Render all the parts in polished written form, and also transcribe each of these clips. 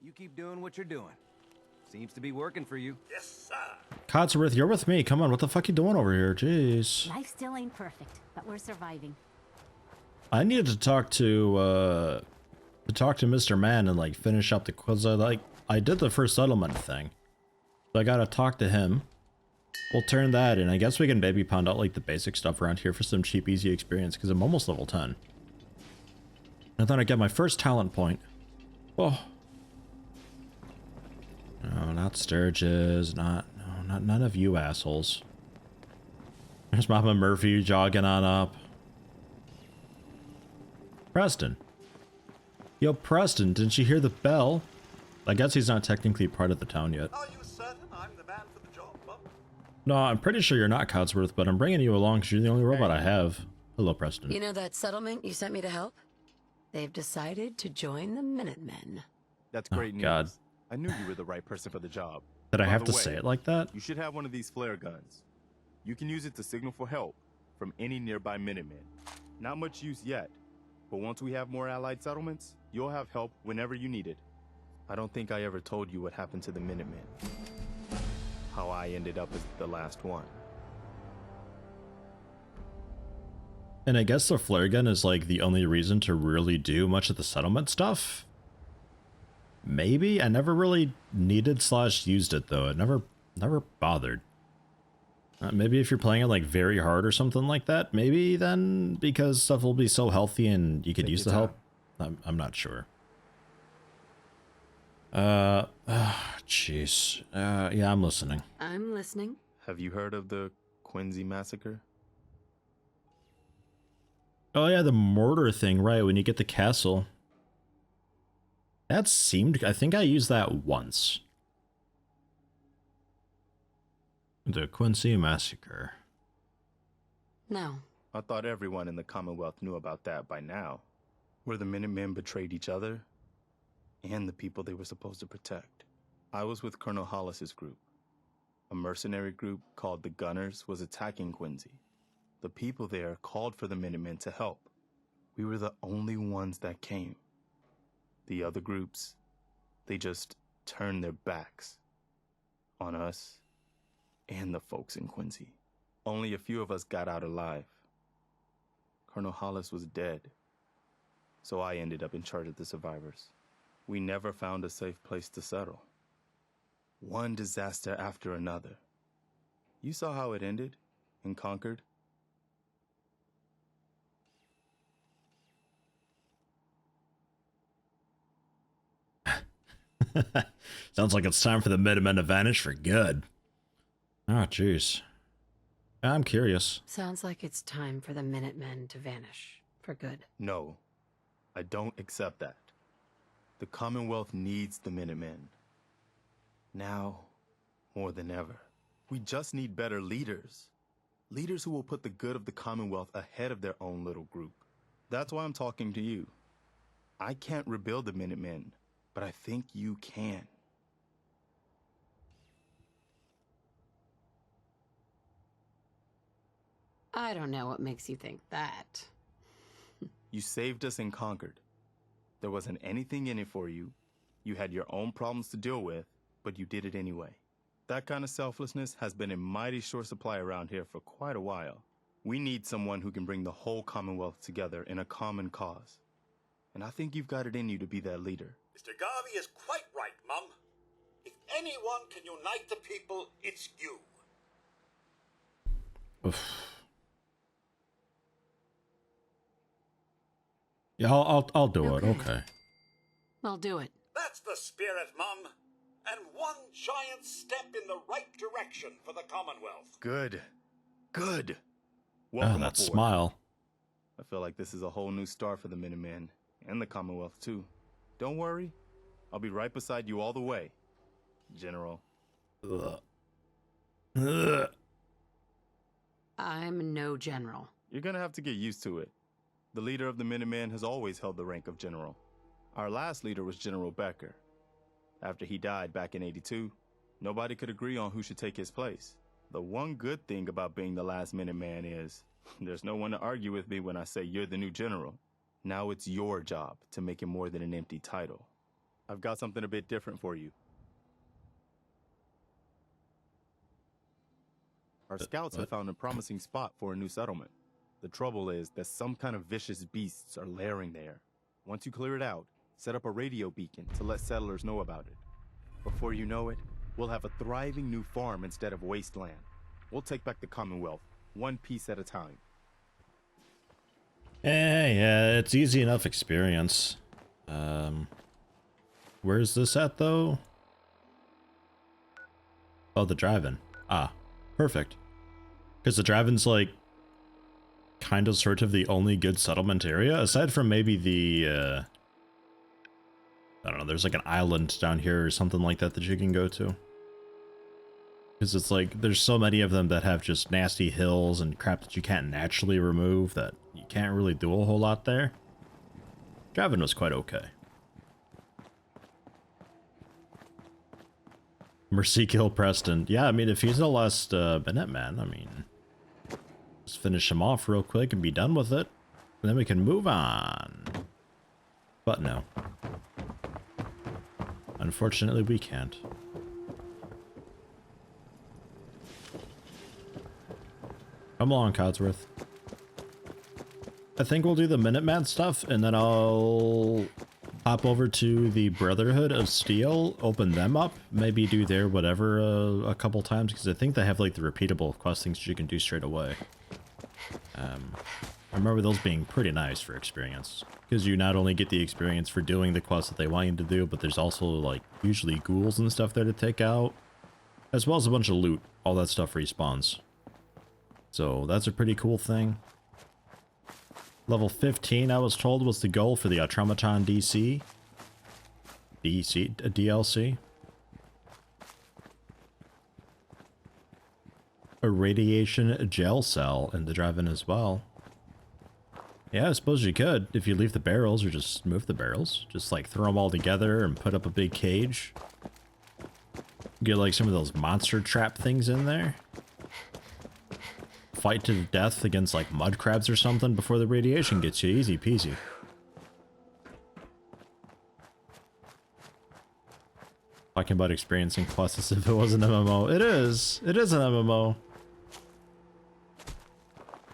You keep doing what you're doing. Seems to be working for you. Yes, sir. Codsworth, you're with me. Come on, what the fuck you doing over here? Jeez. Life still ain't perfect, but we're surviving. I needed to talk to Mr. Man and like finish up the quiz. I did the first settlement thing. So I gotta talk to him. We'll turn that in. I guess we can maybe pound out like the basic stuff around here for some cheap, easy experience because I'm almost level 10. And then I get my first talent point. Oh. No, not Sturges. Not none of you assholes. There's Mama Murphy jogging on up. Preston. Yo, Preston, didn't you hear the bell? I guess he's not technically part of the town yet. Are you certain I'm the man for the job, Bub? No, I'm pretty sure you're not Codsworth, but I'm bringing you along because you're the only robot I have. Hello, Preston. You know that settlement you sent me to help? They've decided to join the Minutemen. That's great news. God. I knew you were the right person for the job. Did I By have the to way, say it like that? You should have one of these flare guns. You can use it to signal for help from any nearby Minutemen. Not much use yet, but once we have more allied settlements, you'll have help whenever you need it. I don't think I ever told you what happened to the Minutemen. How I ended up as the last one. And I guess the flare gun is like the only reason to really do much of the settlement stuff? Maybe? I never really needed / used it though. It never bothered. Maybe if you're playing it like very hard or something like that, maybe then because stuff will be so healthy and you could use the help. I'm not sure. Jeez. Yeah, I'm listening. I'm listening. Have you heard of the Quincy massacre? Oh yeah, the mortar thing, right, when you get the castle. That seemed, I think I used that once. The Quincy Massacre. No. I thought everyone in the Commonwealth knew about that by now. Where the Minutemen betrayed each other and the people they were supposed to protect. I was with Colonel Hollis's group. A mercenary group called the Gunners was attacking Quincy. The people there called for the Minutemen to help. We were the only ones that came. The other groups, they just turned their backs on us and the folks in Quincy. Only a few of us got out alive. Colonel Hollis was dead, so I ended up in charge of the survivors. We never found a safe place to settle. One disaster after another. You saw how it ended in Concord? Sounds like it's time for the Minutemen to vanish for good. Oh, jeez. I'm curious. Sounds like it's time for the Minutemen to vanish for good. No, I don't accept that. The Commonwealth needs the Minutemen. Now, more than ever. We just need better leaders. Leaders who will put the good of the Commonwealth ahead of their own little group. That's why I'm talking to you. I can't rebuild the Minutemen, but I think you can. I don't know what makes you think that. You saved us in Concord. There wasn't anything in it for you. You had your own problems to deal with, but you did it anyway. That kind of selflessness has been in mighty short supply around here for quite a while. We need someone who can bring the whole Commonwealth together in a common cause. And I think you've got it in you to be that leader. Mr. Garvey is quite right, Mum. If anyone can unite the people, it's you. Oof. Yeah, I'll do it. Okay. I'll do it. That's the spirit, Mum. And one giant step in the right direction for the Commonwealth. Good. Good. Oh, Welcome that aboard. smile. I feel like this is a whole new start for the Minutemen and the Commonwealth, too. Don't worry. I'll be right beside you all the way, General. Ugh. Ugh. I'm no general. You're gonna have to get used to it. The leader of the Minutemen has always held the rank of general. Our last leader was General Becker. After he died back in '82, nobody could agree on who should take his place. The one good thing about being the last Minuteman is there's no one to argue with me when I say you're the new general. Now it's your job to make it more than an empty title. I've got something a bit different for you. Our scouts have found a promising spot for a new settlement. The trouble is that some kind of vicious beasts are lairing there. Once you clear it out, set up a radio beacon to let settlers know about it. Before you know it, we'll have a thriving new farm instead of wasteland. We'll take back the Commonwealth, one piece at a time. Yeah, it's easy enough experience. Where's this at, though? Oh, the drive-in. Ah, perfect. Because the drive-in's, like, kind of sort of the only good settlement area, aside from maybe the, I don't know, there's like an island down here or something like that that you can go to. Because it's like, there's so many of them that have just nasty hills and crap that you can't naturally remove that you can't really do a whole lot there. Driving was quite okay. Mercy kill Preston. Yeah, I mean, if he's the last Minuteman, I mean, just finish him off real quick and be done with it. And then we can move on. But no. Unfortunately, we can't. Come along, Codsworth. I think we'll do the Minuteman stuff, and then I'll hop over to the Brotherhood of Steel, open them up, maybe do their whatever a couple times, because I think they have like the repeatable quest things you can do straight away. I remember those being pretty nice for experience, because you not only get the experience for doing the quests that they want you to do, but there's also like usually ghouls and stuff there to take out, as well as a bunch of loot. All that stuff respawns. So that's a pretty cool thing. Level 15, I was told, was the goal for the Automaton DLC. A radiation gel cell in the drive-in as well. Yeah, I suppose you could, if you leave the barrels or just move the barrels. Just like throw them all together and put up a big cage. Get like some of those monster trap things in there. Fight to the death against like mud crabs or something before the radiation gets you. Easy peasy. Talking about experiencing quests as if it was an MMO. It is. It is an MMO.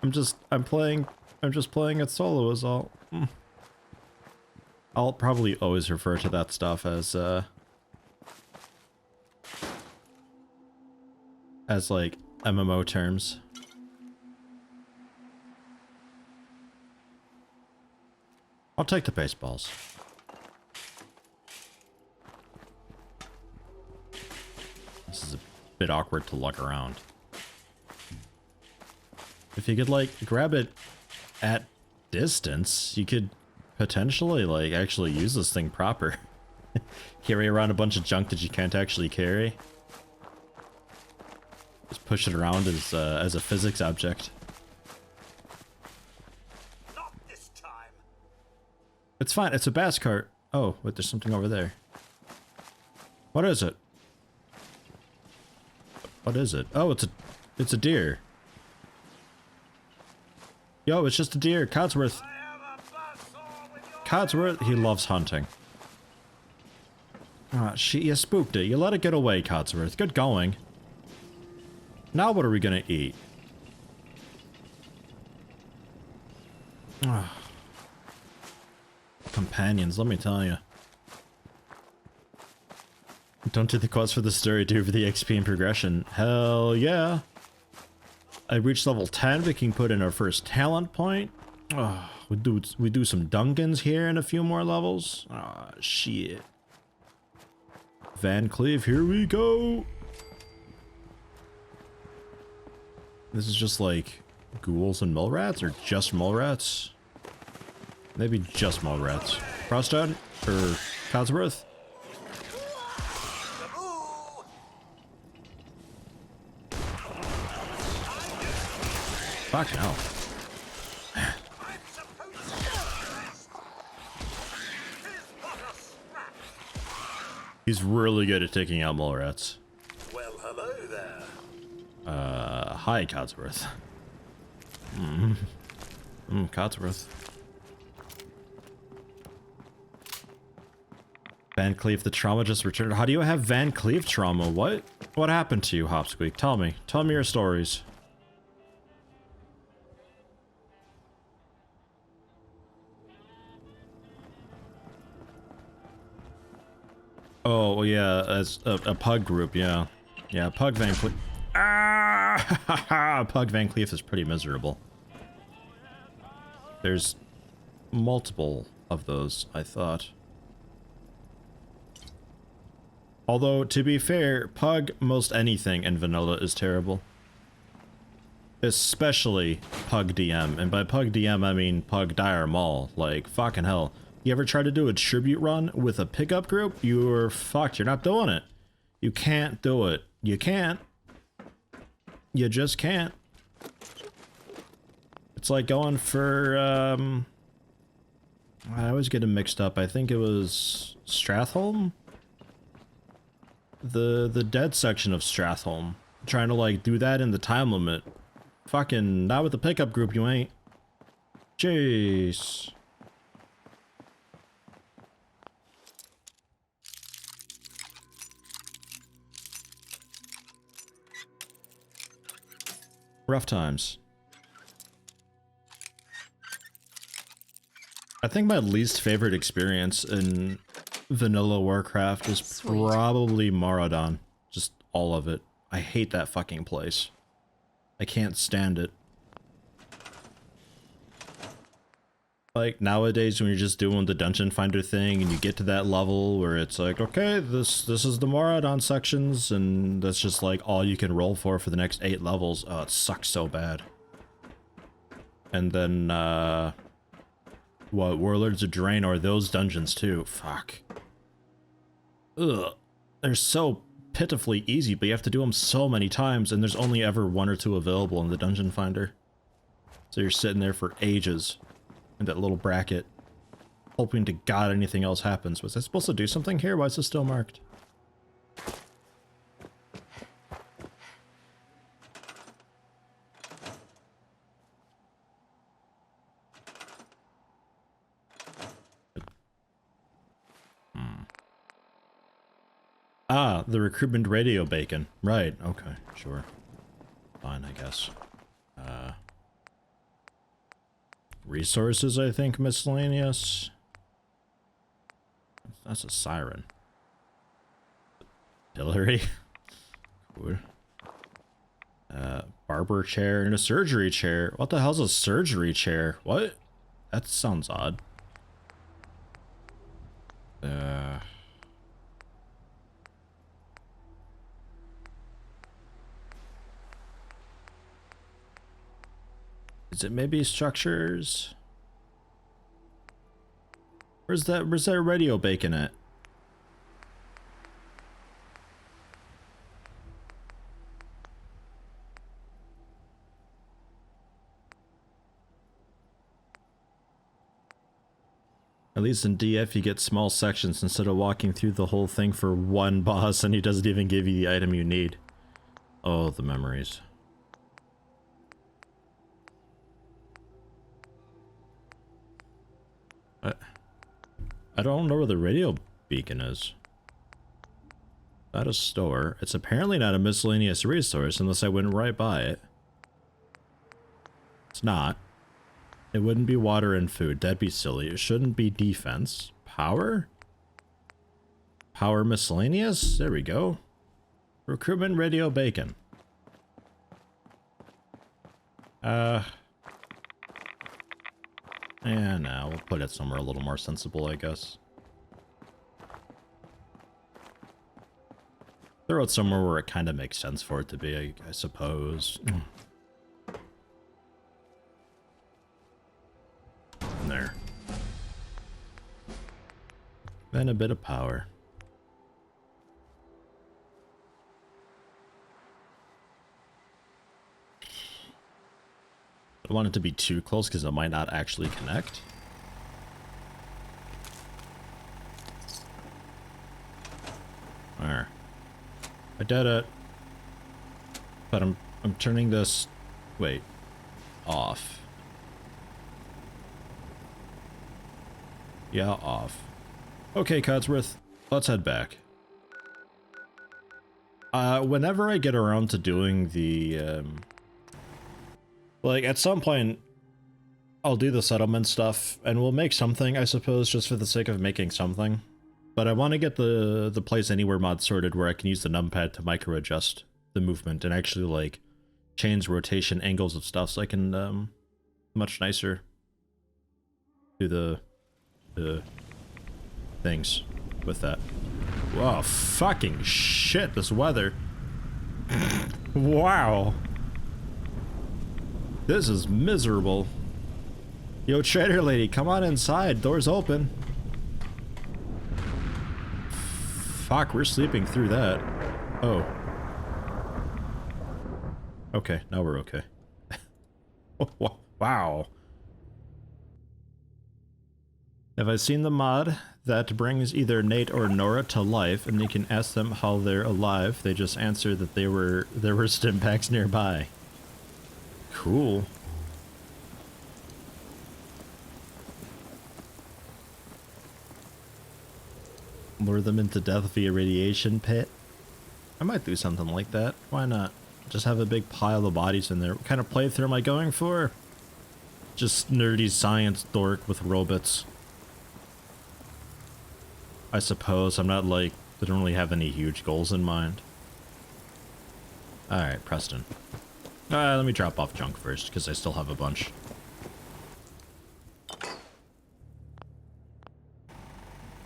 I'm just playing it solo is all. I'll probably always refer to that stuff as like MMO terms. I'll take the baseballs. This is a bit awkward to lug around. If you could like grab it at distance, you could potentially like actually use this thing proper. Carry around a bunch of junk that you can't actually carry. Just push it around as a physics object. Not this time. It's fine. It's a bass cart. Oh, wait, there's something over there. What is it? What is it? Oh, it's a deer. Yo, it's just a deer. Codsworth. Codsworth, he loves hunting. Ah, you spooked it. You let it get away, Codsworth. Good going. Now what are we gonna eat? Ah. Companions, let me tell you. Don't do the quest for the story, do for the XP and progression. Hell yeah. I reached level 10, we can put in our first talent point. Oh, we do some Duncans here in a few more levels. Ah, shit. Van Cleave, here we go. This is just like ghouls and mole rats, or just mole rats? Maybe just mole rats. Prostad? Or Codsworth? Fuck no. He's really good at taking out mole rats. Well, hello there. Hi, Codsworth. Codsworth. Van Cleef, the trauma just returned. How do you have Van Cleef trauma? What? What happened to you, Hopsqueak? Tell me. Tell me your stories. Oh, yeah, as a pug group, yeah. Yeah, Pug Van Cleef. Ah! Pug Van Cleef is pretty miserable. There's multiple of those, I thought. Although, to be fair, Pug most anything in vanilla is terrible. Especially Pug DM. And by Pug DM, I mean Pug Dire Mall. Like, fucking hell. You ever try to do a tribute run with a pickup group? You're fucked. You're not doing it. You can't do it. You can't. You just can't. It's like going for, I always get them mixed up. I think it was Stratholme? The dead section of Stratholme. Trying to, like, do that in the time limit. Fucking, not with the pickup group, you ain't. Jeez. Rough times. I think my least favorite experience in vanilla Warcraft is probably Maraudon. Just all of it. I hate that fucking place. I can't stand it. Like, nowadays when you're just doing the dungeon finder thing and you get to that level where it's like, okay, this is the Maraudon sections, and that's just like all you can roll for the next 8 levels. Oh, it sucks so bad. And then, what, Warlords of Draenor, those dungeons too. Fuck. Ugh. They're so pitifully easy, but you have to do them so many times, and there's only ever 1 or 2 available in the dungeon finder. So you're sitting there for ages in that little bracket, hoping to God anything else happens. Was I supposed to do something here? Why is this still marked? Ah, the recruitment radio bacon. Right, okay, sure. Fine, I guess. Resources, I think, miscellaneous. That's a siren. Hillary. Cool. Barber chair and a surgery chair. What the hell's a surgery chair? What? That sounds odd. Is it maybe structures? Where's that radio bacon at? At least in DF you get small sections instead of walking through the whole thing for one boss and he doesn't even give you the item you need. Oh, the memories. I don't know where the radio beacon is. Not a store. It's apparently not a miscellaneous resource unless I went right by it. It's not. It wouldn't be water and food. That'd be silly. It shouldn't be defense. Power? Power miscellaneous? There we go. Recruitment radio bacon. Yeah, no, we'll put it somewhere a little more sensible, I guess. Throw it somewhere where it kind of makes sense for it to be, I suppose. And there. Then a bit of power. I don't want it to be too close because it might not actually connect. There. I did it. But I'm turning this, wait, off. Yeah, off. Okay, Codsworth. Let's head back. Whenever I get around to doing the, like, at some point, I'll do the settlement stuff, and we'll make something, I suppose, just for the sake of making something. But I want to get the Place Anywhere mod sorted where I can use the numpad to micro-adjust the movement and actually, like, change rotation angles of stuff so I can, much nicer do the things with that. Whoa, fucking shit, this weather. Wow. This is miserable. Yo, trader lady, come on inside. Door's open. Fuck, we're sleeping through that. Oh. Okay, now we're okay. Wow. Have I seen the mod that brings either Nate or Nora to life, and you can ask them how they're alive? They just answer that there were stim packs nearby. Cool. Lure them into death via radiation pit. I might do something like that. Why not? Just have a big pile of bodies in there. What kind of playthrough am I going for? Just nerdy science dork with robots. I suppose. I'm not like, I don't really have any huge goals in mind. Alright, Preston. Let me drop off junk first, because I still have a bunch.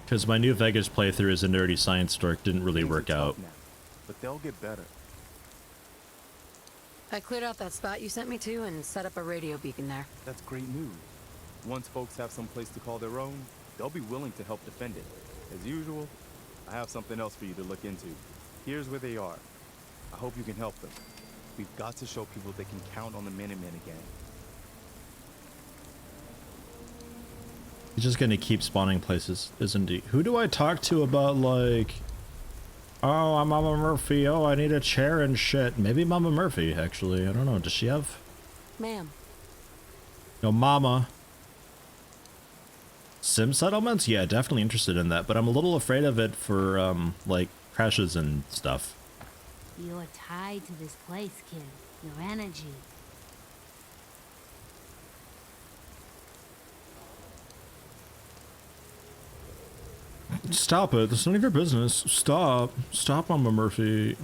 Because my new Vegas playthrough as a nerdy science dork didn't really work out. Now, but they'll get better. I cleared out that spot you sent me to and set up a radio beacon there. That's great news. Once folks have some place to call their own, they'll be willing to help defend it. As usual, I have something else for you to look into. Here's where they are. I hope you can help them. We've got to show people they can count on the Minutemen again. He's just gonna keep spawning places, isn't he? Who do I talk to about, like... Oh, I'm Mama Murphy. Oh, I need a chair and shit. Maybe Mama Murphy, actually. I don't know. Does she have... Ma'am. No, Mama. Sim settlements? Yeah, definitely interested in that, but I'm a little afraid of it for, like, crashes and stuff. You're tied to this place, kid. Your energy. Stop it. That's none of your business. Stop. Stop, Mama Murphy.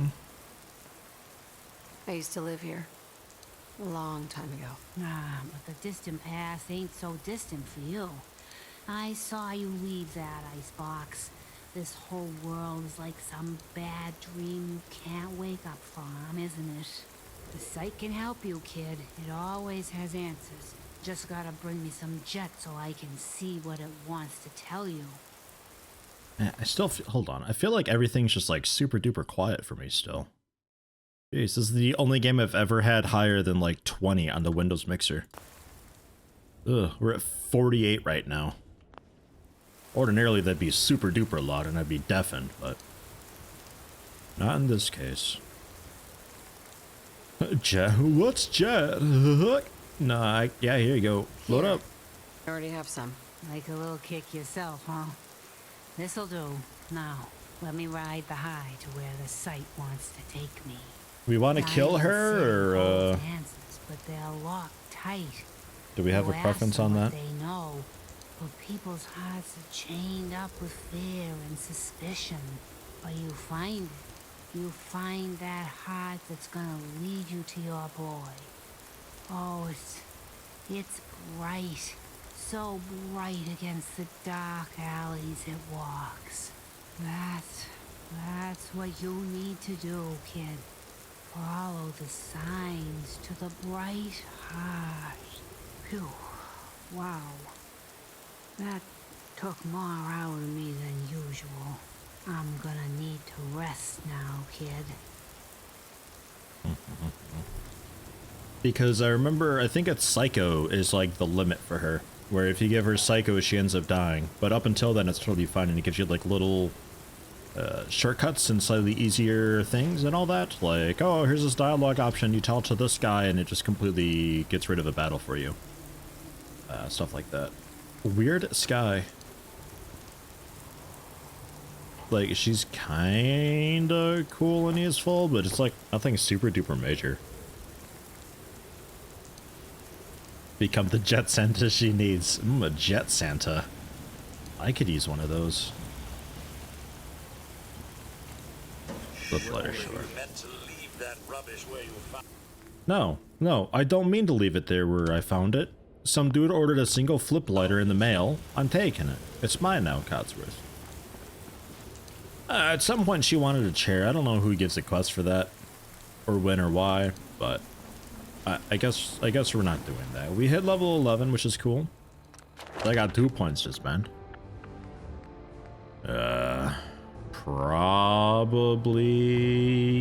I used to live here. A long time ago. Ah, but the distant past ain't so distant for you. I saw you leave that icebox. This whole world is like some bad dream you can't wake up from, isn't it? The site can help you, kid. It always has answers. Just gotta bring me some jet so I can see what it wants to tell you. Man, I still feel, hold on. I feel like everything's just like super duper quiet for me still. Jeez, this is the only game I've ever had higher than like 20 on the Windows mixer. Ugh, we're at 48 right now. Ordinarily that'd be super duper loud and I'd be deafened, but not in this case. Jet? What's jet? Nah, yeah, here you go. Load up. I already have some. Like a little kick yourself, huh? This'll do. Now, let me ride the high to where the site wants to take me. We want to kill her, or answers, but they're locked tight. do we have a preference on that? They know, but people's hearts are chained up with fear and suspicion. But you find it. You find that heart that's gonna lead you to your boy. Oh, it's bright. So bright against the dark alleys it walks. That's what you need to do, kid. Follow the signs to the bright heart. Phew. Wow. That took more out of me than usual. I'm gonna need to rest now, kid. Because I remember, I think it's Psycho is like the limit for her. Where if you give her Psycho, she ends up dying. But up until then, it's totally fine, and it gives you like little shortcuts and slightly easier things and all that. Like, oh, here's this dialogue option, you tell it to this guy, and it just completely gets rid of a battle for you. Stuff like that. Weird sky. Like, she's kinda cool and useful, but it's like nothing super duper major. Become the jet Santa she needs. A jet Santa. I could use one of those. Flip lighter, sure. No, I don't mean to leave it there where I found it. Some dude ordered a single flip lighter in the mail. I'm taking it. It's mine now, Codsworth. At some point she wanted a chair. I don't know who gives a quest for that, or when or why, but I guess we're not doing that. We hit level 11, which is cool. I got 2 points to spend. Probably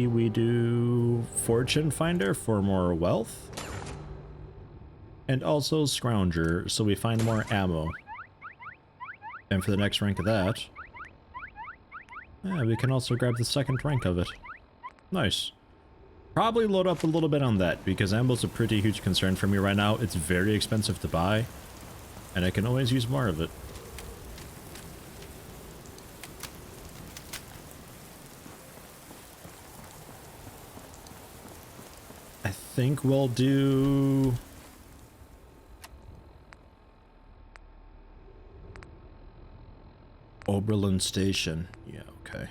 we do Fortune Finder for more wealth. And also Scrounger, so we find more ammo. And for the next rank of that, yeah, we can also grab the second rank of it. Nice. Probably load up a little bit on that, because ammo's a pretty huge concern for me right now. It's very expensive to buy, and I can always use more of it. I think we'll do... Oberlin Station. Yeah, okay.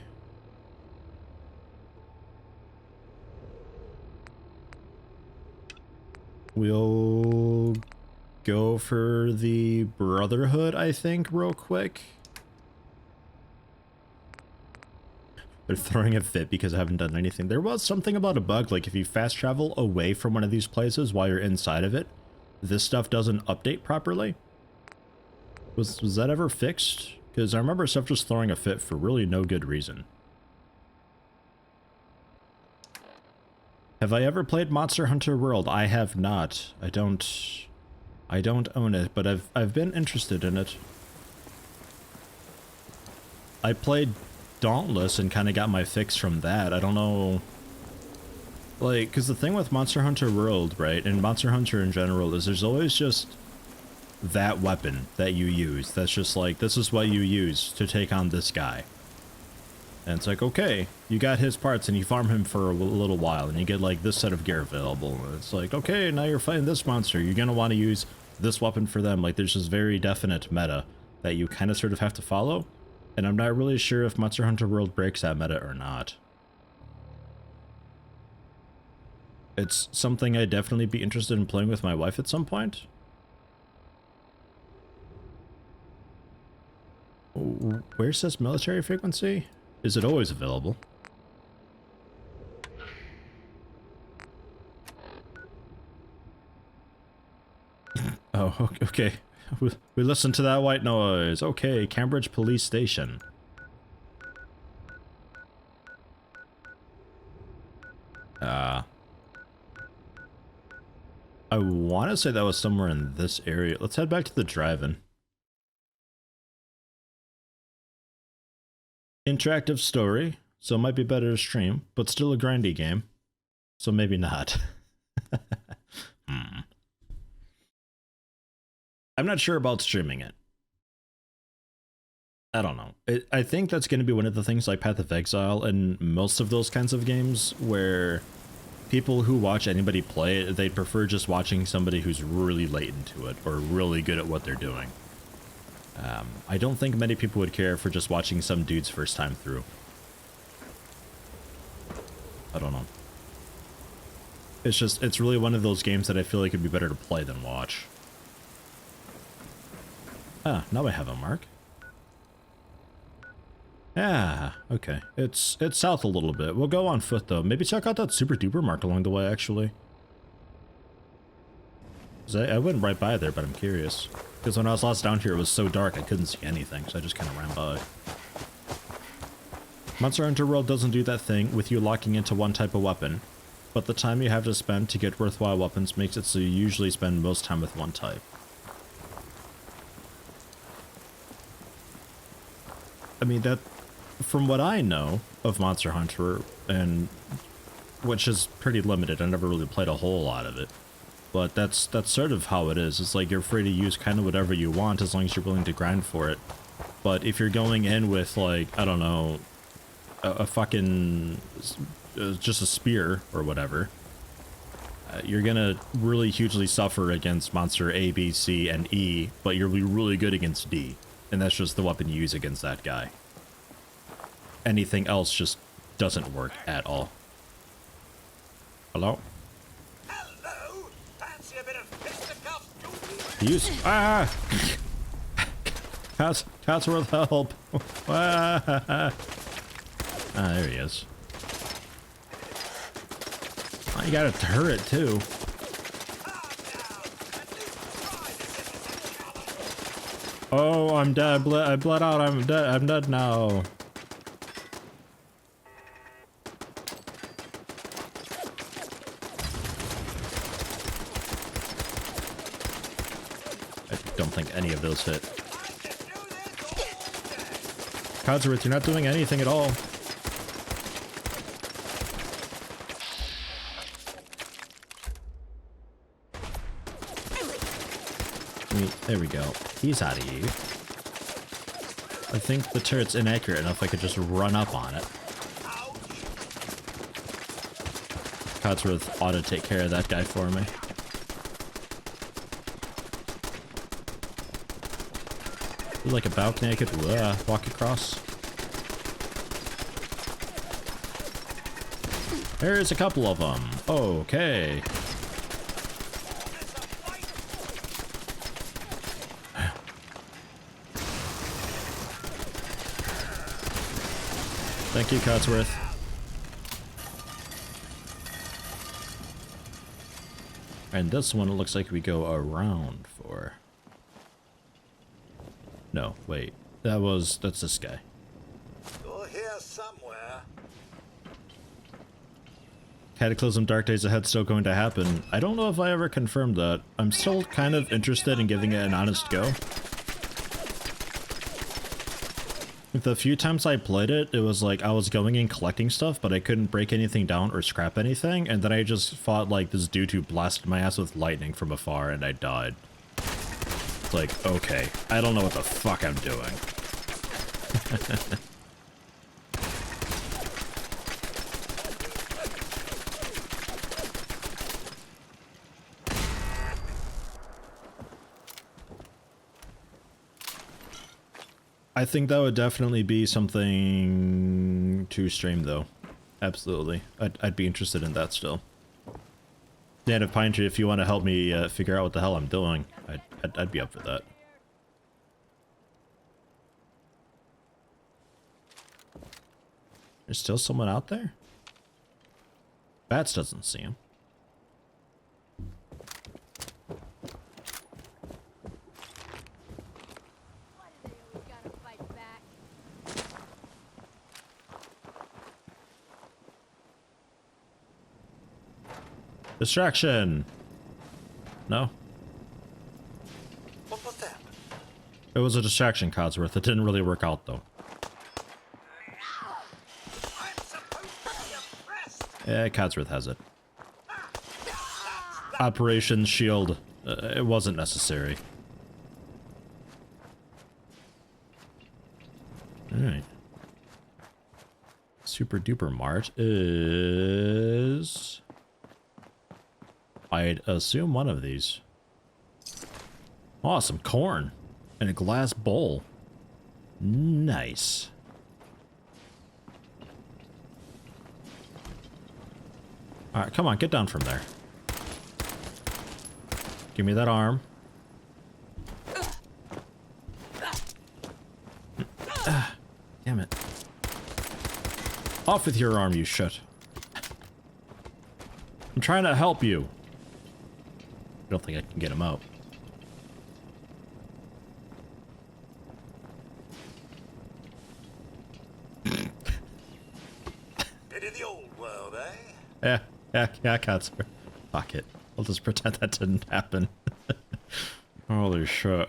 We'll go for the Brotherhood, I think, real quick. They're throwing a fit because I haven't done anything. There was something about a bug, like if you fast travel away from one of these places while you're inside of it, this stuff doesn't update properly. Was that ever fixed? Because I remember stuff just throwing a fit for really no good reason. Have I ever played Monster Hunter World? I have not. I don't own it, but I've been interested in it. I played Dauntless and kind of got my fix from that. I don't know. Like, because the thing with Monster Hunter World, right, and Monster Hunter in general, is there's always just that weapon that you use. That's just like, this is what you use to take on this guy. And it's like, okay, you got his parts and you farm him for a little while and you get like this set of gear available. And it's like, okay, now you're fighting this monster. You're going to want to use this weapon for them. Like, there's this very definite meta that you kind of sort of have to follow. And I'm not really sure if Monster Hunter World breaks that meta or not. It's something I'd definitely be interested in playing with my wife at some point. Where says military frequency? Is it always available? Oh, okay. We listened to that white noise. Okay, Cambridge Police Station. I want to say that was somewhere in this area. Let's head back to the drive-in. Interactive story, so it might be better to stream, but still a grindy game, so maybe not. I'm not sure about streaming it. I don't know. I think that's going to be one of the things like Path of Exile and most of those kinds of games where people who watch anybody play it, they prefer just watching somebody who's really late into it or really good at what they're doing. I don't think many people would care for just watching some dude's first time through. I don't know. It's really one of those games that I feel like it'd be better to play than watch. Ah, now I have a mark. Yeah, okay. It's south a little bit. We'll go on foot though. Maybe check out that Super Duper Mart along the way actually. 'Cause I went right by there, but I'm curious. Because when I was last down here, it was so dark I couldn't see anything, so I just kind of ran by. Monster Hunter World doesn't do that thing with you locking into one type of weapon, but the time you have to spend to get worthwhile weapons makes it so you usually spend most time with one type. I mean, that, from what I know of Monster Hunter, and which is pretty limited, I never really played a whole lot of it. But that's sort of how it is. It's like you're free to use kind of whatever you want as long as you're willing to grind for it. But if you're going in with, like, I don't know, a fucking, just a spear or whatever, you're gonna really hugely suffer against monster A, B, C, and E, but you'll be really good against D. And that's just the weapon you use against that guy. Anything else just doesn't work at all. Hello? Hello? Fancy a bit of fisticuffs, Use. Ah! Cats worth help. Ah, there he is. Oh, you got a turret too. Oh, I'm dead. I bled out. I'm dead. I'm dead now. I don't think any of those hit. Codsworth, you're not doing anything at all. There we go. He's out of you. I think the turret's inaccurate enough I could just run up on it. Codsworth ought to take care of that guy for me. Like a balcony I could walk across. There's a couple of them. Okay. Thank you, Codsworth. And this one, it looks like we go around for. No, wait. That's this guy. You're here somewhere. Cataclysm Dark Days Ahead still going to happen. I don't know if I ever confirmed that. I'm still kind of interested in giving it an honest go. The few times I played it, it was like I was going and collecting stuff, but I couldn't break anything down or scrap anything, and then I just fought like this dude who blasted my ass with lightning from afar, and I died. It's like, okay, I don't know what the fuck I'm doing. I think that would definitely be something to stream, though. Absolutely. I'd be interested in that still. Native Pine Tree, if you want to help me figure out what the hell I'm doing, I'd be up for that. There's still someone out there? Bats doesn't see him. Distraction! No? What was that? It was a distraction, Codsworth. It didn't really work out, though. I'm supposed to be impressed. Yeah, Codsworth has it. Operation Shield. It wasn't necessary. Alright. Super Duper Mart is... I'd assume one of these. Oh, some corn. In a glass bowl. Nice. Alright, come on, get down from there. Give me that arm. Damn it. Off with your arm, you shit. I'm trying to help you. I don't think I can get him out. Bit of the old world, eh? Yeah, Codsworth. Fuck it. I'll just pretend that didn't happen. Holy shit.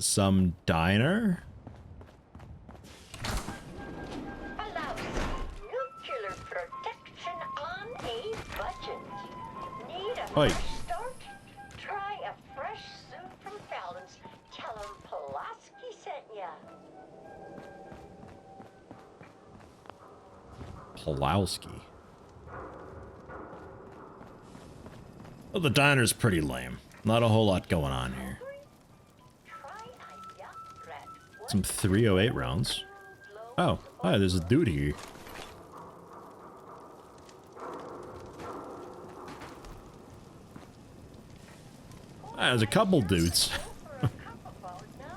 Some diner? Allows nuclear protection on a budget. Need a Oi. fresh start? Pulowski. Well, the diner's pretty lame. Not a whole lot going on here. Some 308 rounds. Oh, hi, there's a dude here. Ah, there's a couple dudes.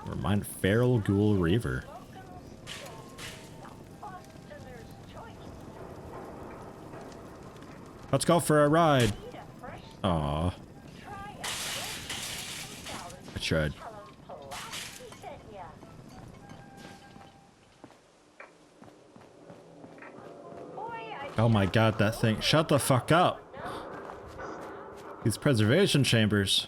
Remind Feral Ghoul Reaver. Let's go for a ride. Aw. I tried. Oh my god, that thing. Shut the fuck up. These preservation chambers.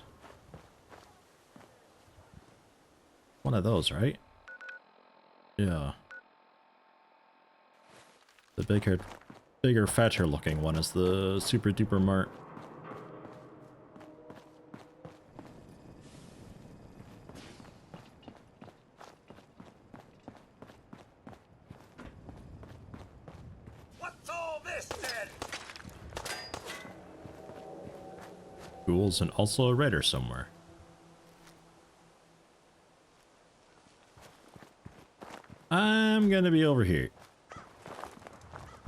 One of those, right? Yeah. The bigger, fatter looking one is the Super Duper Mart. What's all this then? Ghouls and also a raider somewhere. I'm gonna be over here.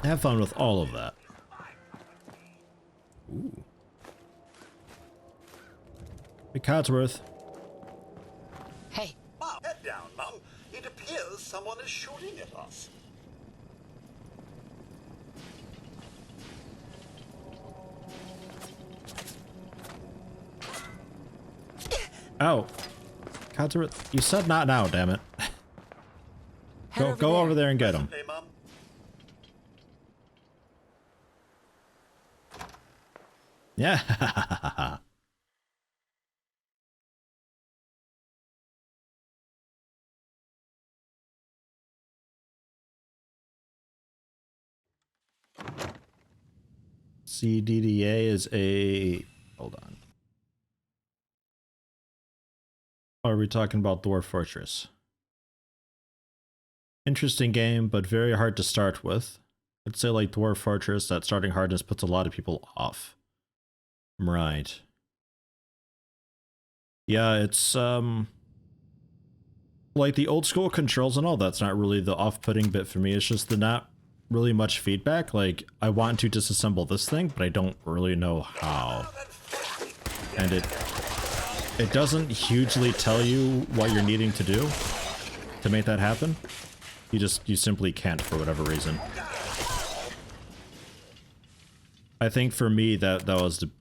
Have fun with all of that. Ooh. Hey, Codsworth. Hey, Mom, head down, Mum. It appears someone is shooting at us. Oh. Codsworth, you said not now, damn it. Go over there and get him. Hey, Mum. Yeah. CDDA is a... Hold on. Are we talking about Dwarf Fortress? Interesting game, but very hard to start with. I'd say like Dwarf Fortress, that starting hardness puts a lot of people off. Right. Yeah, it's like the old school controls and all that's not really the off-putting bit for me. It's just the not really much feedback. Like, I want to disassemble this thing, but I don't really know how. And it doesn't hugely tell you what you're needing to do to make that happen. You simply can't for whatever reason. I think for me that was the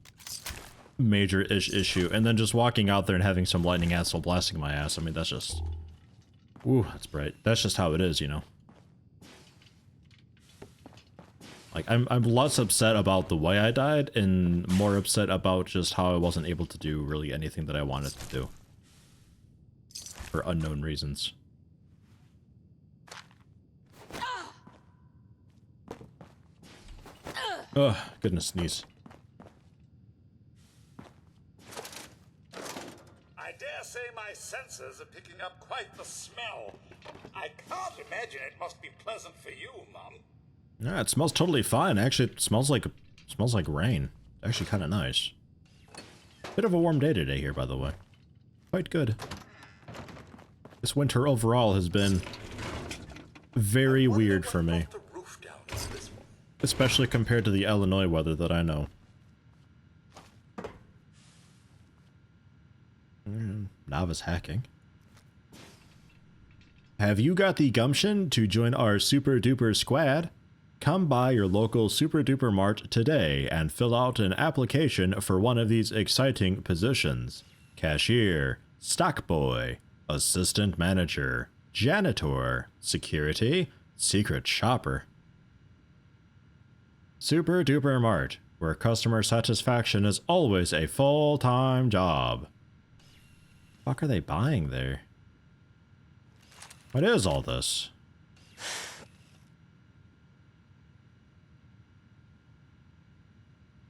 major-ish issue. And then just walking out there and having some lightning asshole blasting my ass. I mean, that's just... Ooh, that's bright. That's just how it is, you know? Like, I'm less upset about the way I died and more upset about just how I wasn't able to do really anything that I wanted to do. For unknown reasons. Oh, goodness, sneeze. I dare say my senses are picking up quite the smell. I can't imagine it must be pleasant for you, Mum. Yeah, it smells totally fine. Actually, it smells like rain. Actually, kind of nice. Bit of a warm day today here, by the way. Quite good. This winter overall has been very weird for me. Especially compared to the Illinois weather that I know. Novice hacking. Have you got the gumption to join our Super Duper Squad? Come by your local Super Duper Mart today and fill out an application for one of these exciting positions. Cashier, stock boy, assistant manager, janitor, security, secret shopper. Super Duper Mart, where customer satisfaction is always a full-time job. What the fuck are they buying there? What is all this?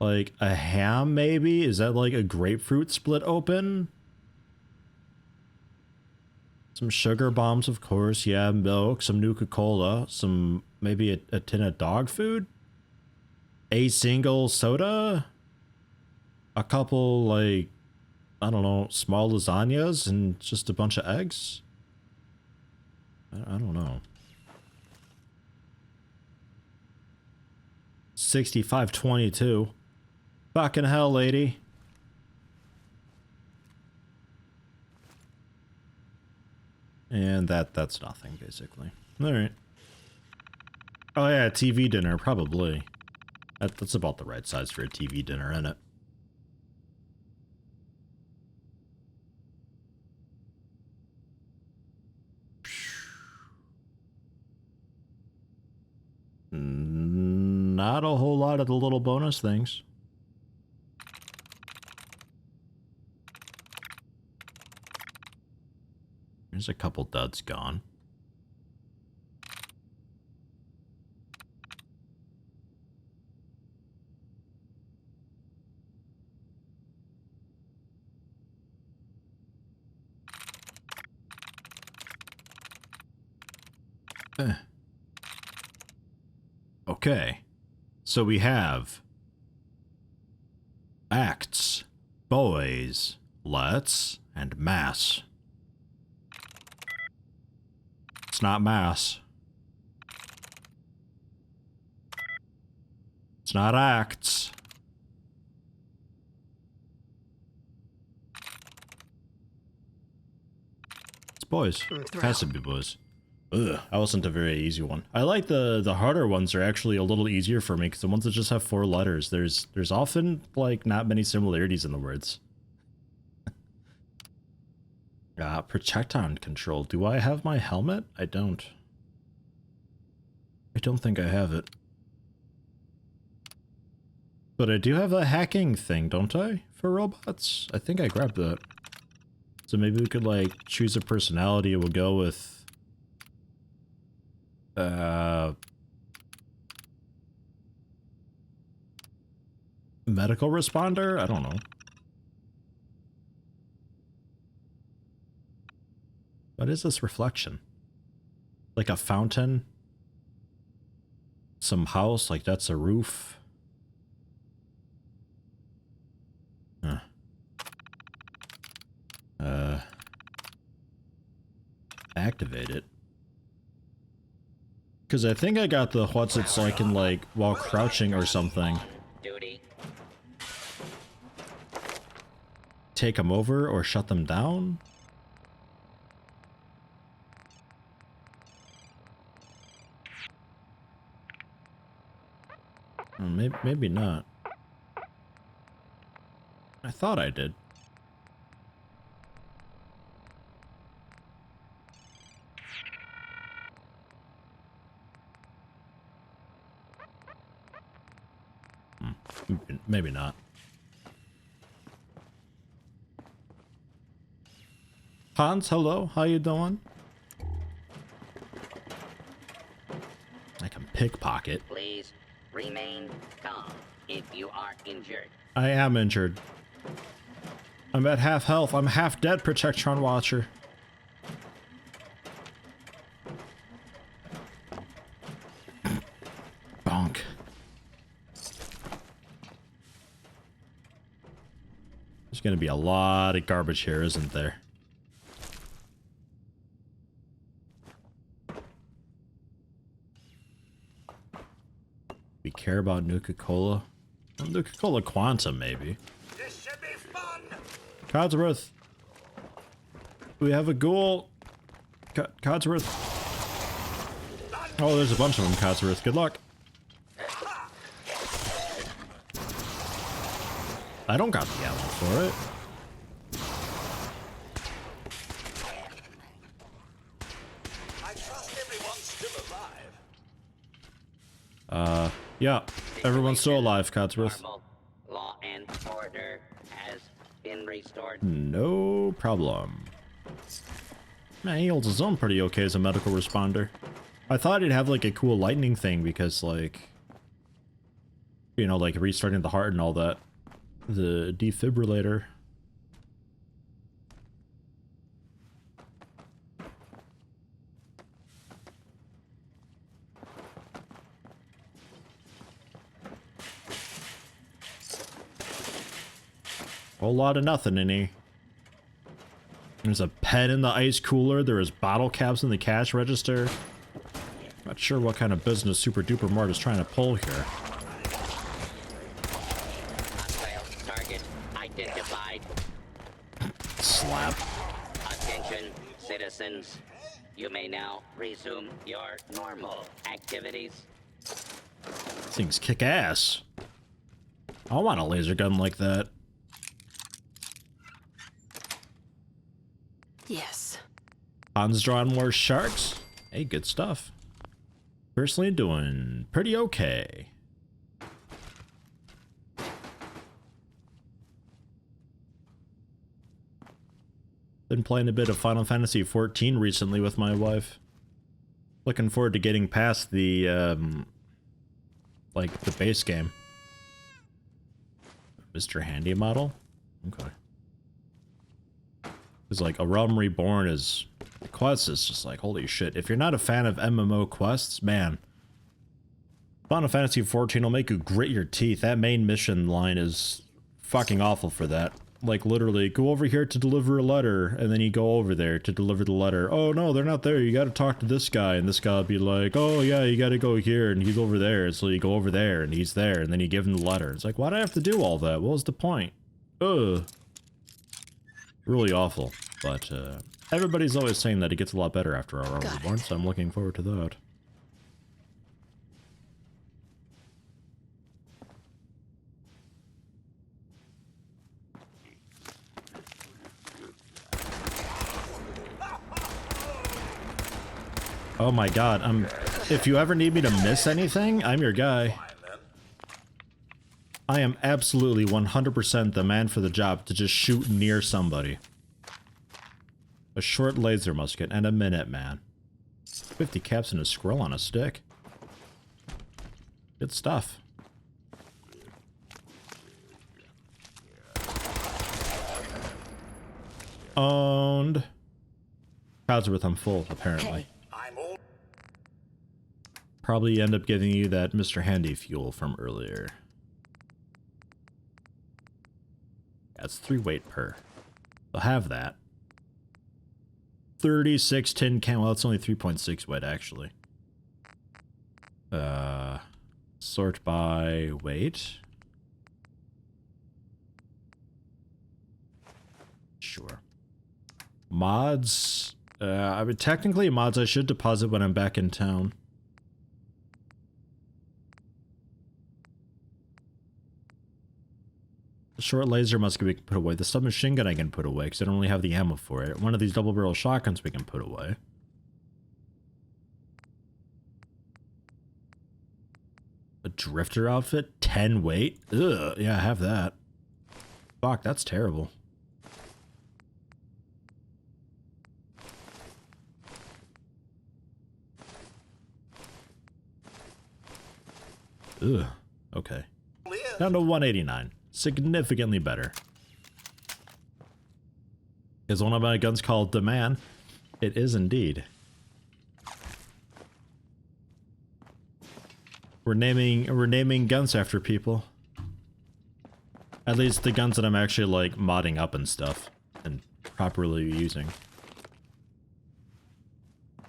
Like a ham, maybe? Is that like a grapefruit split open? Some sugar bombs, of course. Yeah, milk, some Nuka-Cola, some maybe a tin of dog food, a single soda, a couple, like, I don't know, small lasagnas, and just a bunch of eggs. I don't know. 6522. Fucking hell, lady. And that's nothing, basically. Alright. Oh yeah, TV dinner, probably. That's about the right size for a TV dinner, isn't it? Not a whole lot of the little bonus things. There's a couple duds gone. Okay. So we have acts, boys, let's, and mass. It's not mass. It's not acts. It's boys. It has to be boys. Ugh, that wasn't a very easy one. I like the harder ones are actually a little easier for me because the ones that just have 4 letters, there's often like not many similarities in the words. Projectile control. Do I have my helmet? I don't. I don't think I have it. But I do have a hacking thing, don't I? For robots? I think I grabbed that. So maybe we could like choose a personality and we'll go with medical responder? I don't know. What is this reflection? Like a fountain? Some house? Like that's a roof? Huh. Activate it. Because I think I got the what's it so I can like while crouching or something. Duty. Take them over or shut them down? Maybe not. I thought I did. Maybe not. Hans, hello. How you doing? I can pickpocket. Please remain calm if you are injured. I am injured. I'm at half health. I'm half dead, Protectron Watcher. Bonk. There's gonna be a lot of garbage here, isn't there? We care about Nuka-Cola? Well, Nuka-Cola Quantum, maybe. This should be fun. Codsworth. We have a ghoul. Codsworth. Oh, there's a bunch of them, Codsworth. Good luck. I don't got the ammo for it. I trust everyone's still alive. Yeah. Everyone's still alive, Codsworth. Normal. Law and order has been restored. No problem. Man, he holds his own pretty okay as a medical responder. I thought he'd have like a cool lightning thing because like, you know, like restarting the heart and all that. The defibrillator. Whole lot of nothing in here. There's a pet in the ice cooler. There is bottle caps in the cash register. Not sure what kind of business Super Duper Mart is trying to pull here. Hostile target identified. Slap. Attention, citizens. You may now resume your normal activities. Things kick ass. I want a laser gun like that. Yes. Hans drawn more sharks. Hey, good stuff. Personally doing pretty okay. Been playing a bit of Final Fantasy XIV recently with my wife. Looking forward to getting past the, like, the base game. Mr. Handy model? Okay. Because, like, A Realm Reborn is... The quest is just like, holy shit. If you're not a fan of MMO quests, man. Final Fantasy XIV will make you grit your teeth. That main mission line is fucking awful for that. Like, literally, go over here to deliver a letter, and then you go over there to deliver the letter. Oh, no, they're not there. You gotta talk to this guy, and this guy will be like, oh, yeah, you gotta go here, and he's over there. So you go over there, and he's there, and then you give him the letter. It's like, why do I have to do all that? What was the point? Ugh. Really awful. But, everybody's always saying that it gets a lot better after our Reborn, so I'm looking forward to that. Oh my god, if you ever need me to miss anything, I'm your guy. I am absolutely 100% the man for the job to just shoot near somebody. A short laser musket and a Minuteman. 50 caps and a scroll on a stick. Good stuff. Owned. Codsworth, I'm full, apparently. Probably end up giving you that Mr. Handy fuel from earlier. That's 3 weight per. I'll have that. 36 tin can. Well, it's only 3.6 weight, actually. Sort by weight. Sure. Mods. I mean, technically, mods I should deposit when I'm back in town. The short laser musket we can put away. The submachine gun I can put away because I don't really have the ammo for it. One of these double barrel shotguns we can put away. A drifter outfit? 10 weight? Ugh, yeah, I have that. Fuck, that's terrible. Ugh, okay. Down to 189. Significantly better. Is one of my guns called the Man? It is indeed. We're naming guns after people. At least the guns that I'm actually like modding up and stuff and properly using.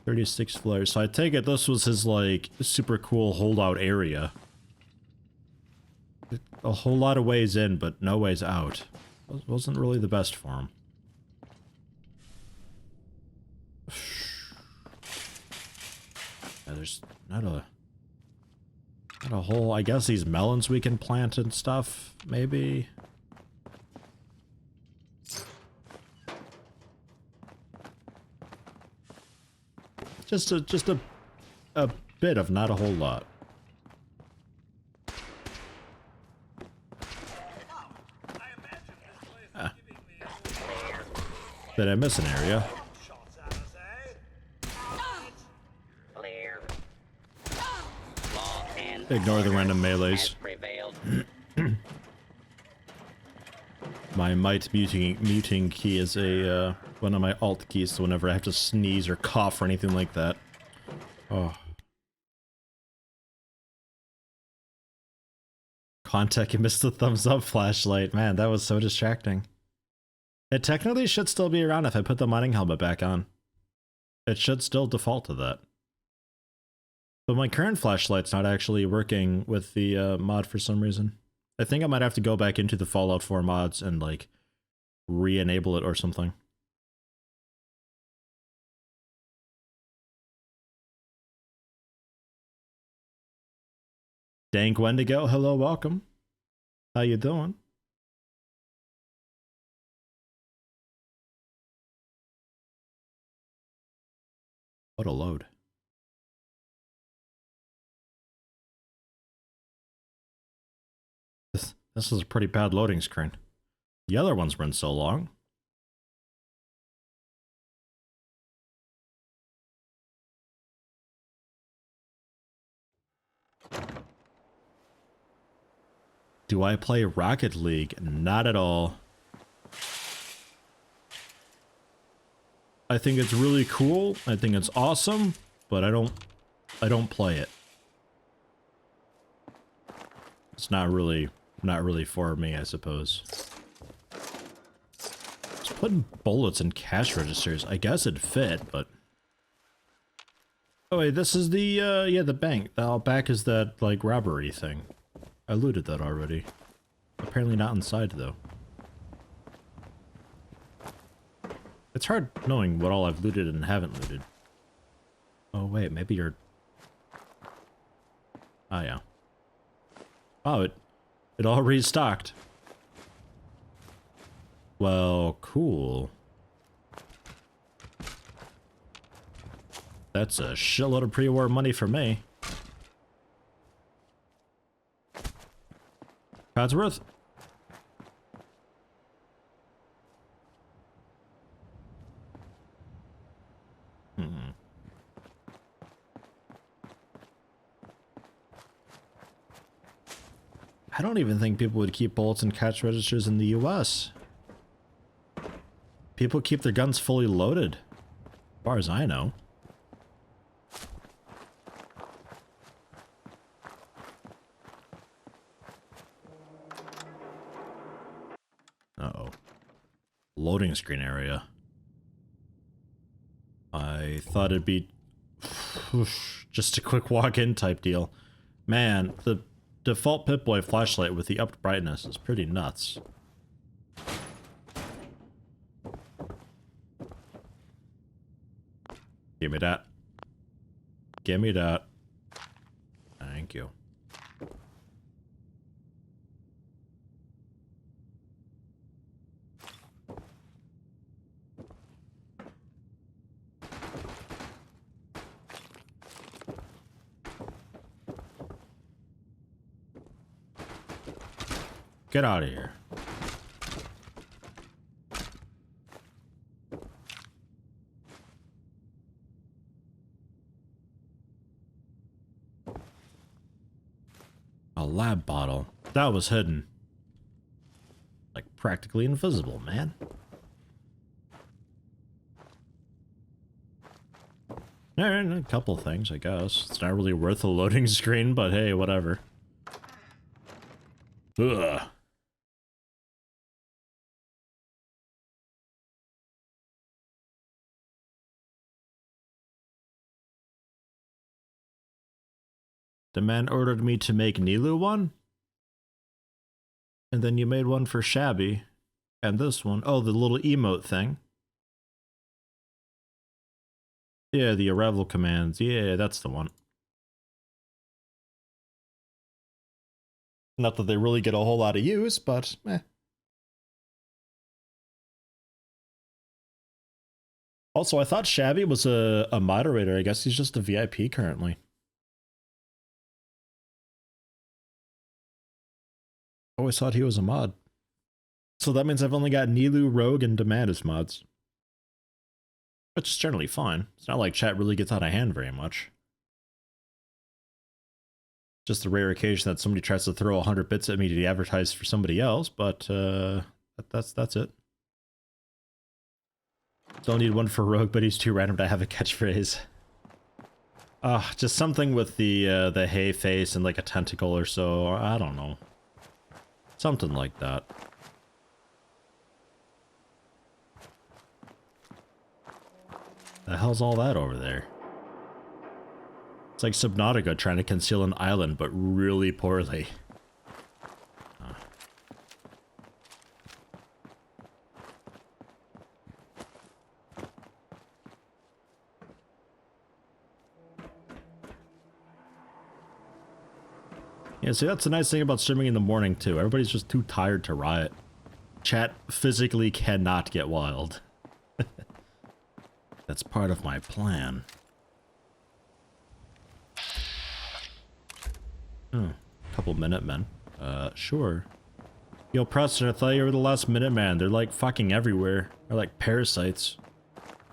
36 flares. So I take it this was his like super cool holdout area. A whole lot of ways in, but no ways out. Wasn't really the best for him. Yeah, there's not a whole... I guess these melons we can plant and stuff, maybe? Just a bit of not a whole lot. Did I miss an area? Ignore the random melees. My might muting key is a one of my alt keys, so whenever I have to sneeze or cough or anything like that. Oh. Quantec, you missed the thumbs up flashlight. Man, that was so distracting. It technically should still be around if I put the mining helmet back on. It should still default to that. But my current flashlight's not actually working with the mod for some reason. I think I might have to go back into the Fallout 4 mods and like re-enable it or something. Dank Wendigo, hello, welcome. How you doing? What a load. This is a pretty bad loading screen. The other ones run so long. Do I play Rocket League? Not at all. I think it's really cool. I think it's awesome, but I don't play it. It's not really for me, I suppose. Just putting bullets in cash registers. I guess it'd fit, but oh wait, this is the yeah, the bank. The back is that like robbery thing. I looted that already. Apparently not inside though. It's hard knowing what all I've looted and haven't looted. Oh wait, maybe you're... Oh yeah. Oh, it all restocked. Well, cool. That's a shitload of pre-war money for me. Codsworth? I don't even think people would keep bullets in cash registers in the US. People keep their guns fully loaded, as far as I know. Uh-oh. Loading screen area. I thought it'd be just a quick walk-in type deal. Man, the default Pip-Boy flashlight with the upped brightness is pretty nuts. Give me that. Give me that. Thank you. Get out of here. A lab bottle. That was hidden. Like practically invisible, man. A couple things, I guess. It's not really worth a loading screen, but hey, whatever. Ugh. The man ordered me to make Nilu one? And then you made one for Shabby. And this one. Oh, the little emote thing. Yeah, the arrival commands. Yeah, that's the one. Not that they really get a whole lot of use, but eh. Also, I thought Shabby was a moderator. I guess he's just a VIP currently. Always thought he was a mod. So that means I've only got Nilu, Rogue, and Demand as mods. Which is generally fine. It's not like chat really gets out of hand very much. Just a rare occasion that somebody tries to throw 100 bits at me to advertise for somebody else, but that's it. Don't need one for Rogue, but he's too random to have a catchphrase. Just something with the hay face and like a tentacle or so. I don't know. Something like that. The hell's all that over there? It's like Subnautica trying to conceal an island, but really poorly. Yeah, see, that's the nice thing about streaming in the morning, too. Everybody's just too tired to riot. Chat physically cannot get wild. That's part of my plan. Oh, couple Minutemen. Sure. Yo, Preston, I thought you were the last Minuteman. They're like fucking everywhere. They're like parasites.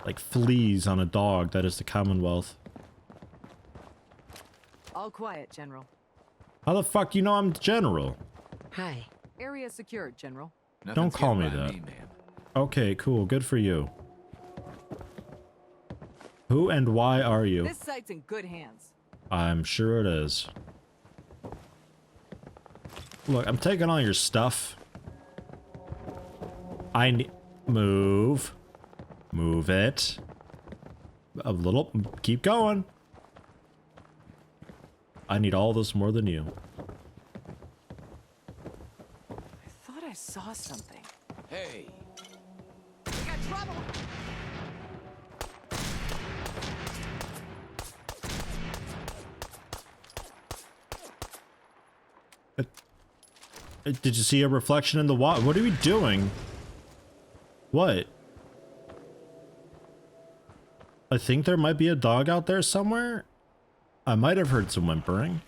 Like fleas on a dog. That is the Commonwealth. All quiet, General. How the fuck you know I'm General? Hi. Area secured, General. Don't call me that. Okay, cool. Good for you. Who and why are you? This site's in good hands. I'm sure it is. Look, I'm taking all your stuff. I need... Move. Move it. A little... Keep going. I need all this more than you. I thought I saw something. Hey. We got trouble! Did you see a reflection in the water? What are we doing? What? I think there might be a dog out there somewhere. I might have heard some whimpering.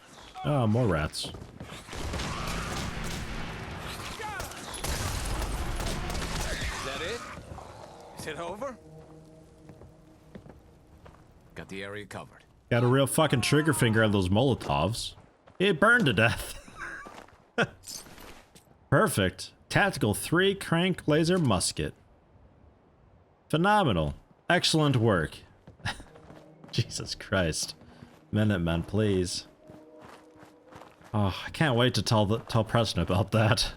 Oh, more rats. Is that it? Is it over? Got the area covered. Got a real fucking trigger finger on those Molotovs. It burned to death. Perfect. Tactical 3 crank laser musket. Phenomenal. Excellent work. Jesus Christ. Minutemen, please. Oh, I can't wait to tell Preston about that.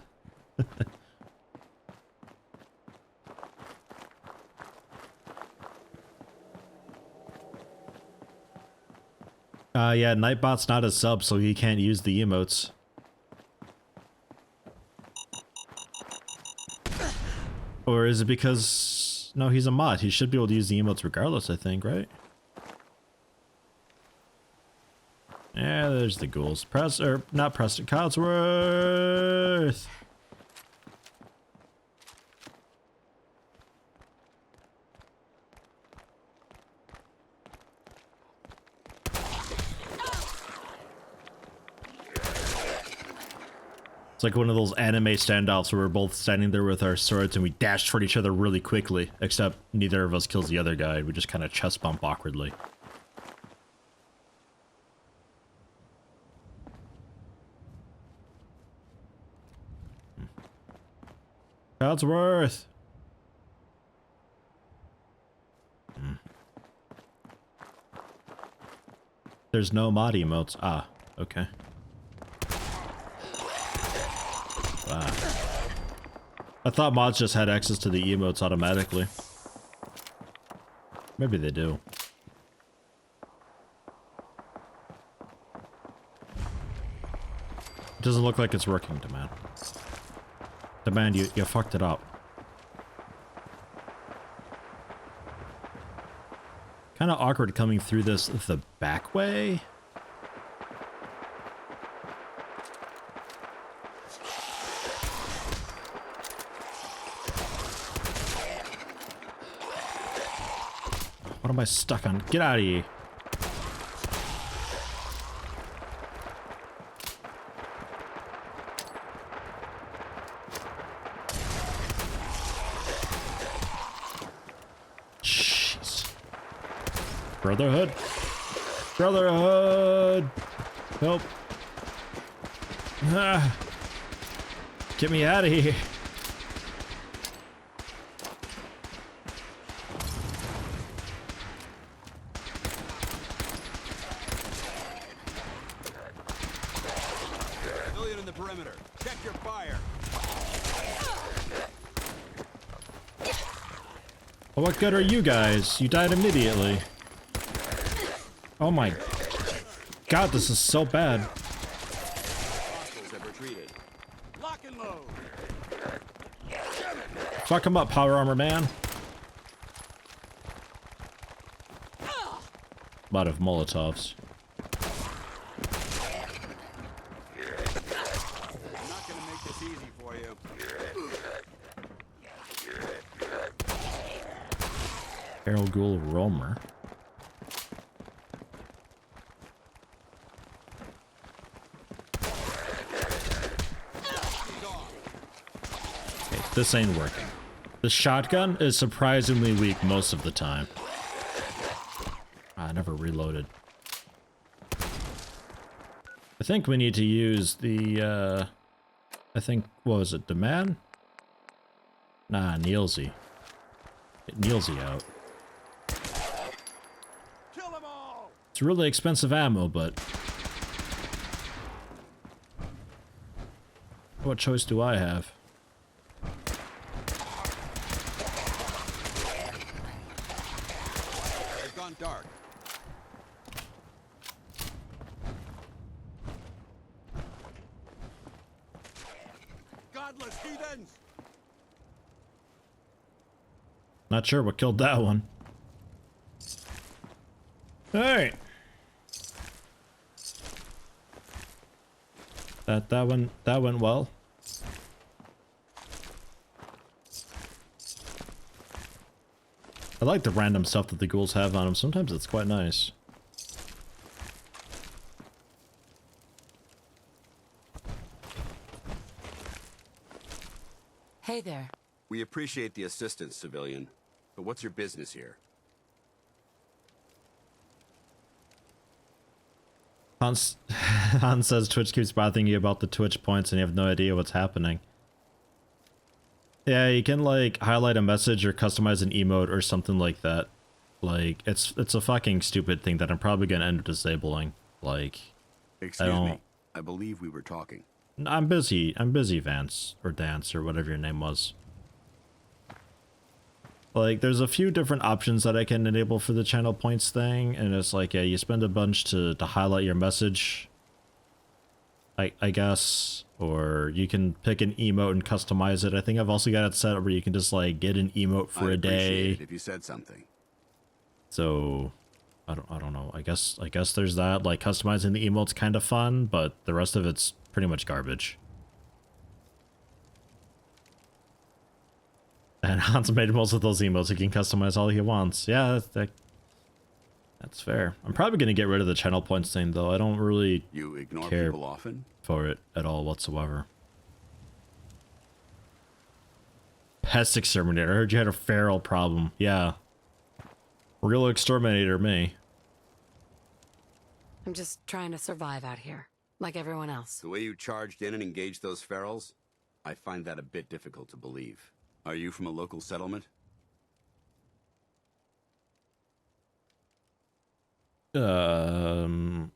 Yeah, Nightbot's not a sub, so he can't use the emotes. Or is it because... No, he's a mod. He should be able to use the emotes regardless, I think, right? Yeah, there's the ghouls. Not Preston, Codsworth! It's like one of those anime standoffs where we're both standing there with our swords and we dash toward each other really quickly, except neither of us kills the other guy. We just kind of chest bump awkwardly. Codsworth! There's no mod emotes. Ah, okay. Wow. I thought mods just had access to the emotes automatically. Maybe they do. It doesn't look like it's working, Demand. Demand, you fucked it up. Kind of awkward coming through this the back way. What am I stuck on? Get out of here. Jeez. Brotherhood. Brotherhood. Help. Ah. Get me out of here. perimeter. Check your fire. Well, what good are you guys? You died immediately. Oh my god, this is so bad. Hostiles have retreated. Lock and load. Fuck him up, Power Armor Man. A lot of Molotovs. I'm not gonna make this easy for you. Feral Ghoul Roamer. Okay, this ain't working. The shotgun is surprisingly weak most of the time. I never reloaded. I think we need to use the, I think, what was it, Demand? Nah, Nielsy. Get Nielsy out. Kill them all. It's really expensive ammo, but... what choice do I have? They've gone dark. Godless heathens! Not sure what killed that one. Alright. That went well. I like the random stuff that the ghouls have on them. Sometimes it's quite nice. Hey there. We appreciate the assistance, civilian. But what's your business here? Hans says Twitch keeps bothering you about the Twitch points and you have no idea what's happening. Yeah, you can like highlight a message or customize an emote or something like that. Like it's a fucking stupid thing that I'm probably gonna end up disabling. Like, Excuse me. I believe we were talking. I'm busy, Vance or Dance or whatever your name was. Like, there's a few different options that I can enable for the channel points thing, and it's like, yeah, you spend a bunch to highlight your message, I guess, or you can pick an emote and customize it. I think I've also got it set up where you can just, like, get an emote for a day. I'd appreciate it if you said something. So, I don't know. I guess there's that. Like, customizing the emote's kind of fun, but the rest of it's pretty much garbage. And Hans made most of those emotes. He can customize all he wants. Yeah, that's fair. I'm probably going to get rid of the channel points thing, though. I don't really You ignore care people often? for it at all whatsoever. Pest exterminator. I heard you had a feral problem. Yeah. Real exterminator me. I'm just trying to survive out here, like everyone else. The way you charged in and engaged those ferals, I find that a bit difficult to believe. Are you from a local settlement? We'll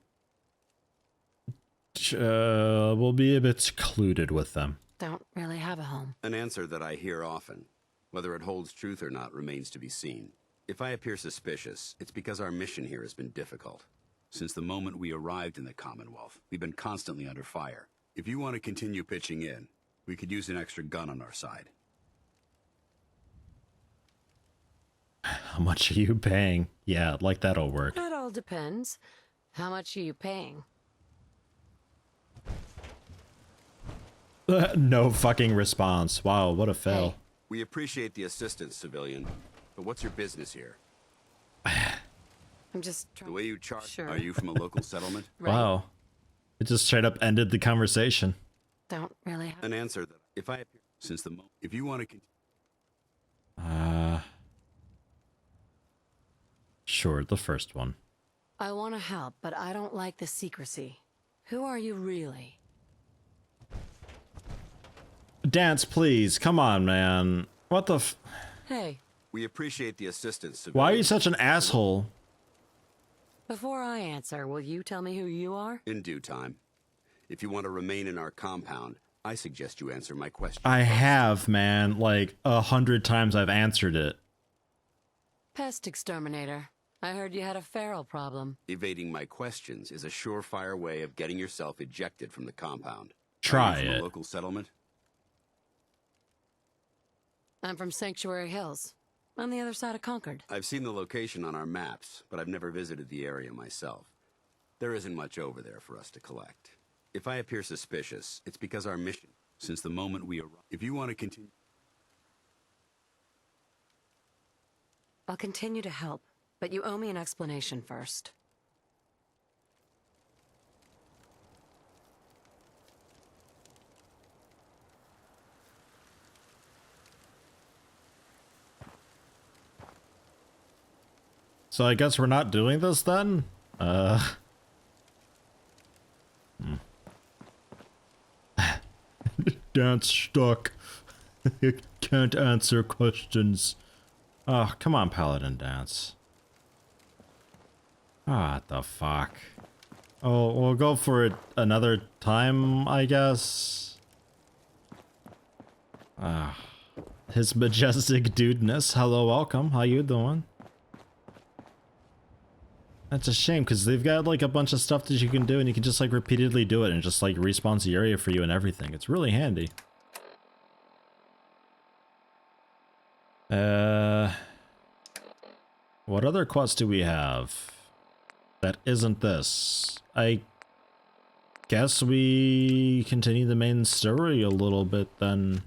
be a bit secluded with them. Don't really have a home. An answer that I hear often. Whether it holds truth or not remains to be seen. If I appear suspicious, it's because our mission here has been difficult. Since the moment we arrived in the Commonwealth, we've been constantly under fire. If you want to continue pitching in, we could use an extra gun on our side. How much are you paying? Yeah, like that'll work. It all depends. How much are you paying? No fucking response. Wow, what a fail. Hey. We appreciate the assistance, civilian. But what's your business here? I'm just trying. The way you charge. Sure. Are you from a local settlement? Right. Wow. It just straight up ended the conversation. Don't really have. An answer that if I appear since the moment. If you want to continue. Sure, the first one. I want to help, but I don't like the secrecy. Who are you really? Dance, please. Come on, man. What the f... Hey, We appreciate the assistance, civilian. Why are you such an asshole? before I answer, will you tell me who you are? In due time. If you want to remain in our compound, I suggest you answer my question. I first. have, man. Like 100 times I've answered it. Pest exterminator. I heard you had a feral problem. Evading my questions is a surefire way of getting yourself ejected from the compound. Try Are you from it. a local settlement? I'm from Sanctuary Hills, on the other side of Concord. I've seen the location on our maps, but I've never visited the area myself. There isn't much over there for us to collect. If I appear suspicious, it's because our mission, since the moment we arrived. If you want to continue... I'll continue to help, but you owe me an explanation first. So I guess we're not doing this then? Dance stuck. You can't answer questions. Oh, come on, Paladin Dance. Ah, what the fuck? Oh, we'll go for it another time, I guess. Ah, His Majestic Dudeness. Hello, welcome. How you doing? That's a shame, because they've got like a bunch of stuff that you can do, and you can just like repeatedly do it, and it just like respawns the area for you and everything. It's really handy. What other quests do we have that isn't this? I guess we continue the main story a little bit then.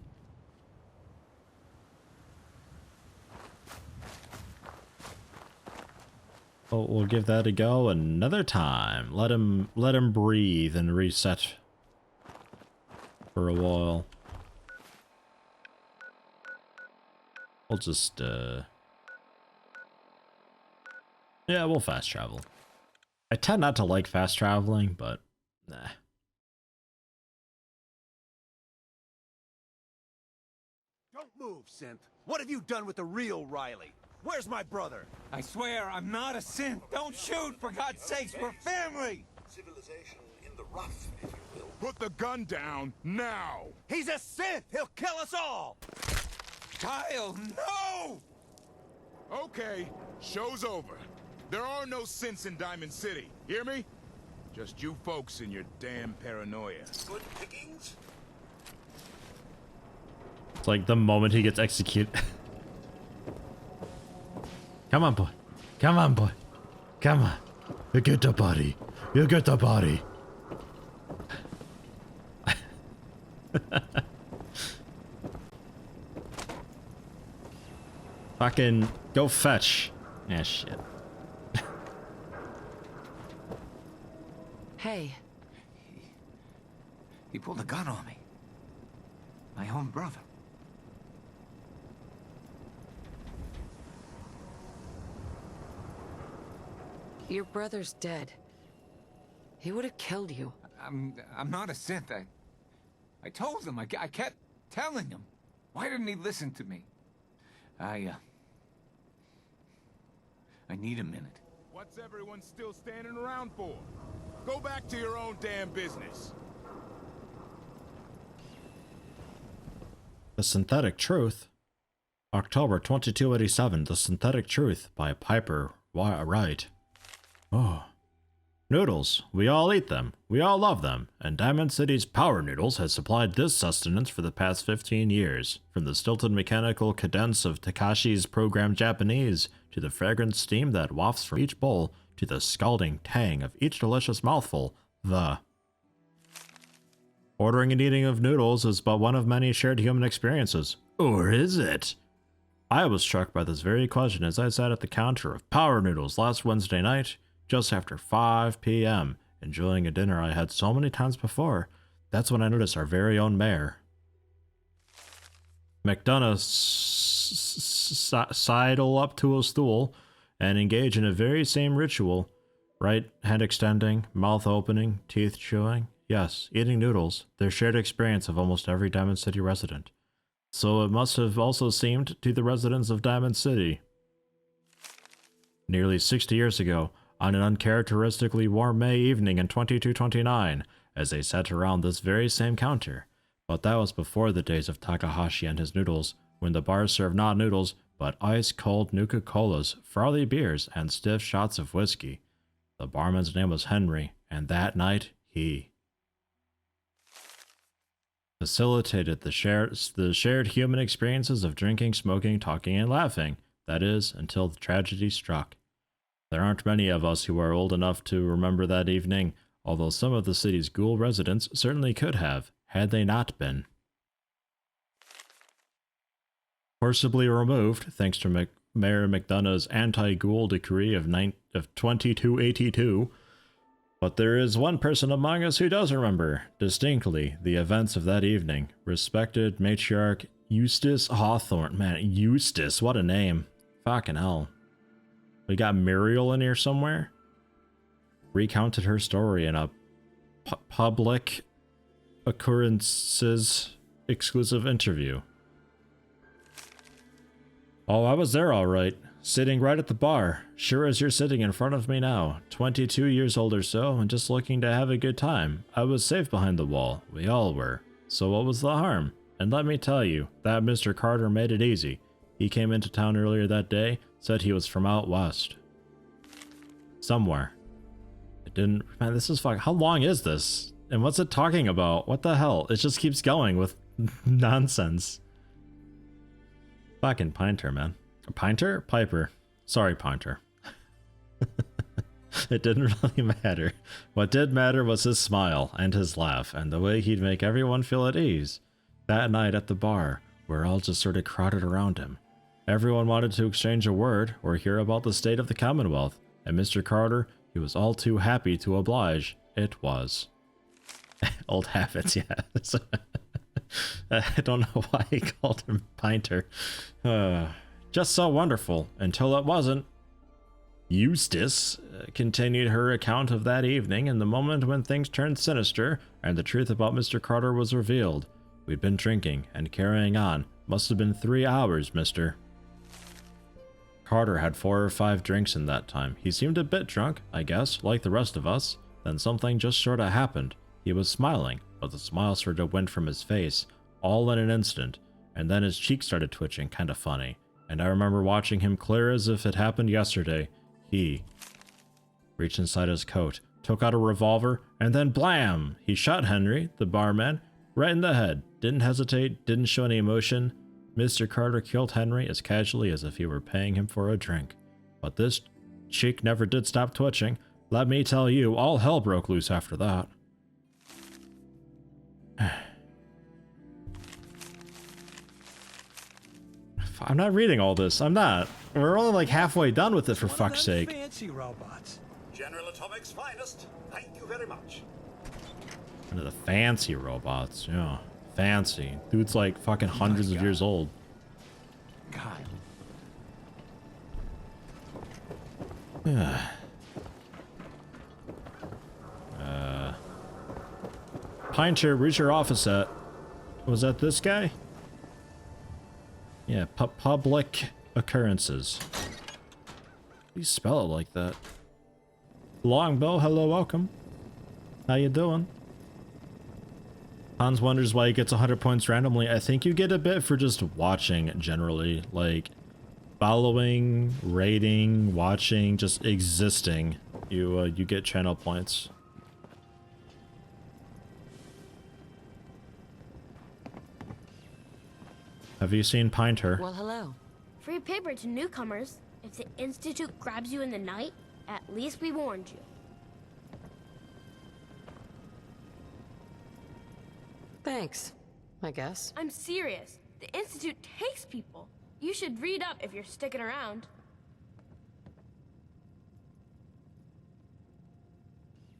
Oh, we'll give that a go another time. Let him breathe and reset for a while. We'll just yeah, we'll fast travel. I tend not to like fast traveling, but nah. Don't move, synth. What have you done with the real Riley? Where's my brother? I swear I'm not a synth. Don't shoot, for God's sakes, we're family! Civilization in the rough, if you will. Put the gun down, now! He's a synth! He'll kill us all! Kyle, no! Okay, show's over. There are no synths in Diamond City, hear me? Just you folks and your damn paranoia. Good pickings? It's like the moment he gets executed. Come on, boy. Come on, boy. Come on. You get the body. You get the body. Fucking go fetch. Yeah, shit. Hey. He pulled a gun on me. My own brother. Your brother's dead. He would have killed you. I'm not a synth. I told him. I kept telling him. Why didn't he listen to me? I need a minute. What's everyone still standing around for? Go back to your own damn business. The Synthetic Truth. October 2287. The Synthetic Truth by Piper Wright. Oh. Noodles. We all eat them. We all love them. And Diamond City's Power Noodles has supplied this sustenance for the past 15 years. From the stilted mechanical cadence of Takashi's programmed Japanese, to the fragrant steam that wafts from each bowl, to the scalding tang of each delicious mouthful, Ordering and eating of noodles is but one of many shared human experiences. Or is it? I was struck by this very question as I sat at the counter of Power Noodles last Wednesday night, just after 5 p.m., enjoying a dinner I had so many times before. That's when I noticed our very own mayor. McDonough sidle up to a stool and engage in a very same ritual. Right hand extending, mouth opening, teeth chewing. Yes, eating noodles, their shared experience of almost every Diamond City resident. So it must have also seemed to the residents of Diamond City. Nearly 60 years ago, on an uncharacteristically warm May evening in 2229, as they sat around this very same counter. But that was before the days of Takahashi and his noodles, when the bar served not noodles, but ice-cold Nuka-Colas, frothy beers, and stiff shots of whiskey. The barman's name was Henry, and that night, he facilitated the shared human experiences of drinking, smoking, talking, and laughing. That is, until the tragedy struck. There aren't many of us who are old enough to remember that evening, although some of the city's ghoul residents certainly could have, had they not been forcibly removed, thanks to Mayor McDonough's anti-ghoul decree of 2282. But there is one person among us who does remember, distinctly, the events of that evening. Respected matriarch Eustace Hawthorne. Man, Eustace, what a name. Fucking hell. We got Muriel in here somewhere? Recounted her story in a public occurrences exclusive interview. Oh, I was there all right. Sitting right at the bar, sure as you're sitting in front of me now, 22 years old or so, and just looking to have a good time. I was safe behind the wall. We all were. So what was the harm? And let me tell you, that Mr. Carter made it easy. He came into town earlier that day, said he was from out west. Somewhere. It didn't... Man, this is fucking... How long is this? And what's it talking about? What the hell? It just keeps going with nonsense. Fucking Pinter, man. Pinter? Piper. Sorry, Pinter. It didn't really matter. What did matter was his smile and his laugh and the way he'd make everyone feel at ease. That night at the bar, we're all just sort of crowded around him. Everyone wanted to exchange a word or hear about the state of the Commonwealth, and Mr. Carter, he was all too happy to oblige. It was. Old habits, yes. I don't know why he called him Pinter. Just so wonderful, until it wasn't. Eustace continued her account of that evening and the moment when things turned sinister and the truth about Mr. Carter was revealed. We'd been drinking and carrying on. Must have been 3 hours, mister. Carter had 4 or 5 drinks in that time. He seemed a bit drunk, I guess, like the rest of us. Then something just sort of happened. He was smiling, but the smile sort of went from his face, all in an instant, and then his cheeks started twitching, kind of funny. And I remember watching him clear as if it happened yesterday. He reached inside his coat, took out a revolver, and then blam! He shot Henry, the barman, right in the head. Didn't hesitate, didn't show any emotion. Mr. Carter killed Henry as casually as if he were paying him for a drink. But this cheek never did stop twitching. Let me tell you, all hell broke loose after that. I'm not reading all this. I'm not. We're only like halfway done with it, for fuck's sake. Fancy robots. General Atomic's finest. Thank you very much. One of the fancy robots. Yeah. Fancy. Dude's like fucking hundreds of years old. God. Pinter, where's your office at? Was that this guy? Yeah, public occurrences. How do you spell it like that? Longbow, hello, welcome. How you doing? Hans wonders why he gets 100 points randomly. I think you get a bit for just watching, generally. Like, following, rating, watching, just existing. You get channel points. Have you seen Pinter? Well, hello. Free paper to newcomers. If the Institute grabs you in the night, at least we warned you. Thanks, I guess. I'm serious. The Institute takes people. You should read up if you're sticking around.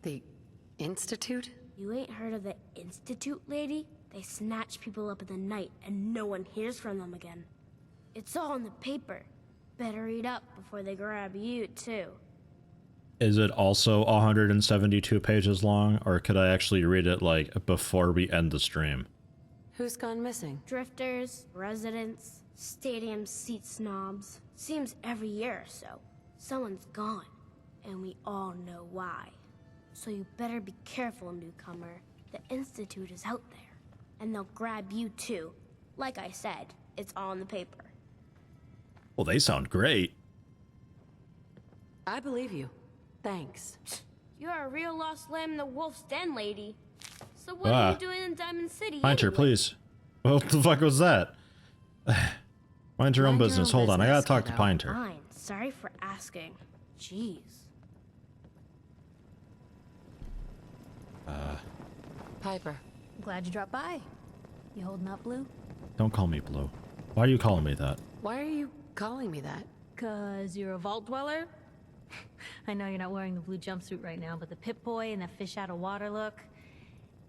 The Institute? You ain't heard of the Institute, lady? They snatch people up in the night and no one hears from them again. It's all in the paper. Better read up before they grab you, too. Is it also 172 pages long, or could I actually read it, like, before we end the stream? Who's gone missing? Drifters, residents, stadium seat snobs. Seems every year or so, someone's gone, and we all know why. So you better be careful, newcomer. The Institute is out there, and they'll grab you too. Like I said, it's all in the paper. Well, they sound great. I believe you. Thanks. You're a real lost lamb in the wolf's den, lady. So what are you doing in Diamond City Pinter, anyway? please. What the fuck was that? Mind your own business. Hold on, I gotta talk to Pinter. Fine. Sorry for asking. Jeez. Piper. Glad you dropped by. You holding up, Blue? Don't call me Blue. Why are you calling me that? Why are you calling me that? 'Cause you're a vault dweller? I know you're not wearing the blue jumpsuit right now, but the Pip-Boy and the fish out of water look,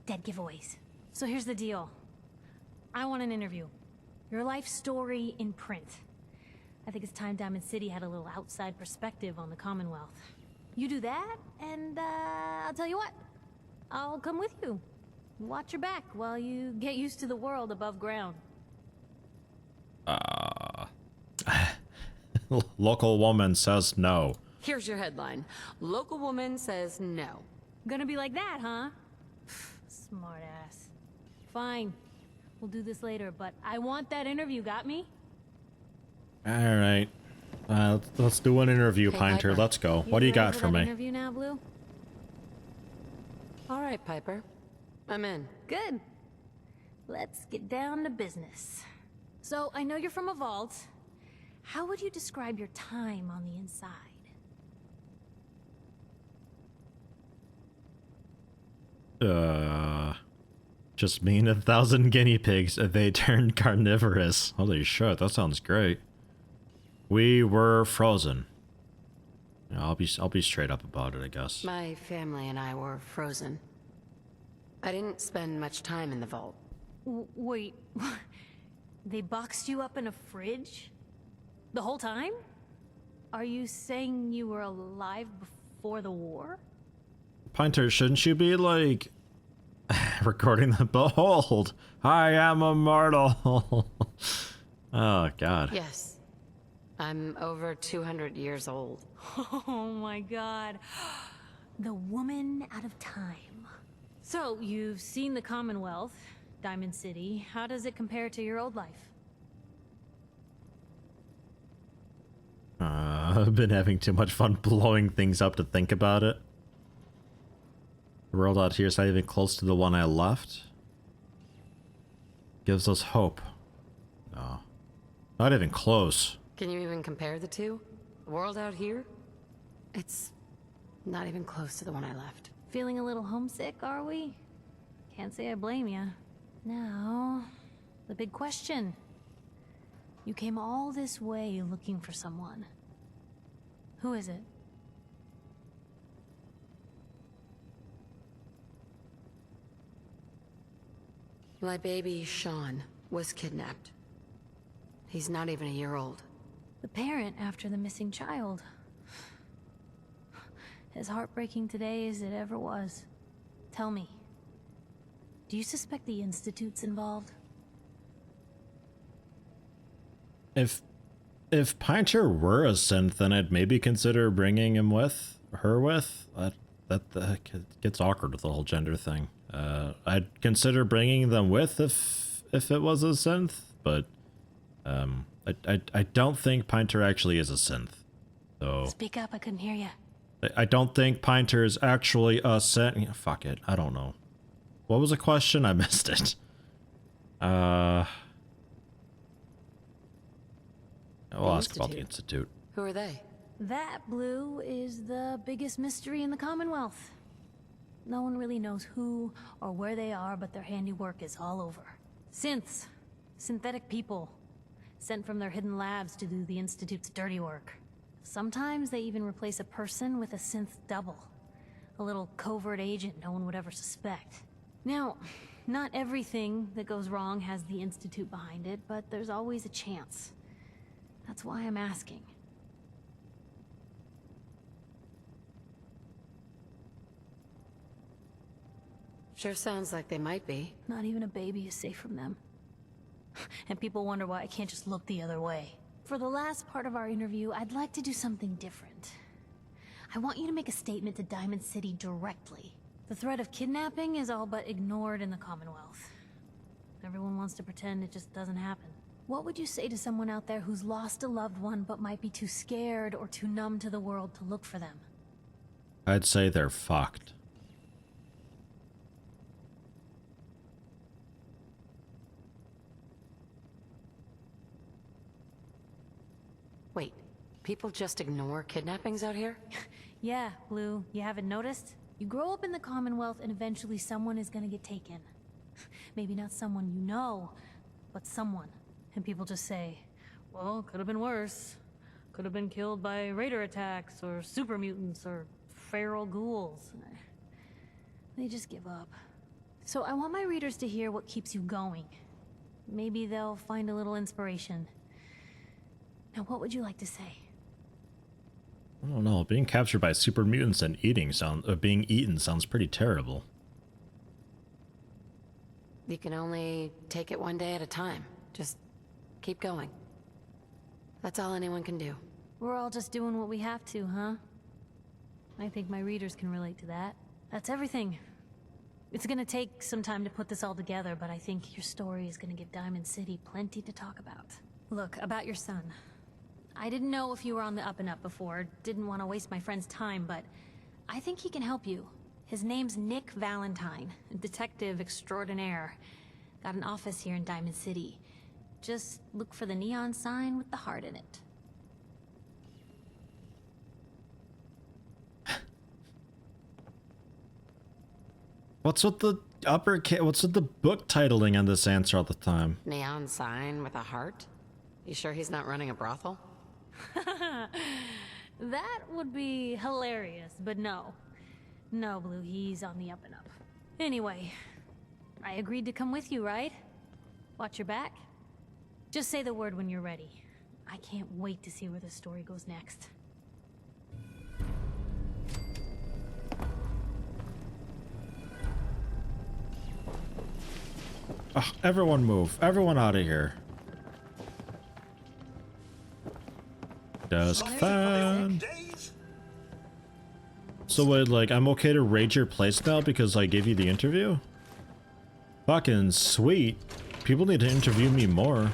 dead giveaways. So here's the deal. I want an interview. Your life story in print. I think it's time Diamond City had a little outside perspective on the Commonwealth. You do that, and I'll tell you what. I'll come with you. Watch your back while you get used to the world above ground. Local woman says no. Here's your headline. Local woman says no. Gonna be like that, huh? Smart ass. Fine. We'll do this later, but I want that interview, got me? Alright. Let's do an interview, Hey, Pinter. Piper. Let's go. What do you got for me? Interview now, Blue? All right, Piper. I'm in. Good. Let's get down to business. So, I know you're from a vault. How would you describe your time on the inside? Just me and 1,000 guinea pigs, they turned carnivorous. Holy shit, that sounds great. We were frozen. Yeah, I'll be straight up about it, I guess. My family and I were frozen. I didn't spend much time in the vault. Wait, they boxed you up in a fridge? The whole time? Are you saying you were alive before the war? Pinter, shouldn't you be, like, recording the behold? I am immortal. Oh, God. Yes. I'm over 200 years old. Oh my god. The woman out of time. So, you've seen the Commonwealth, Diamond City. How does it compare to your old life? I've been having too much fun blowing things up to think about it. The world out here is not even close to the one I left. Gives us hope. No. Not even close. Can you even compare the two? The world out here? It's not even close to the one I left. Feeling a little homesick, are we? Can't say I blame you. Now, the big question. You came all this way looking for someone. Who is it? My baby, Sean, was kidnapped. He's not even a year old. The parent after the missing child. As heartbreaking today as it ever was. Tell me, do you suspect the Institute's involved? If Pinter were a synth, then I'd maybe consider bringing him with, her with. That gets awkward with the whole gender thing. I'd consider bringing them with if it was a synth, but I don't think Pinter actually is a synth. So Speak up, I couldn't hear you. I don't think Pinter is actually a synth. Yeah, fuck it, I don't know. What was the question? I missed it. I'll ask about the Institute. Who are they? That, Blue, is the biggest mystery in the Commonwealth. No one really knows who or where they are, but their handiwork is all over. Synths. Synthetic people. Sent from their hidden labs to do the Institute's dirty work. Sometimes they even replace a person with a synth double. A little covert agent no one would ever suspect. Now, not everything that goes wrong has the Institute behind it, but there's always a chance. That's why I'm asking. Sure sounds like they might be. Not even a baby is safe from them. And people wonder why I can't just look the other way. For the last part of our interview, I'd like to do something different. I want you to make a statement to Diamond City directly. The threat of kidnapping is all but ignored in the Commonwealth. Everyone wants to pretend it just doesn't happen. What would you say to someone out there who's lost a loved one but might be too scared or too numb to the world to look for them? I'd say they're fucked. Wait, people just ignore kidnappings out here? Yeah, Blue, you haven't noticed? You grow up in the Commonwealth and eventually someone is gonna get taken. Maybe not someone you know, but someone. And people just say, well, could have been worse. Could have been killed by raider attacks, or super mutants, or feral ghouls. They just give up. So I want my readers to hear what keeps you going. Maybe they'll find a little inspiration. Now, what would you like to say? I don't know. Being captured by super mutants and being eaten sounds pretty terrible. You can only take it one day at a time. Just keep going. That's all anyone can do. We're all just doing what we have to, huh? I think my readers can relate to that. That's everything. It's gonna take some time to put this all together, but I think your story is gonna give Diamond City plenty to talk about. Look, about your son. I didn't know if you were on the up and up before, didn't want to waste my friend's time, but I think he can help you. His name's Nick Valentine, detective extraordinaire. Got an office here in Diamond City. Just look for the neon sign with the heart in it. What's with the what's with the book titling on this answer all the time? Neon sign with a heart? You sure he's not running a brothel? That would be hilarious, but no. No, Blue, he's on the up and up. Anyway, I agreed to come with you, right? Watch your back. Just say the word when you're ready. I can't wait to see where the story goes next. Ugh, everyone move. Everyone out of here. Dusk fan. So wait, like, I'm okay to raid your place now because I gave you the interview? Fucking sweet. People need to interview me more.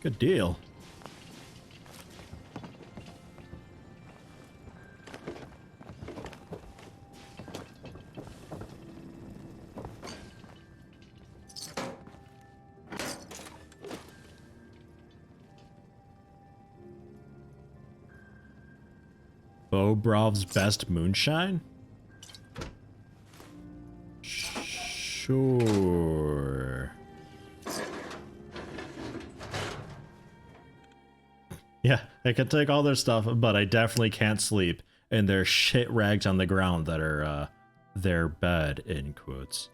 Good deal. Bobrov's best moonshine? Sure. Yeah, I can take all their stuff, but I definitely can't sleep in their shit rags on the ground that are their bed, in quotes.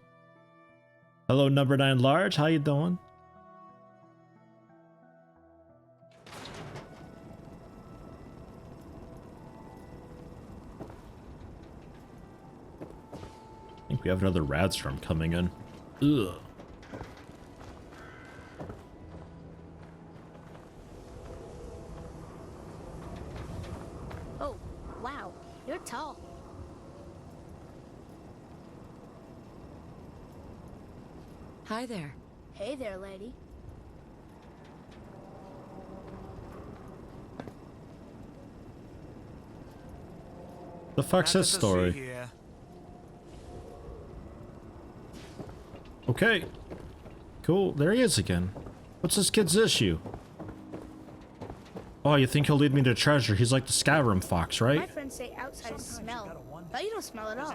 Hello, number 9 large, how you doing? I think we have another rad storm coming in. Ugh. Oh, wow. You're tall. Hi there. Hey there, lady. The fuck's his story? Okay. Cool. There he is again. What's this kid's issue? Oh, you think he'll lead me to treasure? He's like the Skyrim fox, right? My friends say outside is smell, but you don't smell at all.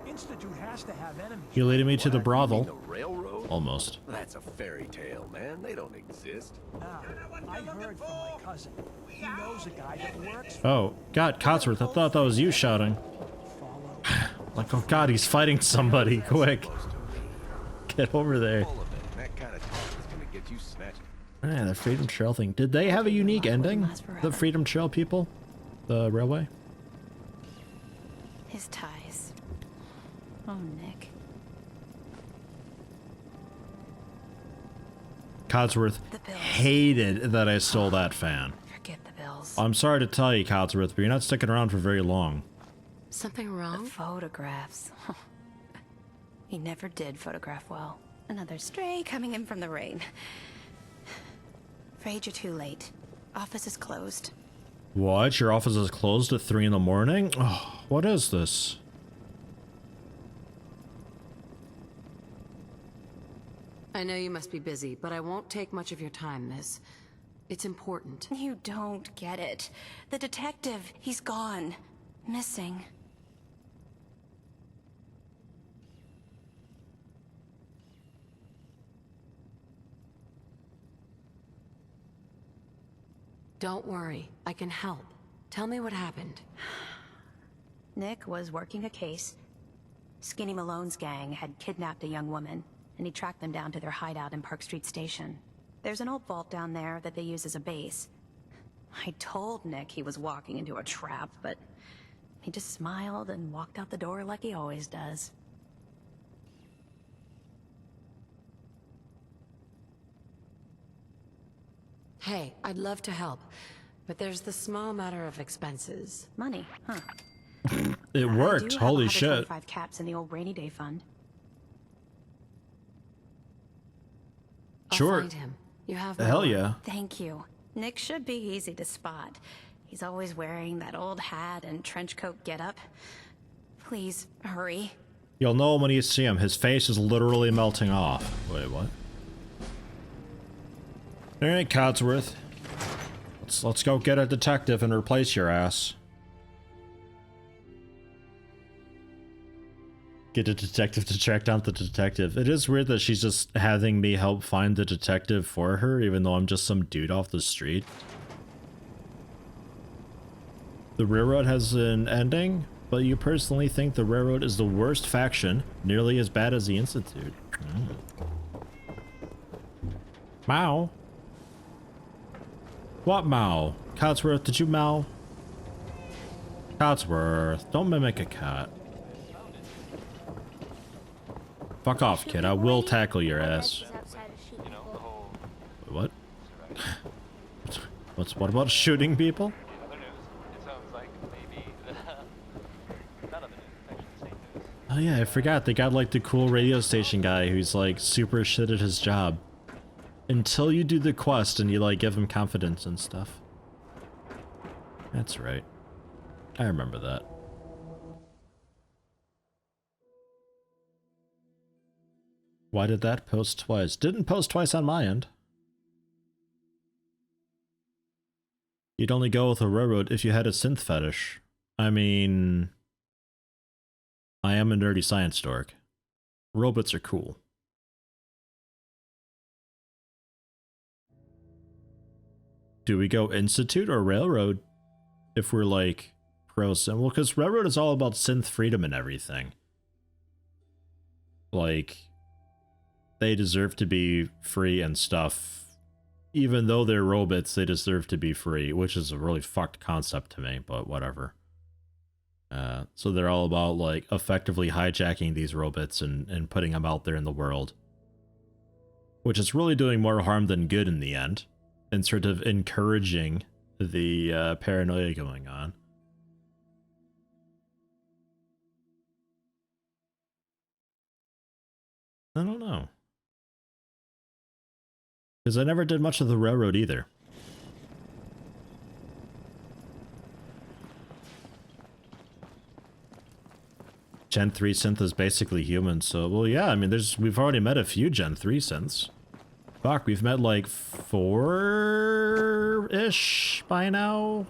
Institute has to have enemies. You leading me to the brothel. The railroad? Almost. That's a fairy tale, man. They don't exist. Now, I heard from my cousin. He knows a guy that works. Oh, God, Cotsworth, I thought that was you shouting. Like, oh God, he's fighting somebody. Quick. Get over there. That kind of talk is gonna get you snatched. Yeah, the Freedom Trail thing. Did they have a unique ending? The Freedom Trail people? The railway? His ties. Oh, Nick. Codsworth hated that I stole that fan. Forget the bills. I'm sorry to tell you, Codsworth, but you're not sticking around for very long. Something wrong? The photographs. He never did photograph well. Another stray coming in from the rain. Afraid you're too late. Office is closed. What? Your office is closed at 3 in the morning? Oh, what is this? I know you must be busy, but I won't take much of your time, miss. It's important. You don't get it. The detective, he's gone. Missing. Don't worry, I can help. Tell me what happened. Nick was working a case. Skinny Malone's gang had kidnapped a young woman, and he tracked them down to their hideout in Park Street Station. There's an old vault down there that they use as a base. I told Nick he was walking into a trap, but he just smiled and walked out the door like he always does. Hey, I'd love to help, but there's the small matter of expenses. Money, huh? It worked. Holy shit. 5 caps in the old rainy day fund. Sure. I'll find him. You have Hell yeah. Thank you. Nick should be easy to spot. He's always wearing that old hat and trench coat getup. Please, hurry. You'll know when you see him. His face is literally melting off. Wait, what? Alright, Codsworth. Let's go get a detective and replace your ass. Get a detective to track down the detective. It is weird that she's just having me help find the detective for her, even though I'm just some dude off the street. The Railroad has an ending, but you personally think the Railroad is the worst faction, nearly as bad as the Institute. Mao? What Mao? Codsworth, did you Mao? Codsworth, don't mimic a cat. Fuck off, kid. I will tackle your ass. What? What about shooting people? Oh yeah, I forgot. They got like the cool radio station guy who's like super shit at his job. Until you do the quest and you like give him confidence and stuff. That's right. I remember that. Why did that post twice? Didn't post twice on my end. You'd only go with a railroad if you had a synth fetish. I mean, I am a nerdy science dork. Robots are cool. Do we go Institute or Railroad if we're like pro-synth? Well, because Railroad is all about synth freedom and everything. Like, they deserve to be free and stuff. Even though they're robots, they deserve to be free, which is a really fucked concept to me, but whatever. So they're all about like effectively hijacking these robots and putting them out there in the world. Which is really doing more harm than good in the end. And sort of encouraging the paranoia going on. I don't know. Because I never did much of the Railroad either. Gen 3 synth is basically human, so, well, yeah, I mean, we've already met a few Gen 3 synths. Fuck, we've met like 4-ish by now?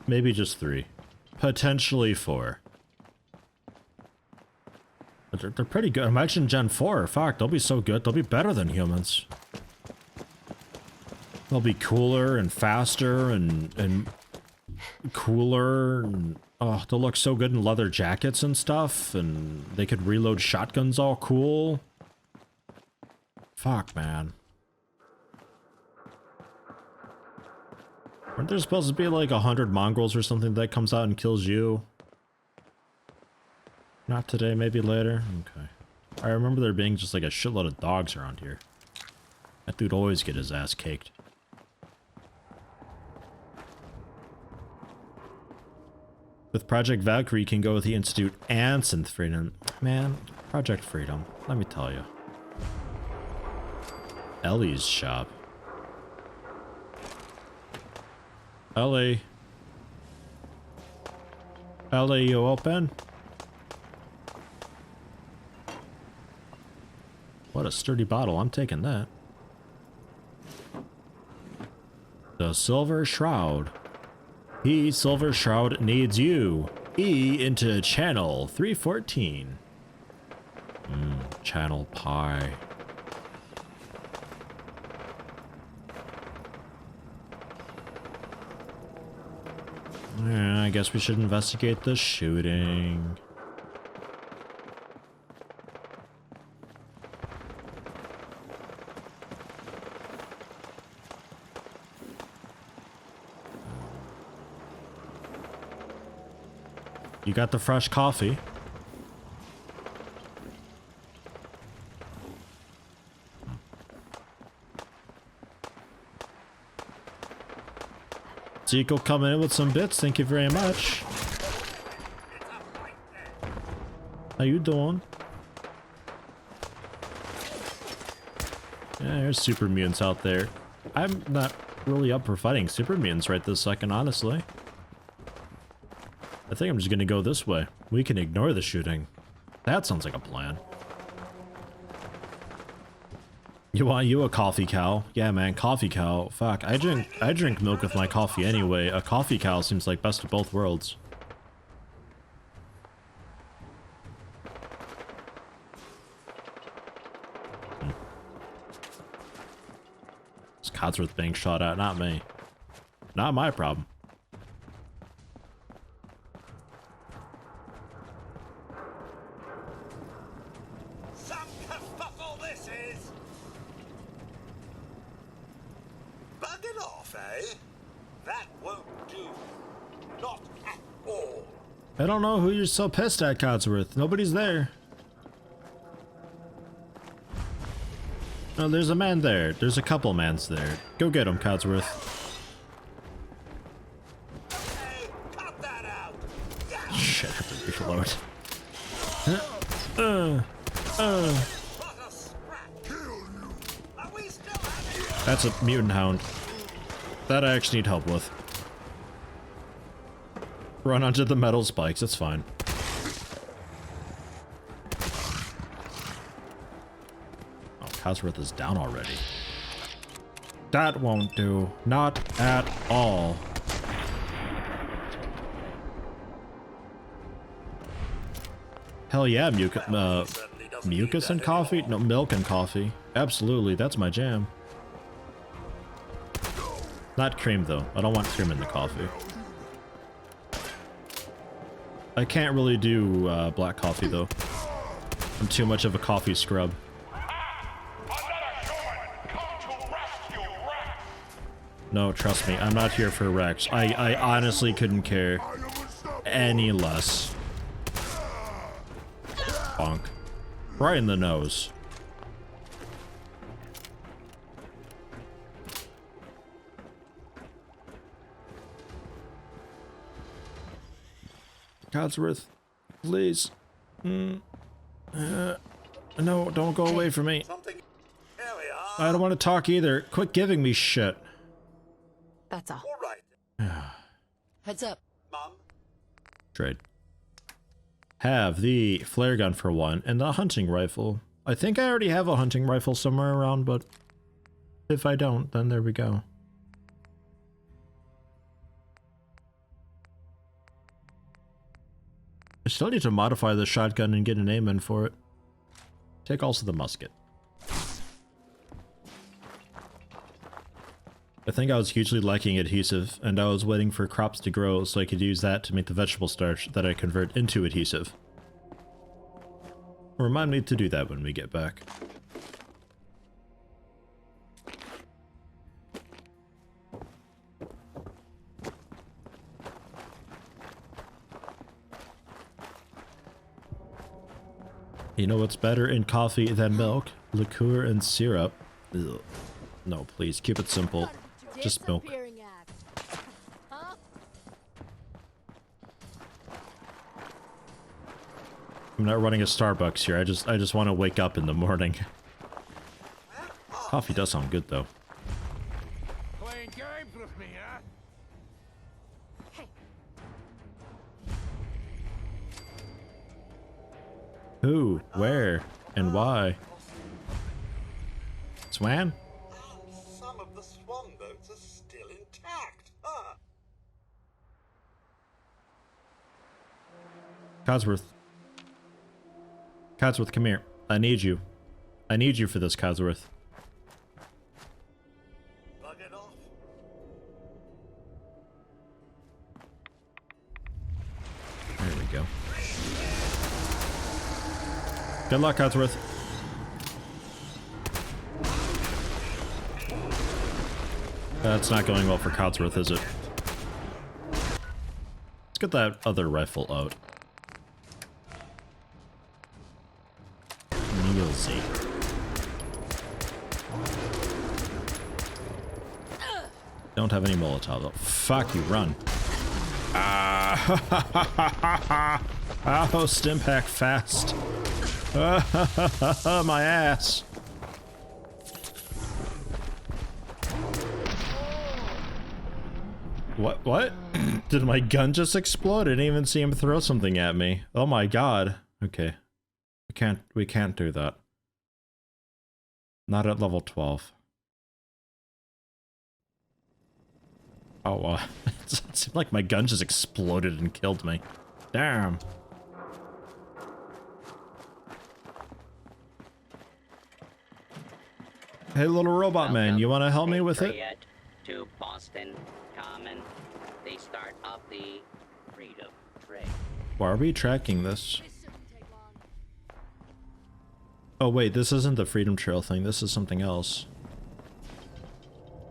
Maybe just 3. Potentially 4. But they're pretty good. Imagine Gen 4. Fuck, they'll be so good. They'll be better than humans. They'll be cooler and faster and cooler. And, oh, they'll look so good in leather jackets and stuff. And they could reload shotguns all cool. Fuck, man. Aren't there supposed to be like 100 mongrels or something that comes out and kills you? Not today, maybe later? Okay. I remember there being just like a shitload of dogs around here. That dude always get his ass caked. With Project Valkyrie, you can go with the Institute and Synth Freedom. Man, Project Freedom, let me tell you. Ellie's shop. Ellie. Ellie, you open? What a sturdy bottle, I'm taking that. The Silver Shroud. E Silver Shroud needs you. E into channel 314. Channel pie. Yeah, I guess we should investigate the shooting. You got the fresh coffee. Zico coming in with some bits, thank you very much. How you doing? Yeah, there's super mutants out there. I'm not really up for fighting super mutants right this second, honestly. I think I'm just gonna go this way. We can ignore the shooting. That sounds like a plan. You want you a coffee cow? Yeah, man, coffee cow. Fuck, I drink milk with my coffee anyway. A coffee cow seems like best of both worlds. It's Codsworth being shot at, not me. Not my problem. I don't know who you're so pissed at, Codsworth. Nobody's there. Oh, there's a man there. There's a couple mans there. Go get him, Codsworth. Shit, I have to reload. That's a mutant hound. That I actually need help with. Run onto the metal spikes, it's fine. Oh, Codsworth is down already. That won't do. Not at all. Hell yeah, mucus and coffee? No, milk and coffee. Absolutely, that's my jam. Not cream though. I don't want cream in the coffee. I can't really do black coffee though. I'm too much of a coffee scrub. No, trust me, I'm not here for Rex. I honestly couldn't care any less. Bonk. Right in the nose. Codsworth, please. No, don't go away from me. I don't want to talk either. Quit giving me shit. That's all. Heads up. Mom. Trade. Have the flare gun for one and the hunting rifle. I think I already have a hunting rifle somewhere around, but if I don't, then there we go. I still need to modify the shotgun and get an aim in for it. Take also the musket. I think I was hugely lacking adhesive, and I was waiting for crops to grow so I could use that to make the vegetable starch that I convert into adhesive. Remind me to do that when we get back. You know what's better in coffee than milk? Liqueur and syrup. Ugh. No, please, keep it simple. Just milk. I'm not running a Starbucks here. I just want to wake up in the morning. Coffee does sound good though. Playing games with me, huh? Who, where, and why? Swan? Some of the swan boats are still intact. Huh? Codsworth. Codsworth, come here. I need you. I need you for this, Codsworth. Bug it off. There we go. Good luck, Codsworth. That's not going well for Codsworth, is it? Let's get that other rifle out. Easy. Don't have any Molotov though. Fuck you, run. Ah, oh, Stimpack fast. My ass. What? Did my gun just explode? I didn't even see him throw something at me. Oh my god. Okay. We can't do that. Not at level 12. Oh, it seemed like my gun just exploded and killed me. Damn. Hey, little robot man, you want to help me with it? To Boston Common, they start up the Freedom Trail. Why are we tracking this? Oh wait, this isn't the Freedom Trail thing, this is something else.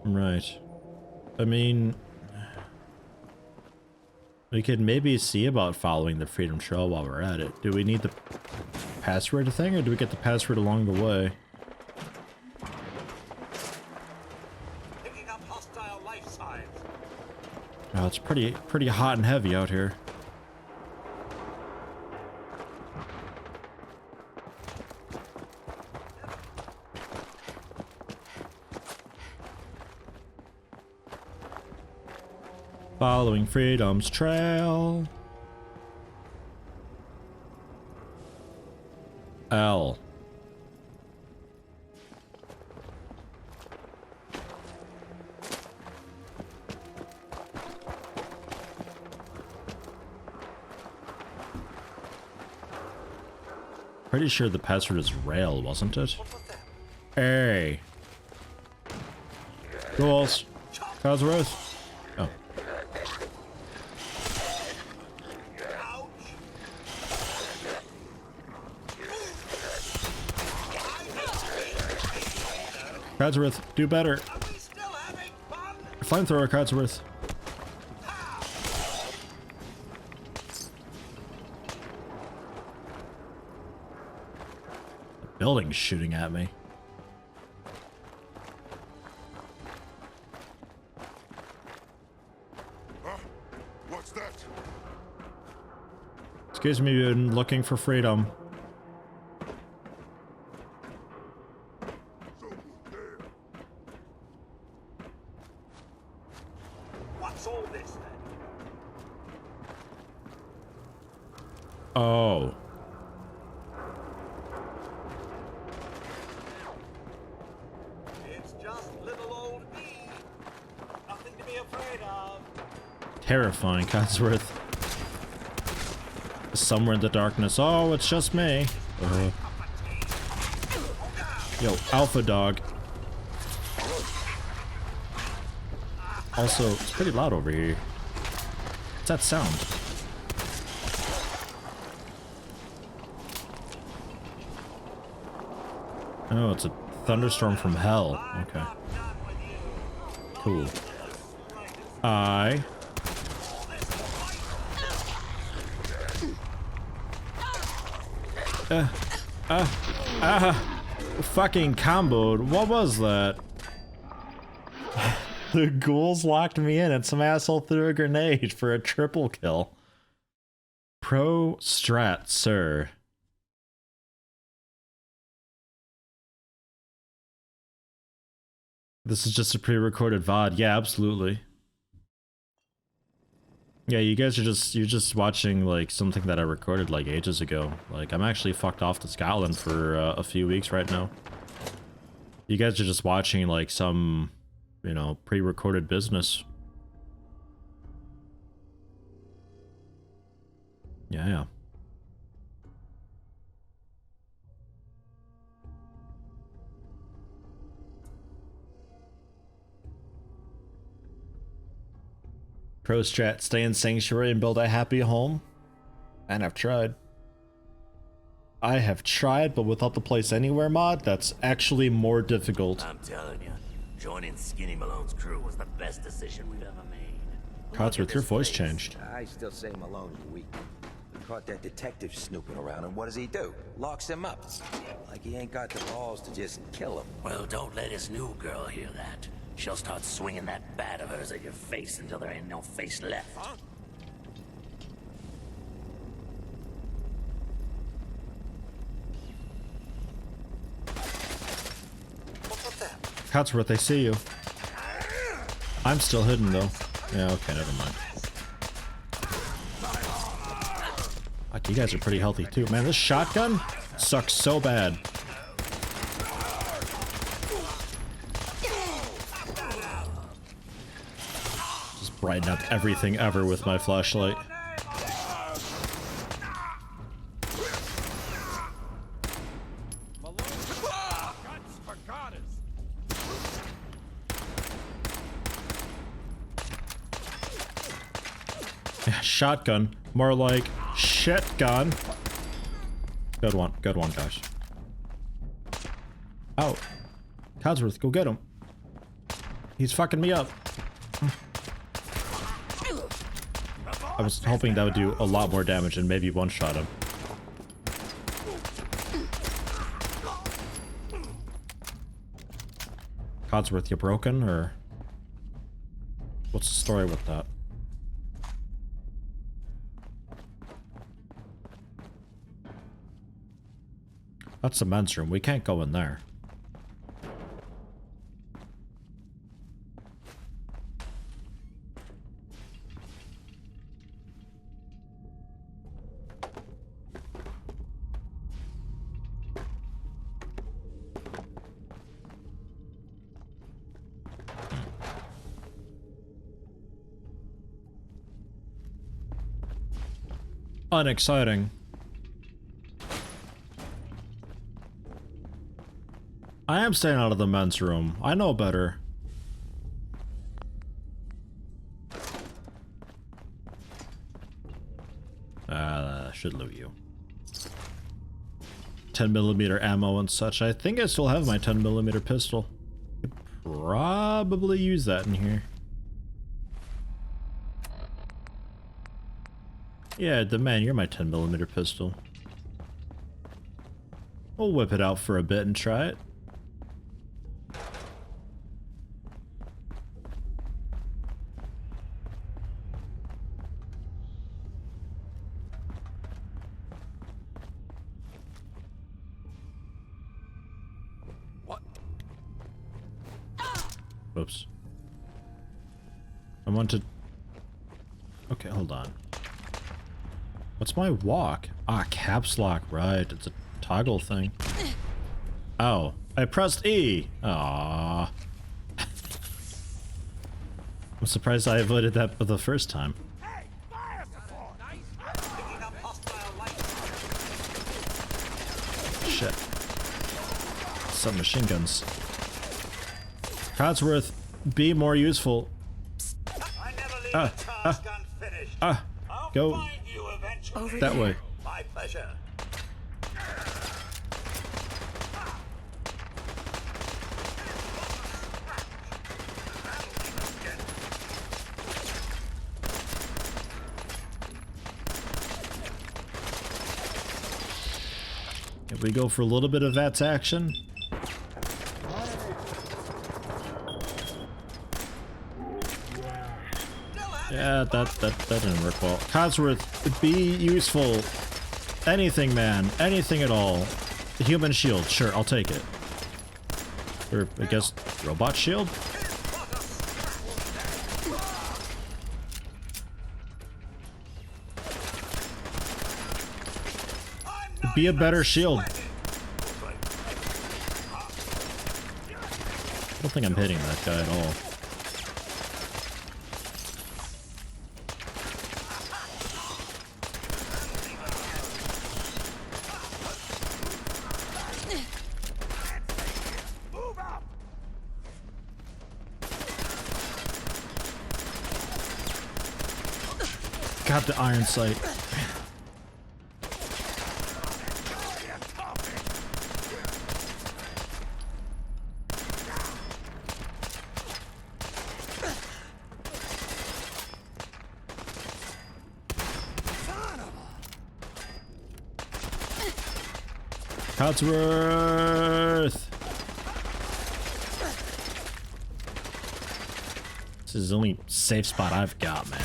Right. I mean... we could maybe see about following the Freedom Trail while we're at it. Do we need the password thing, or do we get the password along the way? Picking up hostile life signs. Oh, it's pretty hot and heavy out here. Following Freedom's Trail. L. Pretty sure the password is rail, wasn't it? Hey. Rules. Codsworth. Oh. Codsworth, do better. Flamethrower, Codsworth. The building's shooting at me. What's that? Excuse me, you've been looking for freedom. What's all this then? Oh. It's just little old me. Nothing to be afraid of. Terrifying, Codsworth. Somewhere in the darkness. Oh, it's just me. Yo, Alpha Dog. Also, it's pretty loud over here. What's that sound? Oh, it's a thunderstorm from hell. Okay. Cool. Fucking comboed. What was that? The ghouls locked me in and some asshole threw a grenade for a triple kill. Pro strat, sir. This is just a pre-recorded VOD. Yeah, absolutely. Yeah, you guys are you're just watching like something that I recorded like ages ago. Like I'm actually fucked off to Scotland for a few weeks right now. You guys are just watching like some, you know, pre-recorded business. Yeah. Pro strat, stay in sanctuary and build a happy home. And I've tried. I have tried, but without the place anywhere mod, that's actually more difficult. I'm telling you, joining Skinny Malone's crew was the best decision we've ever made. Codsworth, your voice changed. I still say Malone's weak. We caught that detective snooping around, and what does he do? Locks him up. Like he ain't got the balls to just kill him. Well, don't let his new girl hear that. She'll start swinging that bat of hers at your face until there ain't no face left. Huh? Codsworth, I see you. I'm still hidden though. Yeah, okay, never mind. Fuck, you guys are pretty healthy too. Man, this shotgun sucks so bad. Just brighten up everything ever with my flashlight. Shotgun, more like shit gun. Good one, guys. Oh, Codsworth, go get him. He's fucking me up. I was hoping that would do a lot more damage and maybe one-shot him. Codsworth, you broken, or what's the story with that? That's the men's room. We can't go in there. Unexciting. I am staying out of the men's room. I know better. Should loot you. 10mm ammo and such. I think I still have my 10mm pistol. Could probably use that in here. Yeah, the man, you're my 10mm pistol. We'll whip it out for a bit and try it. Oops. I want to... Okay, hold on. What's my walk? Ah, caps lock, right. It's a toggle thing. Oh, I pressed E. Aww. I'm surprised I avoided that for the first time. Shit. Submachine guns. Codsworth, be more useful. Go that way. My pleasure. If we go for a little bit of VATS action. Yeah, that didn't work well. Codsworth, be useful. Anything, man. Anything at all. The human shield. Sure, I'll take it. Or, I guess, robot shield? Be a better shield. I don't think I'm hitting that guy at all. Got the iron sight. Codsworth! This is the only safe spot I've got, man.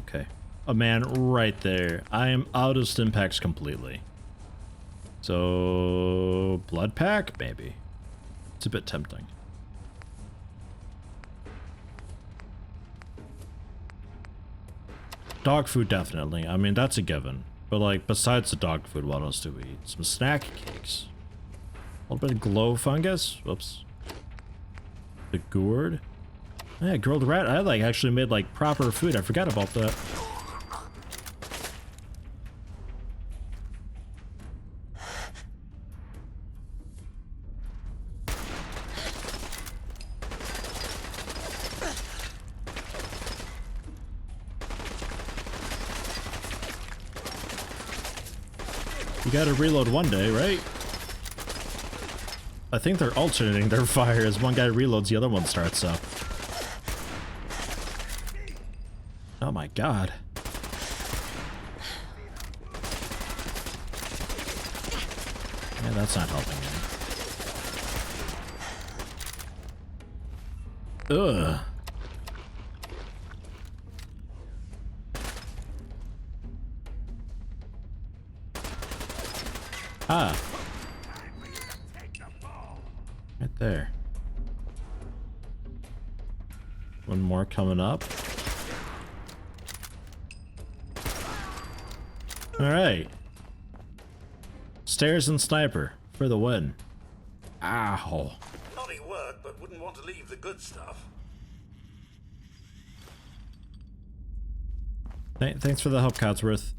Okay. A man right there. I am out of stimpaks completely. So... blood pack? Maybe. It's a bit tempting. Dog food, definitely. I mean, that's a given. But, like, besides the dog food, what else do we eat? Some snack cakes. A little bit of glow fungus. Whoops. The gourd. Yeah, grilled rat. I, like, actually made, like, proper food. I forgot about that. You gotta reload one day, right? I think they're alternating their fire. As one guy reloads, the other one starts up. Oh my god. Yeah, that's not helping me. Ugh. Ah. Right there. One more coming up. Alright. Stairs and sniper for the win. Ow. Naughty work, but wouldn't want to leave the good stuff. Thanks for the help, Codsworth.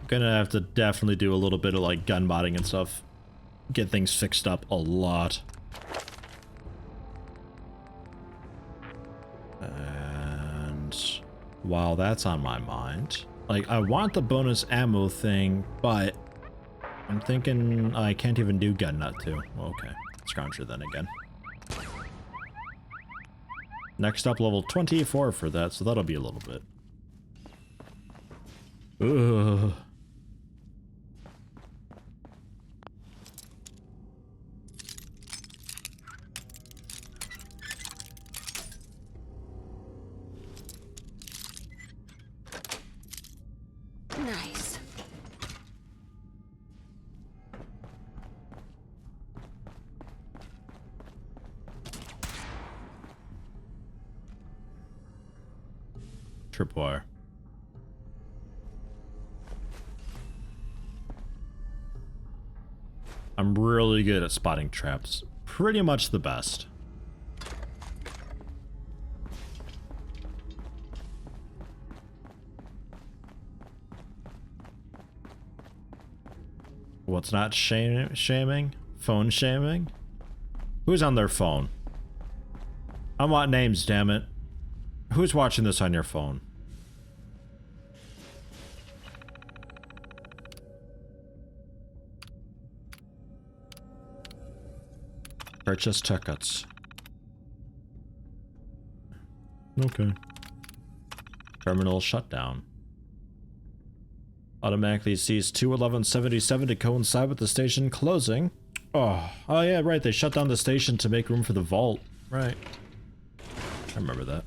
Gonna have to definitely do a little bit of like gun modding and stuff. Get things fixed up a lot. And while that's on my mind, like I want the bonus ammo thing, but I'm thinking I can't even do gun nut too. Okay, scrounger then again. Next up, level 24 for that, so that'll be a little bit. Ugh. Nice. Tripwire. I'm really good at spotting traps. Pretty much the best. What's not shaming? Phone shaming? Who's on their phone? I want names, damn it. Who's watching this on your phone? Purchase tickets. Okay. Terminal shutdown. Automatically sees 21177 to coincide with the station closing. Oh yeah, right. They shut down the station to make room for the vault. Right. I remember that.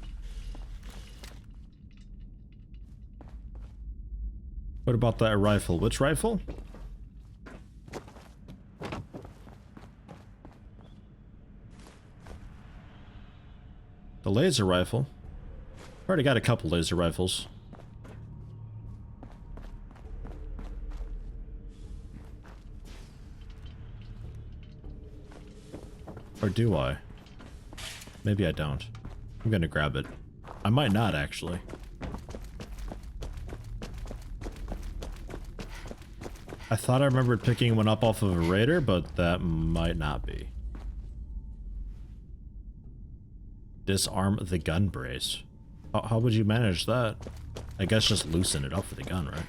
What about that rifle? Which rifle? The laser rifle. Already got a couple laser rifles. Or do I? Maybe I don't. I'm gonna grab it. I might not, actually. I thought I remembered picking one up off of a raider, but that might not be. Disarm the gun brace. How would you manage that? I guess just loosen it up for the gun, right?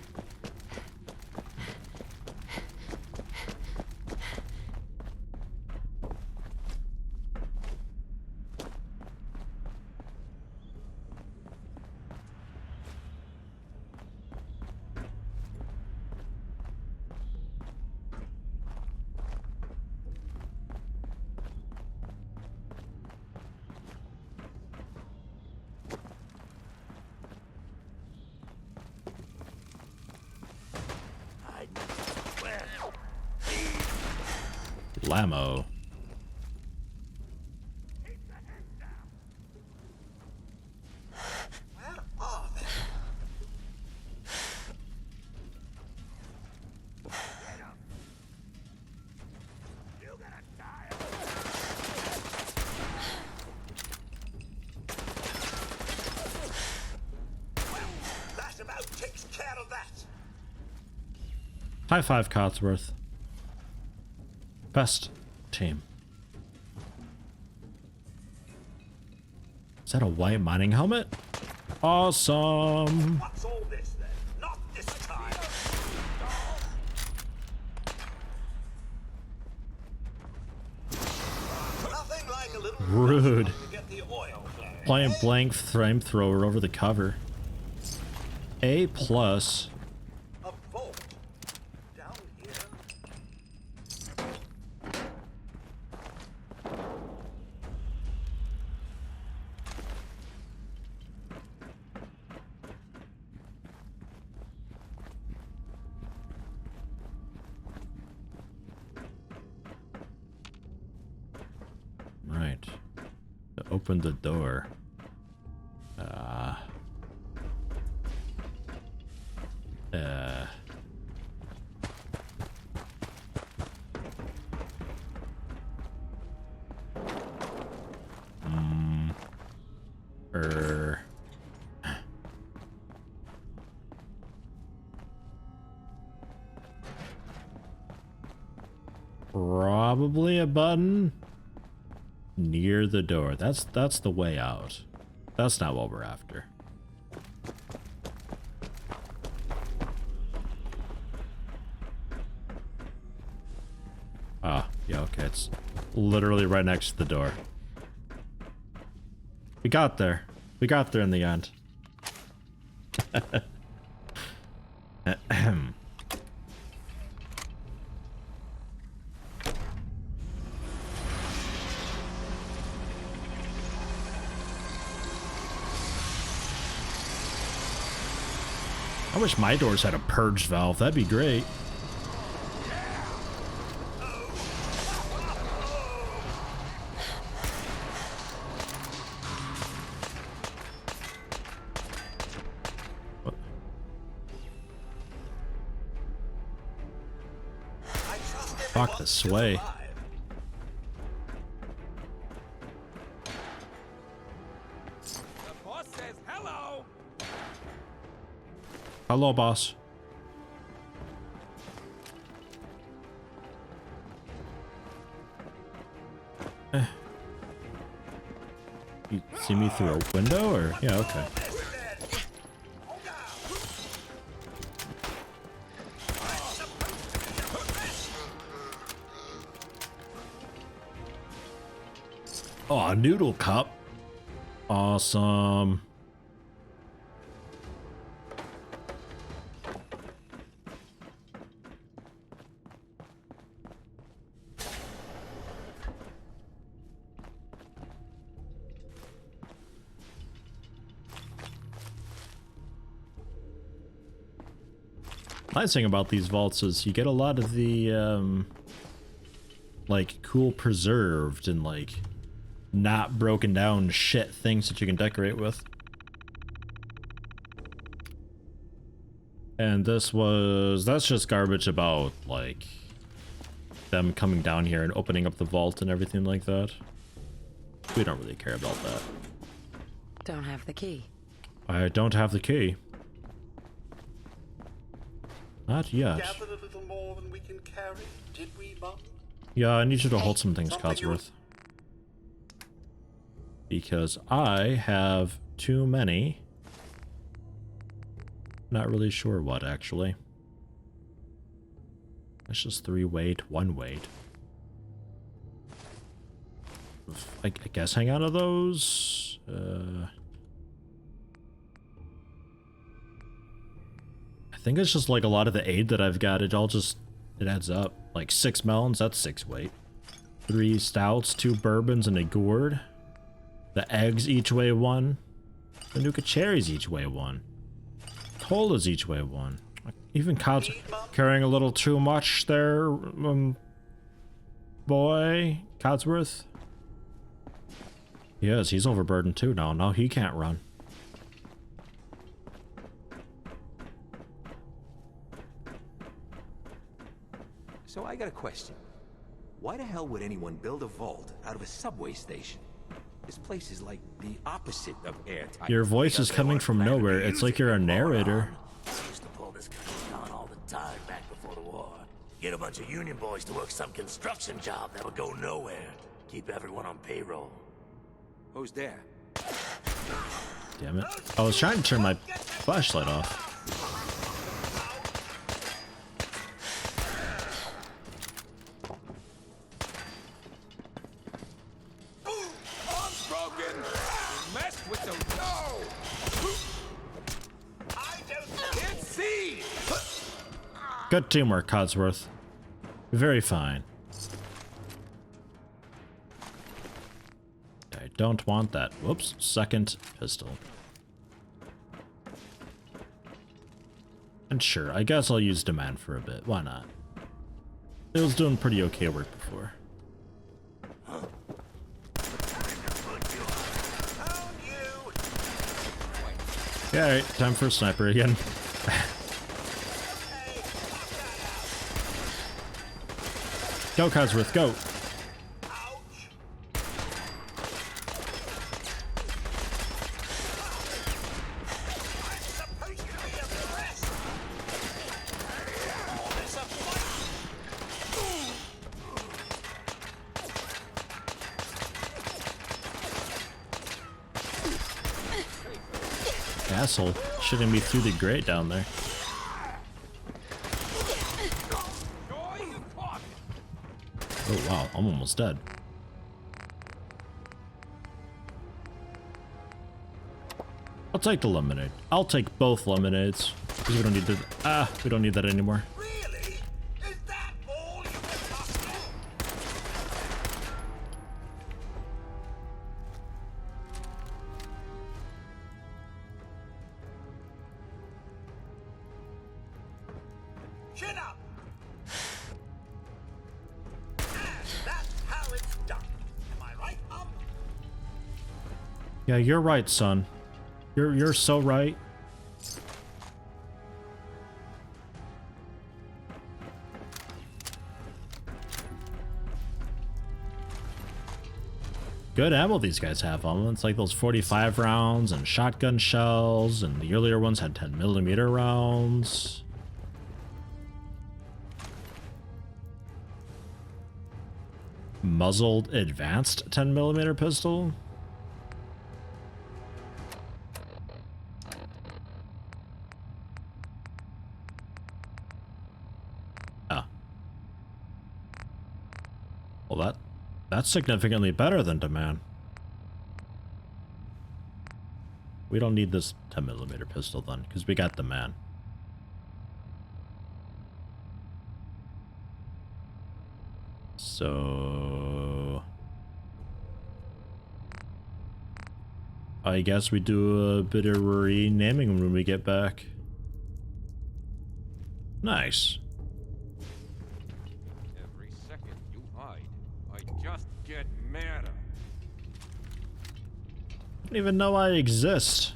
Lamo. That about takes care of that. High five, Cotsworth. Best team. Is that a white mining helmet? Awesome. What's all this then? Not this time. Nothing like a little Rude. to get the oil flowing. Point blank flamethrower over the cover. A plus. A vault down here. Right. To open the door. Probably a button near the door. That's the way out. That's not what we're after. Yeah, okay, it's literally right next to the door. We got there. We got there in the end. I wish my doors had a purge valve. That'd be great. Fuck the sway. The boss says hello. Hello, boss. You see me through a window, or? Yeah, okay. Oh, a noodle cup. Awesome. Nice thing about these vaults is you get a lot of the like cool preserved and like not broken down shit things that you can decorate with. And that's just garbage about like them coming down here and opening up the vault and everything like that. We don't really care about that. Don't have the key. I don't have the key. Not yet. Gathered a little more than we can carry, did we, Mum? Yeah, I need you to hold some things, Codsworth. Because I have too many. Not really sure what, actually. That's just 3 weight, 1 weight. I guess hang on to those. I think it's just like a lot of the aid that I've got. It adds up. Like 6 melons, that's 6 weight. 3 stouts, 2 bourbons, and a gourd. The eggs each weigh 1. The nuka cherries each weigh 1. Colas each weigh 1. Even Cod's carrying a little too much there, boy. Codsworth. Yes, he's overburdened too now. Now he can't run. So I got a question. Why the hell would anyone build a vault out of a subway station? This place is like the opposite of airtight. Your voice is coming from nowhere. It's like you're a narrator. Used to pull this kind of con all the time back before the war. Get a bunch of union boys to work some construction job that would go nowhere. Keep everyone on payroll. Who's there? Damn it. I was trying to turn my flashlight off. Good teamwork, Codsworth. Very fine. I don't want that. Whoops. Second pistol. And sure, I guess I'll use demand for a bit. Why not? It was doing pretty okay work before. Yeah, alright. Time for a sniper again. Go, Codsworth, go! Asshole shooting me through the grate down there. Oh wow, I'm almost dead. I'll take the lemonade. I'll take both lemonades. Because we don't need we don't need that anymore. Yeah, you're right, son. You're so right. Good ammo these guys have on them. It's like those 45 rounds and shotgun shells, and the earlier ones had 10mm rounds. Muzzled advanced 10mm pistol. Well, that's significantly better than demand. We don't need this 10mm pistol then, because we got the man. So I guess we do a bit of renaming when we get back. Nice. Every second you hide, I just get madder. I don't even know I exist.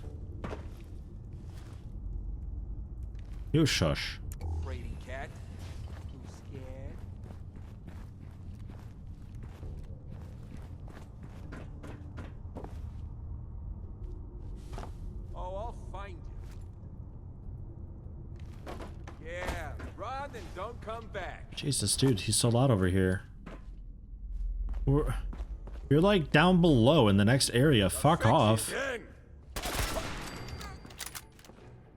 You shush. Brady cat. Too scared? Oh, I'll find you. Yeah, run and don't come back. Jesus, dude, he's so loud over here. You're like down below in the next area. Fuck off.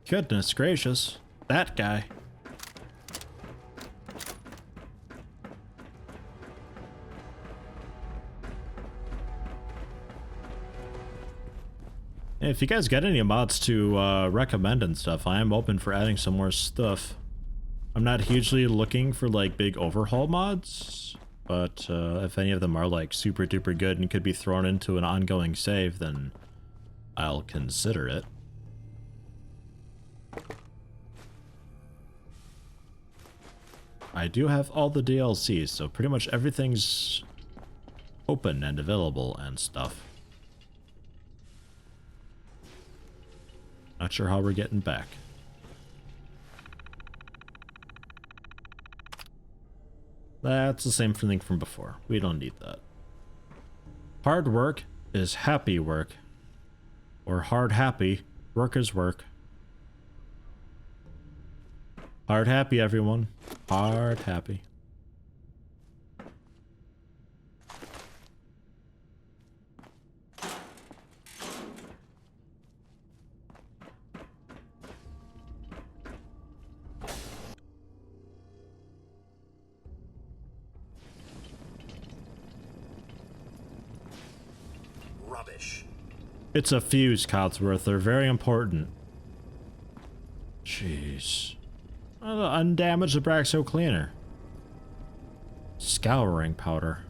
Goodness gracious. That guy. Hey, if you guys got any mods to recommend and stuff, I am open for adding some more stuff. I'm not hugely looking for like big overhaul mods, but if any of them are like super duper good and could be thrown into an ongoing save, then I'll consider it. I do have all the DLCs, so pretty much everything's open and available and stuff. Not sure how we're getting back. That's the same thing from before. We don't need that. Hard work is happy work. Or hard happy. Work is work. Hard happy, everyone. Hard happy. Rubbish. It's a fuse, Codsworth. They're very important. Jeez. Undamaged Abraxo cleaner. Scouring powder.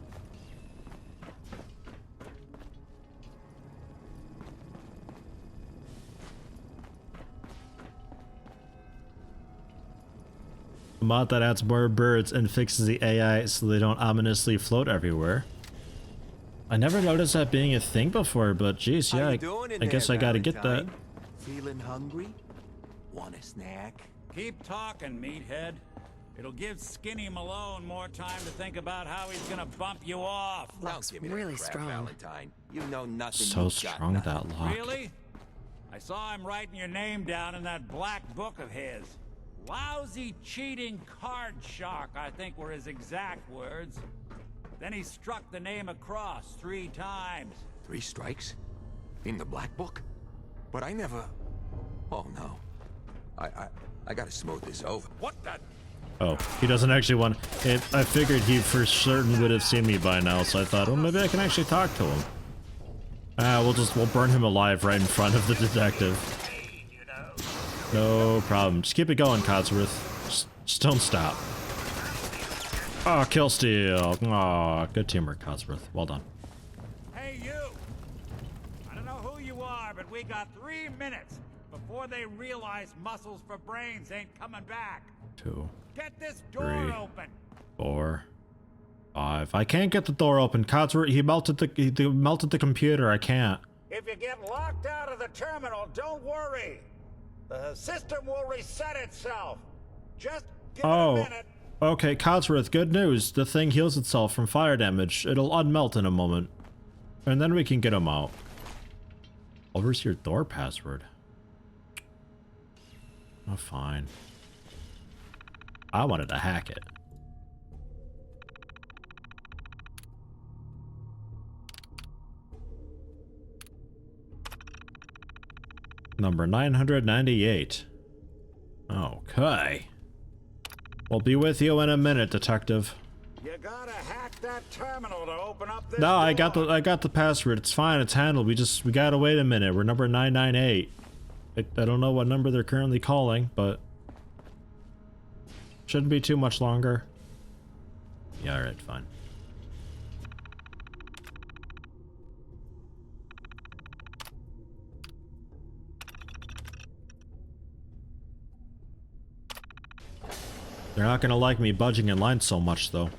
A mod that adds more birds and fixes the AI so they don't ominously float everywhere. I never noticed that being a thing before, but geez, yeah, I guess I gotta get that. Feeling hungry? Want a snack? Keep talking, meathead. It'll give Skinny Malone more time to think about how he's gonna bump you off. Looks really strong. Valentine. You know nothing. So strong, that lock. Really? I saw him writing your name down in that black book of his. Lousy, cheating card shark, I think were his exact words. Then he struck the name across 3 times. 3 strikes? In the black book? But I never... Oh no. I gotta smooth this over. What the... Oh, he doesn't actually want... I figured he for certain would have seen me by now, so I thought, oh, maybe I can actually talk to him. We'll burn him alive right in front of the detective. No problem. Just keep it going, Codsworth. Just don't stop. Oh, kill steal. Oh, good teamwork, Codsworth. Well done. Hey, you! I don't know who you are, but we got 3 minutes before they realize muscles for brains ain't coming back. 2, Get this door 3, open. 4, 5. I can't get the door open. Codsworth, he melted the computer. I can't. If you get locked out of the terminal, don't worry. The system will reset itself. Just give it a minute. Okay, Codsworth, good news. The thing heals itself from fire damage. It'll unmelt in a moment. And then we can get him out. Where's your door password? Oh, fine. I wanted to hack it. Number 998. Okay. We'll be with you in a minute, detective. You gotta hack that terminal to open up this No, door. I got the password. It's fine. It's handled. We gotta wait a minute. We're number 998. I don't know what number they're currently calling, but shouldn't be too much longer. Yeah, alright, fine. They're not gonna like me budging in line so much, though.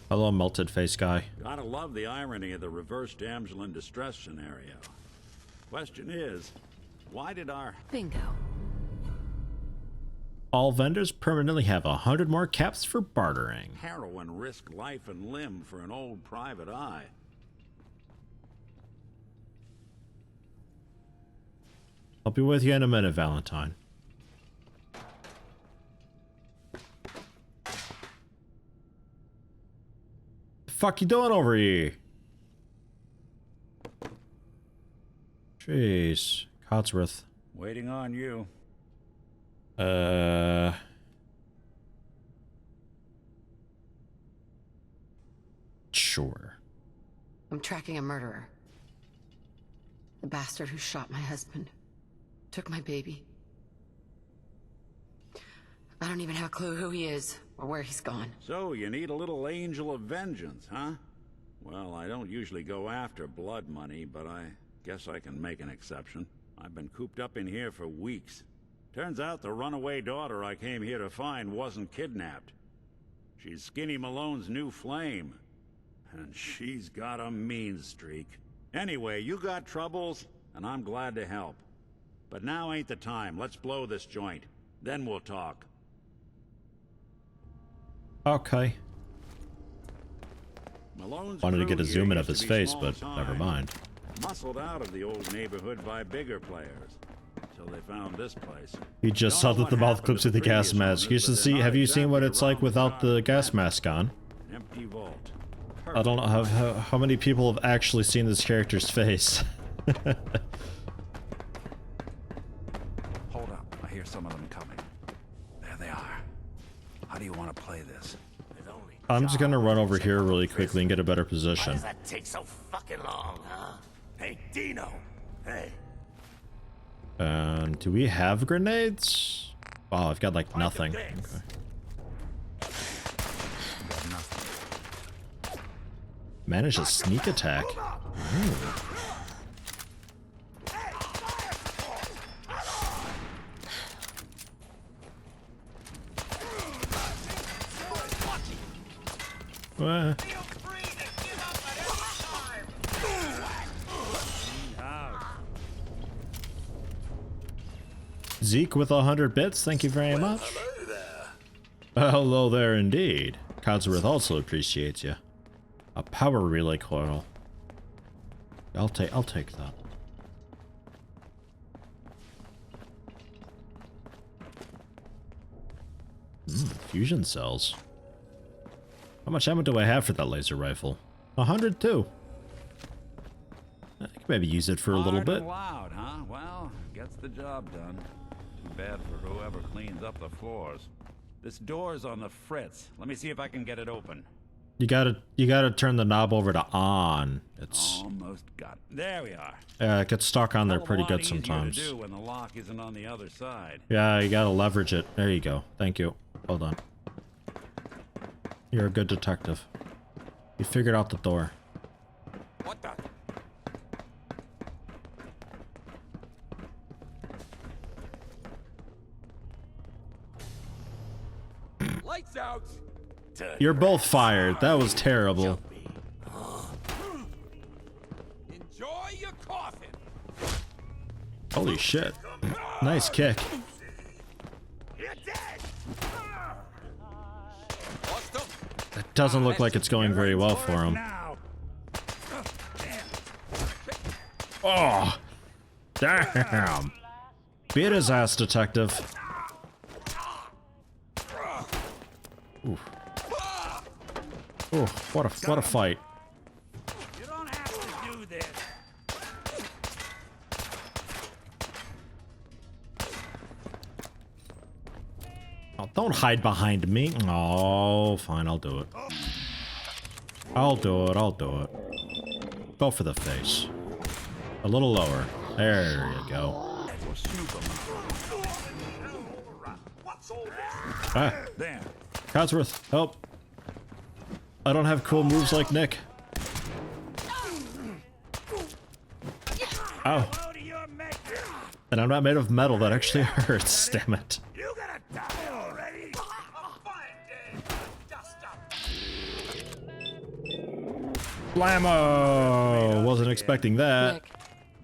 Hello, melted face guy. Gotta love the irony of the reverse damsel in distress scenario. Question is, why did our... Bingo. All vendors permanently have 100 more caps for bartering. heroine risk life and limb for an old private eye? I'll be with you in a minute, Valentine. Fuck you doing over here? Jeez, Codsworth. Waiting on you. Sure. I'm tracking a murderer. The bastard who shot my husband. Took my baby. I don't even have a clue who he is or where he's gone. So, you need a little angel of vengeance, huh? Well, I don't usually go after blood money, but I guess I can make an exception. I've been cooped up in here for weeks. Turns out the runaway daughter I came here to find wasn't kidnapped. She's Skinny Malone's new flame. And she's got a mean streak. Anyway, you got troubles, and I'm glad to help. But now ain't the time. Let's blow this joint. Then we'll talk. Okay. Malone's Wanted to crew get a here zoom in used of his to be face, small but time. never mind. Muscled out of the old neighborhood by bigger players. So they found this place. You just saw that the mouth clips with the gas mask. You should see. Have you seen what it's like without the gas mask on? Empty vault. I don't know how many people have actually seen this character's face. Hold up. I hear some of them coming. There they are. How do you want to play this? I'm just gonna run over here really quickly and get a better position. Why does that take so fucking long, huh? Hey, Dino. Hey. Do we have grenades? Oh, I've got like nothing. Okay. Manage a sneak attack. Ooh. Zeke with 100 bits, thank you very much. Hello there indeed. Codsworth also appreciates you. A power relay coil. I'll take that. Fusion cells. How much ammo do I have for that laser rifle? 102. I could maybe use it for a little bit. Loud, huh? Well, gets the job done. Too bad for whoever cleans up the floors. This door's on the fritz. Let me see if I can get it open. You gotta turn the knob over to on. It's almost got it. There we are. Yeah, it gets stuck on there pretty good sometimes. To do when the lock isn't on the other side. Yeah, you gotta leverage it. There you go. Thank you. Hold on. You're a good detective. You figured out the door. What the? Lights out. You're both fired. That was terrible. Enjoy your coffin. Holy shit. Nice kick. That doesn't look like it's going very well for him. Oh! Damn! Beat his ass, detective. Ooh. Oh, what a fight. You don't have to do this. don't hide behind me. Oh, fine, I'll do it. I'll do it, I'll do it. Go for the face. A little lower. There you go. Ah. Codsworth, help. I don't have cool moves like Nick. Ow. And I'm not made of metal, that actually hurts, damn it. Blammo! Wasn't expecting that.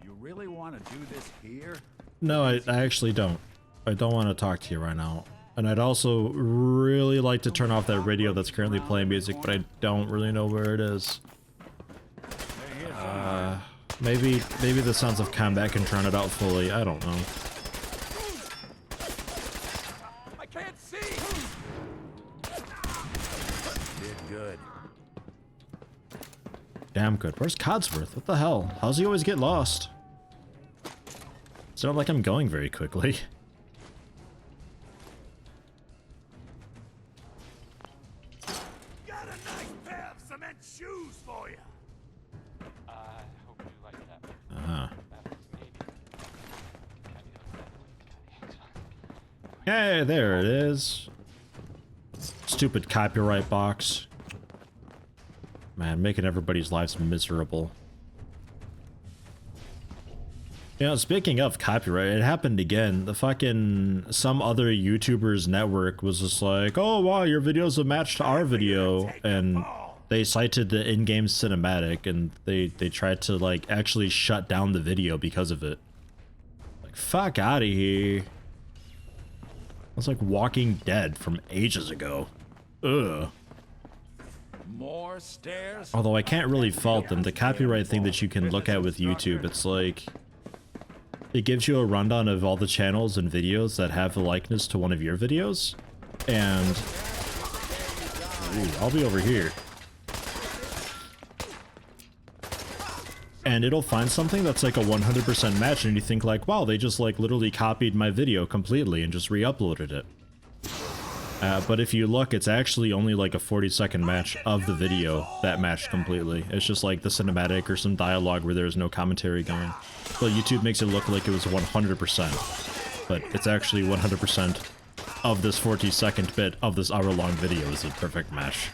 You really want to do this here? No, I actually don't. I don't want to talk to you right now. And I'd also really like to turn off that radio that's currently playing music, but I don't really know where it is. Maybe the Sounds of Combat can turn it out fully. I don't know. I can't see. Did good. Damn good. Where's Codsworth? What the hell? How's he always get lost? It's not like I'm going very quickly. Got a nice pair of cement shoes for you. Hope you like that. Uh-huh. Hey, there it is. Stupid copyright box. Man, making everybody's lives miserable. You know, speaking of copyright, it happened again. The fucking, some other YouTuber's network was just like, oh wow, your videos have matched our video, and they cited the in-game cinematic, and they tried to like actually shut down the video because of it. Like, fuck out of here. It's like Walking Dead from ages ago. Ugh. More stairs? Although I can't really fault them. The copyright thing that you can look at with YouTube, it's like, it gives you a rundown of all the channels and videos that have a likeness to one of your videos. And ooh, I'll be over here. And it'll find something that's like a 100% match, and you think like, wow, they just like literally copied my video completely and just re-uploaded it. But if you look, it's actually only like a 40-second match of the video that matched completely. It's just like the cinematic or some dialogue where there's no commentary going. But YouTube makes it look like it was 100%. But it's actually 100% of this 40-second bit of this hour-long video is a perfect match.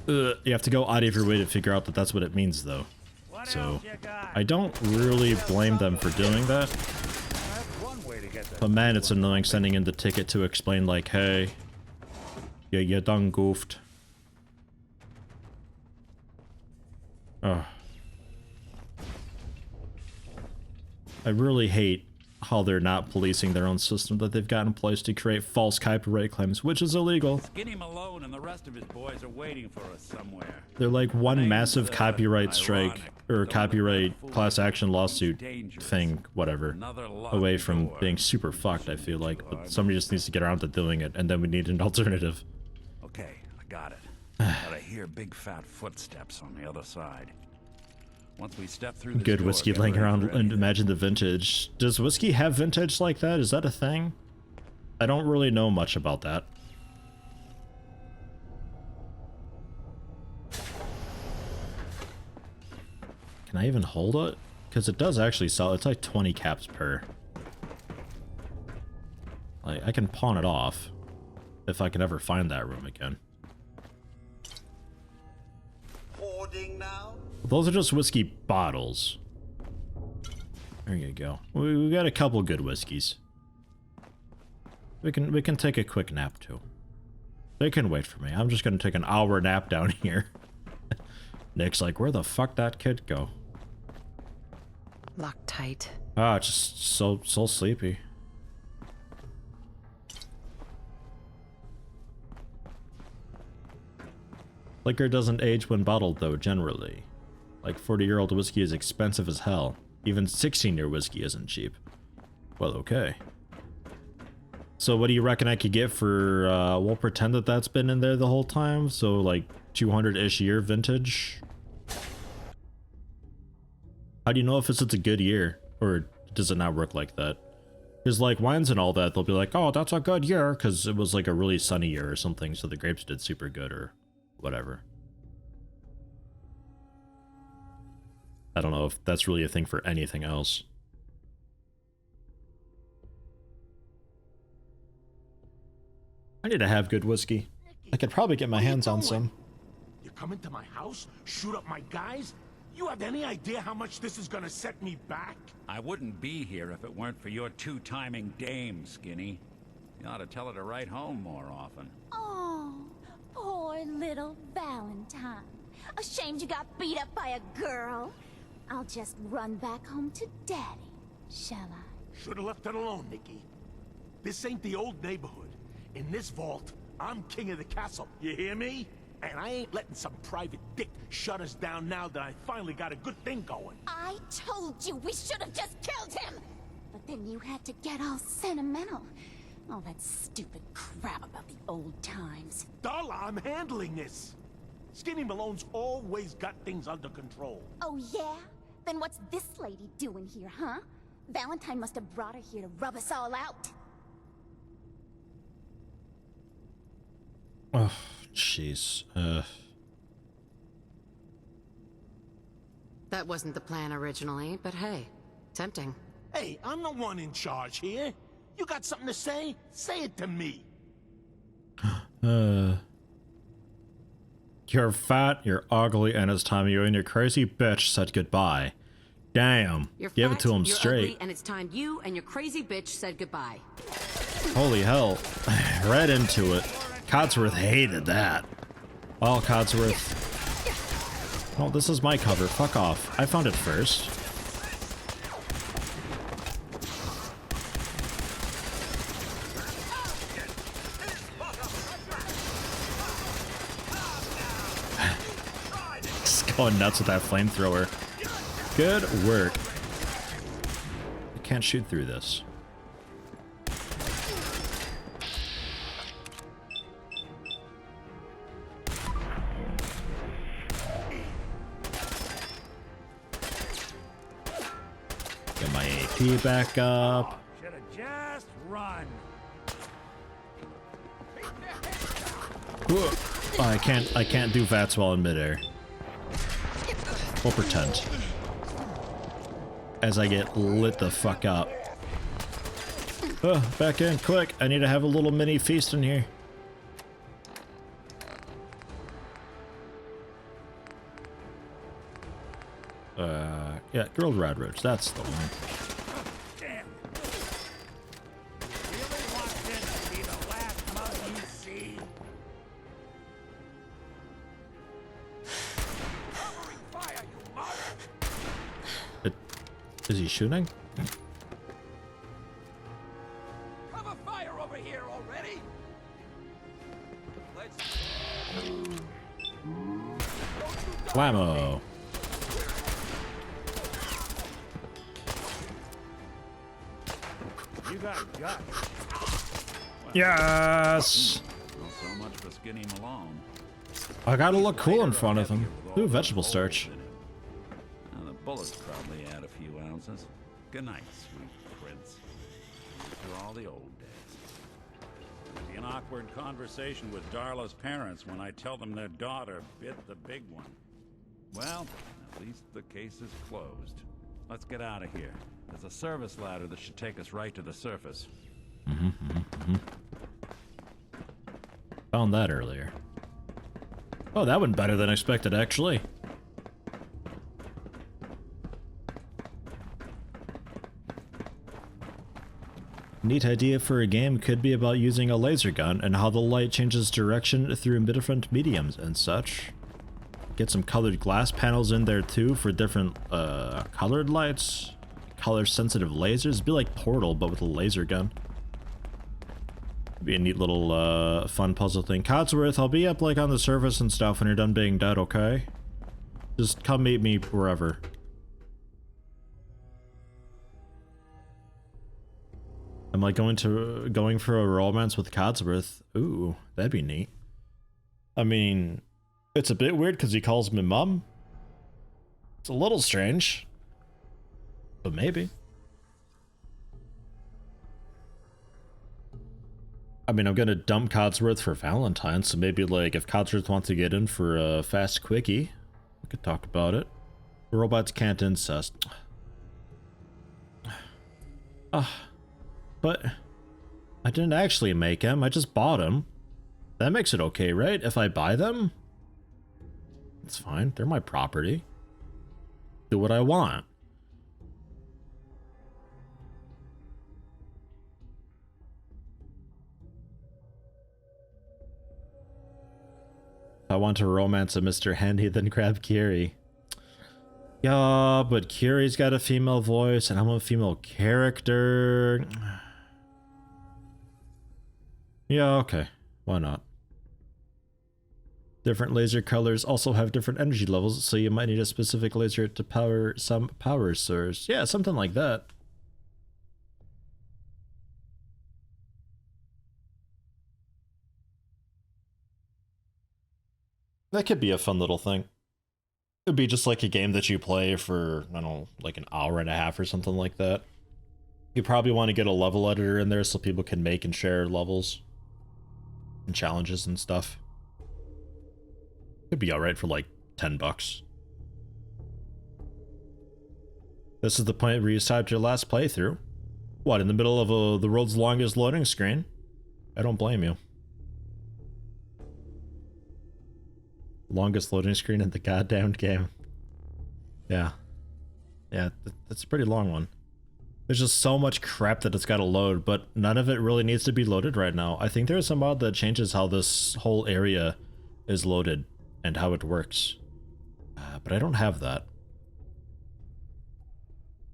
You have to go out of your way to figure out that that's what it means, though. So, I don't really blame them for doing that. But man, it's annoying sending in the ticket to explain like, hey, you done goofed. Ugh. I really hate how they're not policing their own system that they've got in place to create false copyright claims, which is illegal. Skinny Malone and the rest of his boys are waiting for us somewhere. They're like one massive copyright strike or copyright class action lawsuit thing, whatever, away from being super fucked, I feel like. But somebody just needs to get around to doing it, and then we need an alternative. Okay, I got it. But I hear big fat footsteps on the other side. Once we step through this Good door, whiskey get laying ready around, for and imagine the vintage. Does whiskey have vintage like that? Is that a thing? I don't really know much about that. Can I even hold it? Because it does actually sell. It's like 20 caps per. Like, I can pawn it off if I can ever find that room again. Hoarding now? Those are just whiskey bottles. There you go. We got a couple good whiskeys. We can take a quick nap too. They can wait for me. I'm just gonna take an hour nap down here. Nick's like, where the fuck that kid go? Locked tight. Ah, just so sleepy. Liquor doesn't age when bottled though, generally. Like 40-year-old whiskey is expensive as hell. Even 16-year whiskey isn't cheap. Well, okay. So what do you reckon I could get for, we'll pretend that that's been in there the whole time, so like 200-ish year vintage? How do you know if it's a good year? Or does it not work like that? Because like wines and all that, they'll be like, oh, that's a good year because it was like a really sunny year or something, so the grapes did super good or whatever. I don't know if that's really a thing for anything else. I need to have good whiskey. I could probably get my hands on some. You come into my house, shoot up my guys? You have any idea how much this is gonna set me back? I wouldn't be here if it weren't for your two-timing dame, Skinny. You ought to tell her to write home more often. Oh, poor little Valentine. Ashamed you got beat up by a girl. I'll just run back home to Daddy, shall I? Should've left it alone, Nikki. This ain't the old neighborhood. In this vault, I'm king of the castle. You hear me? And I ain't letting some private dick shut us down now that I finally got a good thing going. I told you we should have just killed him! But then you had to get all sentimental. All that stupid crap about the old times. Darla, I'm handling this. Skinny Malone's always got things under control. Oh yeah? Then what's this lady doing here, huh? Valentine must have brought her here to rub us all out. Oh, jeez. That wasn't the plan originally, but hey, tempting. Hey, I'm the one in charge here. You got something to say? Say it to me. You're fat, you're ugly, and it's time you and your crazy bitch said goodbye. Damn. You're Give fat, it to him you're straight. ugly, and it's time you and your crazy bitch said goodbye. Holy hell. Right into it. Codsworth hated that. Oh, Codsworth. Oh, this is my cover. Fuck off. I found it first. Just going nuts with that flamethrower. Good work. I can't shoot through this. Get my AP back up. Should have just run. Whoa. Oh, I can't do VATS while in midair. We'll pretend. As I get lit the fuck up. Back in, quick. I need to have a little mini feast in here. Yeah, grilled radroach. That's the one. Damn. You really want this to be the last mug you see? Covering fire, you mug! Is he shooting? Cover fire over here already! Let's... Whammo. You got guts. Well, Yes! Not so much for Skinny Malone. I gotta look cool in front of him. Ooh, vegetable starch. Now, the bullets probably add a few ounces. Good night, sweet prince. To all the old days. It'll be an awkward conversation with Darla's parents when I tell them their daughter bit the big one. Well, at least the case is closed. Let's get out of here. There's a service ladder that should take us right to the surface. Found that earlier. Oh, that went better than expected, actually. Neat idea for a game could be about using a laser gun and how the light changes direction through different mediums and such. Get some colored glass panels in there too for different colored lights. Color sensitive lasers. Be like Portal but with a laser gun. Be a neat little fun puzzle thing. Codsworth, I'll be up like on the surface and stuff when you're done being dead, okay? Just come meet me wherever. I'm like going for a romance with Codsworth. Ooh, that'd be neat. I mean, it's a bit weird because he calls me mom. It's a little strange. But maybe. I mean, I'm gonna dump Codsworth for Valentine, so maybe like if Codsworth wants to get in for a fast quickie, we could talk about it. Robots can't incest. But I didn't actually make him, I just bought him. That makes it okay, right? If I buy them? It's fine, they're my property. Do what I want. I want to romance a Mr. Handy, then grab Kiri. Yeah, but Kiri's got a female voice, and I'm a female character. Yeah, okay. Why not? Different laser colors also have different energy levels, so you might need a specific laser to power some power source. Yeah, something like that. That could be a fun little thing. It'd be just like a game that you play for, I don't know, like an hour and a half or something like that. You probably want to get a level editor in there so people can make and share levels and challenges and stuff. It'd be alright for like $10. This is the point where you stopped your last playthrough. What, in the middle of the world's longest loading screen? I don't blame you. Longest loading screen in the goddamn game. Yeah. Yeah, that's a pretty long one. There's just so much crap that it's got to load, but none of it really needs to be loaded right now. I think there's a mod that changes how this whole area is loaded and how it works. But I don't have that.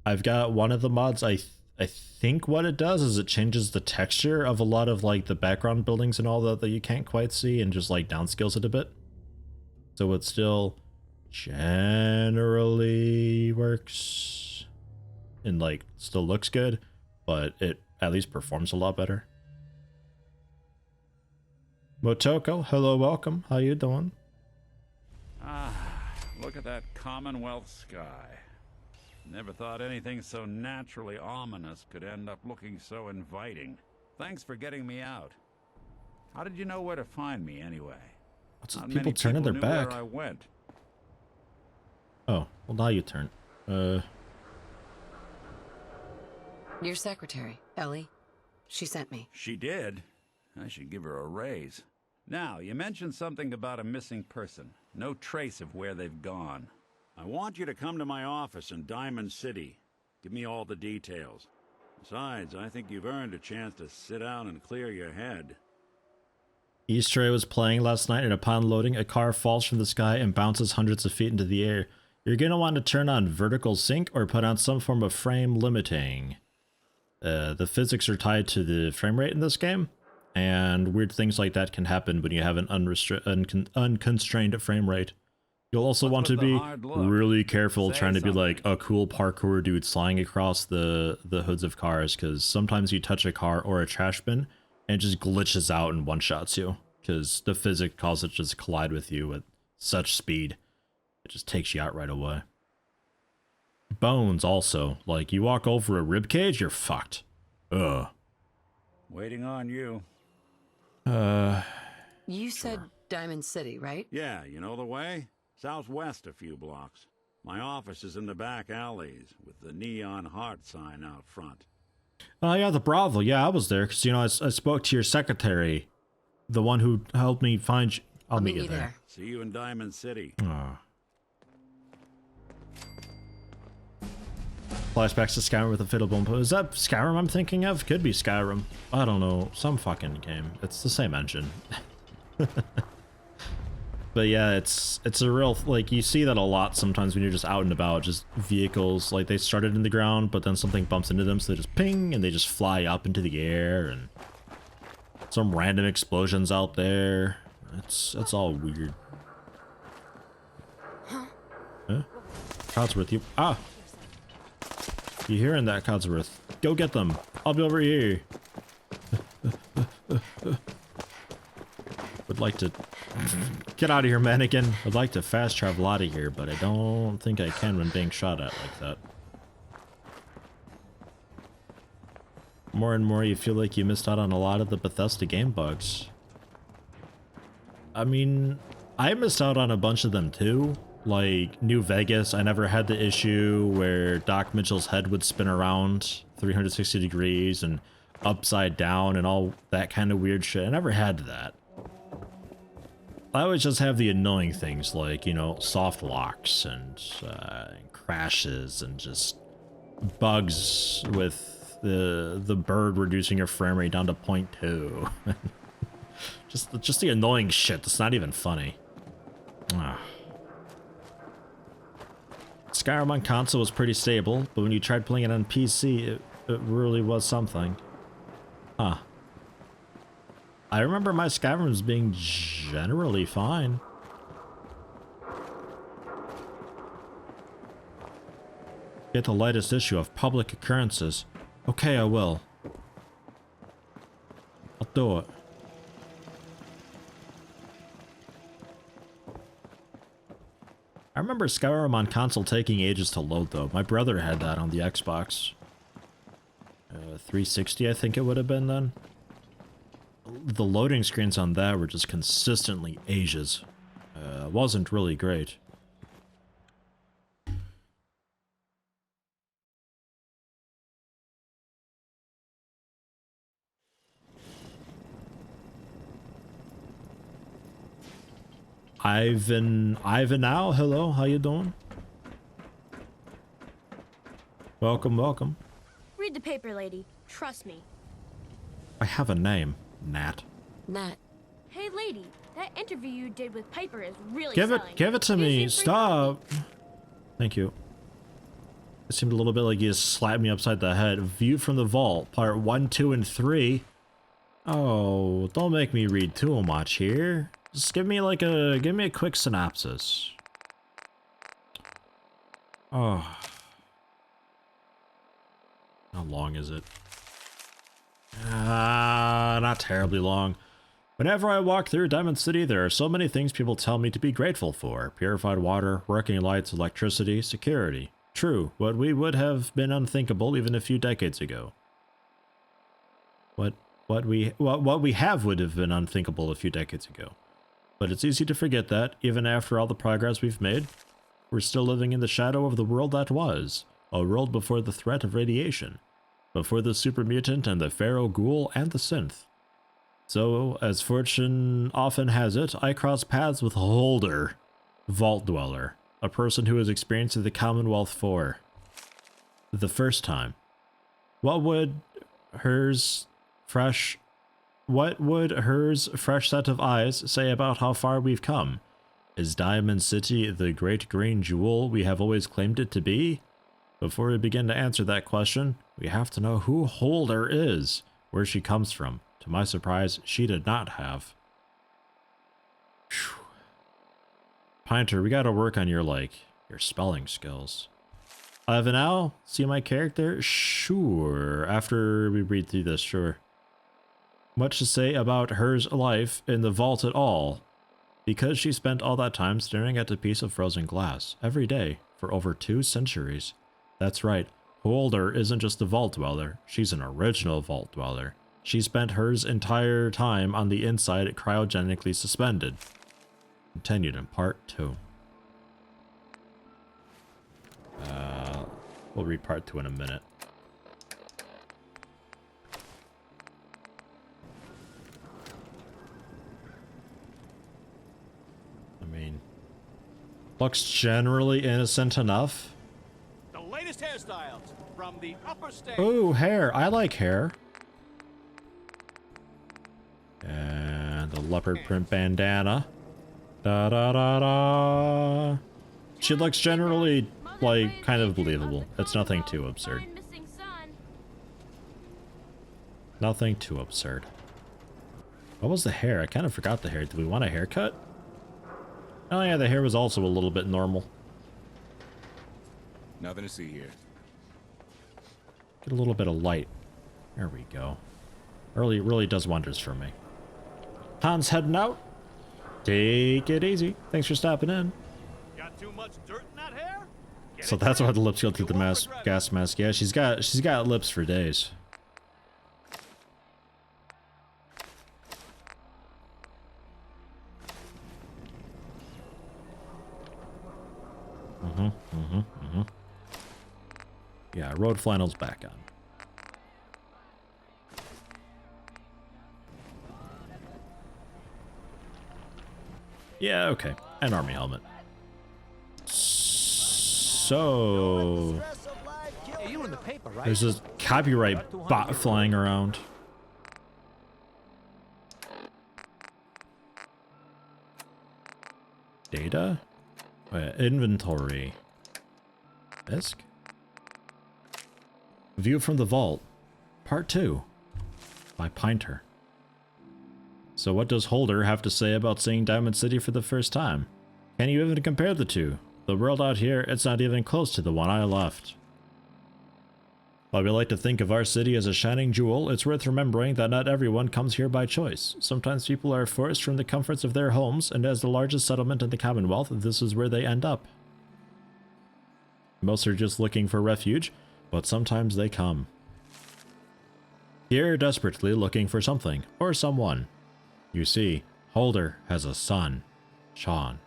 I've got one of the mods. I think what it does is it changes the texture of a lot of like the background buildings and all that you can't quite see and just like downscales it a bit. So it still generally works and like still looks good, but it at least performs a lot better. Motoko, hello, welcome. How you doing? Look at that Commonwealth sky. Never thought anything so naturally ominous could end up looking so inviting. Thanks for getting me out. How did you know where to find me anyway? What's with people turning their back? Where I went. Oh, well now you turn. Your secretary, Ellie. She sent me. She did? I should give her a raise. Now, you mentioned something about a missing person. No trace of where they've gone. I want you to come to my office in Diamond City. Give me all the details. Besides, I think you've earned a chance to sit down and clear your head. Easter egg was playing last night, and upon loading, a car falls from the sky and bounces hundreds of feet into the air. You're going to want to turn on vertical sync or put on some form of frame limiting. The physics are tied to the frame rate in this game, and weird things like that can happen when you have an unconstrained frame rate. You'll also want to be really careful trying to be like a cool parkour dude flying across the hoods of cars, because sometimes you touch a car or a trash bin and it just glitches out and one-shots you, because the physics causes it to just collide with you at such speed. It just takes you out right away. Bones also. Like, you walk over a rib cage, you're fucked. Ugh. Waiting on you. You said Diamond City, right? Yeah, you know the way? Southwest a few blocks. My office is in the back alleys, with the neon heart sign out front. Oh yeah, the brothel. Yeah, I was there, because, you know, I spoke to your secretary. The one who helped me find you. I'll meet you there. See you in Diamond City. Oh. Flashbacks to Skyrim with a fiddle bump. Is that Skyrim I'm thinking of? Could be Skyrim. I don't know. Some fucking game. It's the same engine. But yeah, it's a real, like, you see that a lot sometimes when you're just out and about. Just vehicles, like, they started in the ground, but then something bumps into them, so they just ping, and they just fly up into the air, and some random explosions out there. It's all weird. Huh? Codsworth, you... Ah! You hearing that, Codsworth? Go get them. I'll be over here. Would like to get out of here, mannequin. I'd like to fast travel out of here, but I don't think I can when being shot at like that. More and more you feel like you missed out on a lot of the Bethesda game bugs. I mean, I missed out on a bunch of them too. Like New Vegas, I never had the issue where Doc Mitchell's head would spin around 360 degrees and upside down and all that kind of weird shit. I never had that. I always just have the annoying things like, you know, soft locks and crashes and just bugs with the bird reducing your frame rate down to 0.2. just the annoying shit that's not even funny. Skyrim on console was pretty stable, but when you tried playing it on PC, it really was something. Huh. I remember my Skyrims being generally fine. Get the latest issue of Public Occurrences. Okay, I will. I'll do it. I remember Skyrim on console taking ages to load though. My brother had that on the Xbox. 360 I think it would have been then. The loading screens on that were just consistently ages. Wasn't really great. Ivan now, hello, how you doing? Welcome, welcome. Read the paper, lady. Trust me. I have a name, Nat. Nat. Hey, lady. That interview you did with Piper is really Give selling. it to me, stop. Thank you. It seemed a little bit like you just slapped me upside the head. View from the Vault, part 1, 2, and 3. Oh, don't make me read too much here. Just give me a quick synopsis. Oh. How long is it? Not terribly long. Whenever I walk through Diamond City, there are so many things people tell me to be grateful for. Purified water, working lights, electricity, security. True, what we would have been unthinkable even a few decades ago. What we have would have been unthinkable a few decades ago. But it's easy to forget that, even after all the progress we've made, we're still living in the shadow of the world that was. A world before the threat of radiation. Before the super mutant and the pharaoh ghoul and the synth. So, as fortune often has it, I cross paths with Holder, Vault Dweller, a person who has experienced the Commonwealth for the first time. What would hers fresh set of eyes say about how far we've come? Is Diamond City the great green jewel we have always claimed it to be? Before we begin to answer that question, we have to know who Holder is, where she comes from. To my surprise, she did not have. Whew. Pinter, we gotta work on your spelling skills. Now, see my character? Sure. After we read through this, sure. Much to say about hers life in the vault at all. Because she spent all that time staring at a piece of frozen glass, every day, for over 2 centuries. That's right, Holder isn't just a vault dweller, she's an original vault dweller. She spent hers entire time on the inside cryogenically suspended. Continued in part 2. We'll read part 2 in a minute. I mean, looks generally innocent enough. The latest hairstyles from the upper stage. Ooh, hair. I like hair. And the leopard print bandana. Da da da da. She looks generally, kind of believable. It's nothing too absurd. Nothing too absurd. What was the hair? I kind of forgot the hair. Did we want a haircut? Oh yeah, the hair was also a little bit normal. Nothing to see here. Get a little bit of light. There we go. Really does wonders for me. Han's heading out. Take it easy. Thanks for stopping in. Got too much dirt in that hair? So that's why the lips go through the gas mask. Yeah, she's got lips for days. Yeah, road flannel's back on. Yeah, okay. An army helmet. So... Hey, you in the paper, right? There's this copyright bot flying around. Data? Inventory. Disk? View from the vault. Part 2. By Pinter. So what does Holder have to say about seeing Diamond City for the first time? Can you even compare the two? The world out here, it's not even close to the one I left. While we like to think of our city as a shining jewel, it's worth remembering that not everyone comes here by choice. Sometimes people are forced from the comforts of their homes, and as the largest settlement in the Commonwealth, this is where they end up. Most are just looking for refuge, but sometimes they come. Here, desperately looking for something, or someone. You see, Holder has a son, Sean.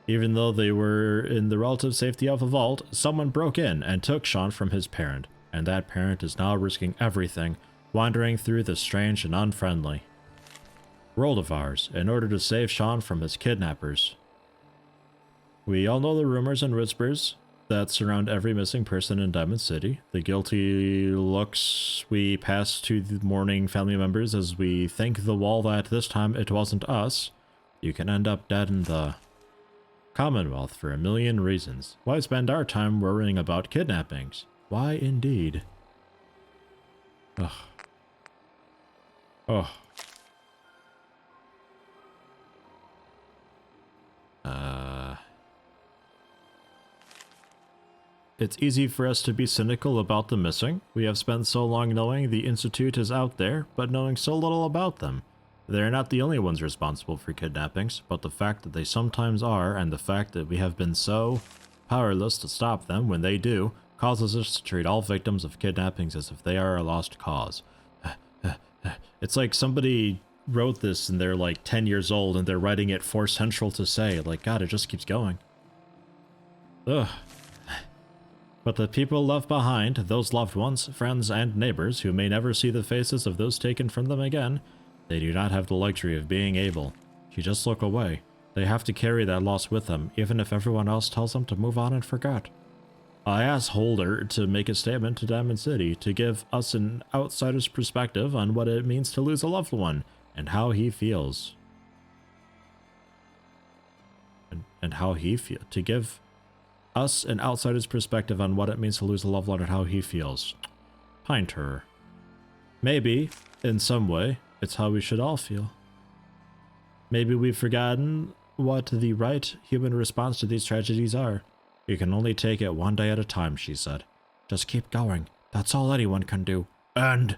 Even though they were in the relative safety of a vault, someone broke in and took Sean from his parent, and that parent is now risking everything, wandering through the strange and unfriendly world of ours in order to save Sean from his kidnappers. We all know the rumors and whispers that surround every missing person in Diamond City, the guilty looks we pass to the mourning family members as we thank the wall that this time it wasn't us. You can end up dead in the Commonwealth for a million reasons. Why spend our time worrying about kidnappings? Why indeed? Ugh. Oh. It's easy for us to be cynical about the missing. We have spent so long knowing the Institute is out there, but knowing so little about them. They're not the only ones responsible for kidnappings, but the fact that they sometimes are, and the fact that we have been so powerless to stop them when they do, causes us to treat all victims of kidnappings as if they are a lost cause. It's like somebody wrote this and they're like 10 years old and they're writing it for Central to say. Like, God, it just keeps going. Ugh. But the people left behind, those loved ones, friends, and neighbors who may never see the faces of those taken from them again, they do not have the luxury of being able to just look away. They have to carry that loss with them, even if everyone else tells them to move on and forget. I asked Holder to make a statement to Diamond City to give us an outsider's perspective on what it means to lose a loved one and how he feels. And how he feels. To give us an outsider's perspective on what it means to lose a loved one and how he feels. Pinter. Maybe, in some way, it's how we should all feel. Maybe we've forgotten what the right human response to these tragedies are. You can only take it one day at a time, she said. Just keep going. That's all anyone can do. And...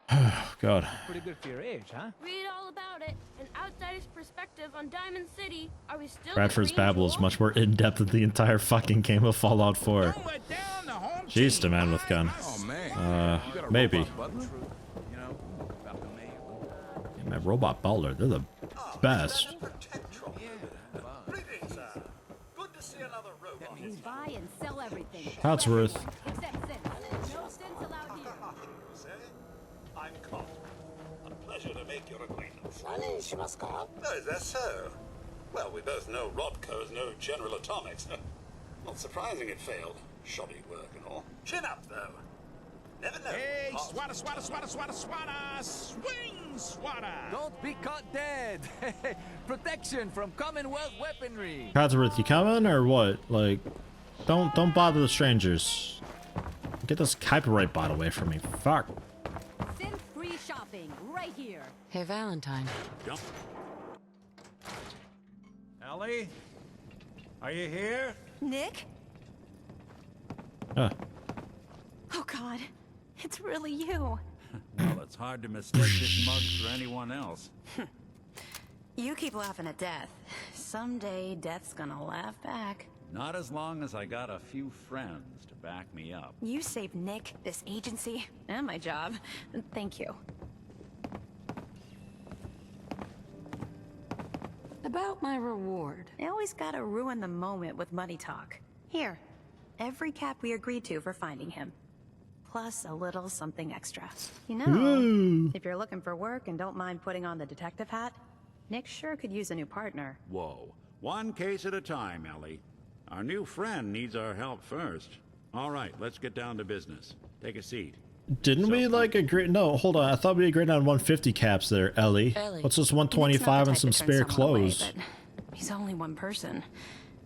Oh, God. Pretty good for your age, huh? Read all about it. An outsider's perspective on Diamond City. Are we still Bradford's babble is much more in-depth than the entire fucking game of Fallout 4. Jeez, the man with gun. Oh, man. Maybe. Yeah, my robot butler, they're the best. Good to see another robot. We buy and sell everything. Codsworth. Except sin. No sins allowed here. Say, I'm Cod. A pleasure to make your acquaintance. Oh, is that so? Well, we both know Rodco's no General Atomics. Not surprising it failed. Shoddy work and all. Chin up, though. Never know. Hey, swatter, swatter, swatter, swatter, swatter! Swing, swatter! Don't be caught dead! Protection from Commonwealth weaponry! Codsworth, you coming or what? Like, don't bother the strangers. Get this copyright bot away from me. Fuck. Sin-free shopping, right here. Hey, Valentine. Jump. Ellie? Are you here? Nick? Ah. Oh, God. It's really you. Well, it's hard to mistake this mug for anyone else. You keep laughing at death. Someday, death's gonna laugh back. Not as long as I got a few friends to back me up. You saved Nick, this agency, and my job. Thank you. About my reward. They always gotta ruin the moment with money talk. Here, every cap we agreed to for finding him. Plus a little something extra. You know, Ooh. if you're looking for work and don't mind putting on the detective hat, Nick sure could use a new partner. Whoa. One case at a time, Ellie. Our new friend needs our help first. All right, let's get down to business. Take a seat. Didn't we like agree? No, hold on. I thought we agreed on 150 caps there, Ellie. What's this 125 and some spare clothes? He's only one person.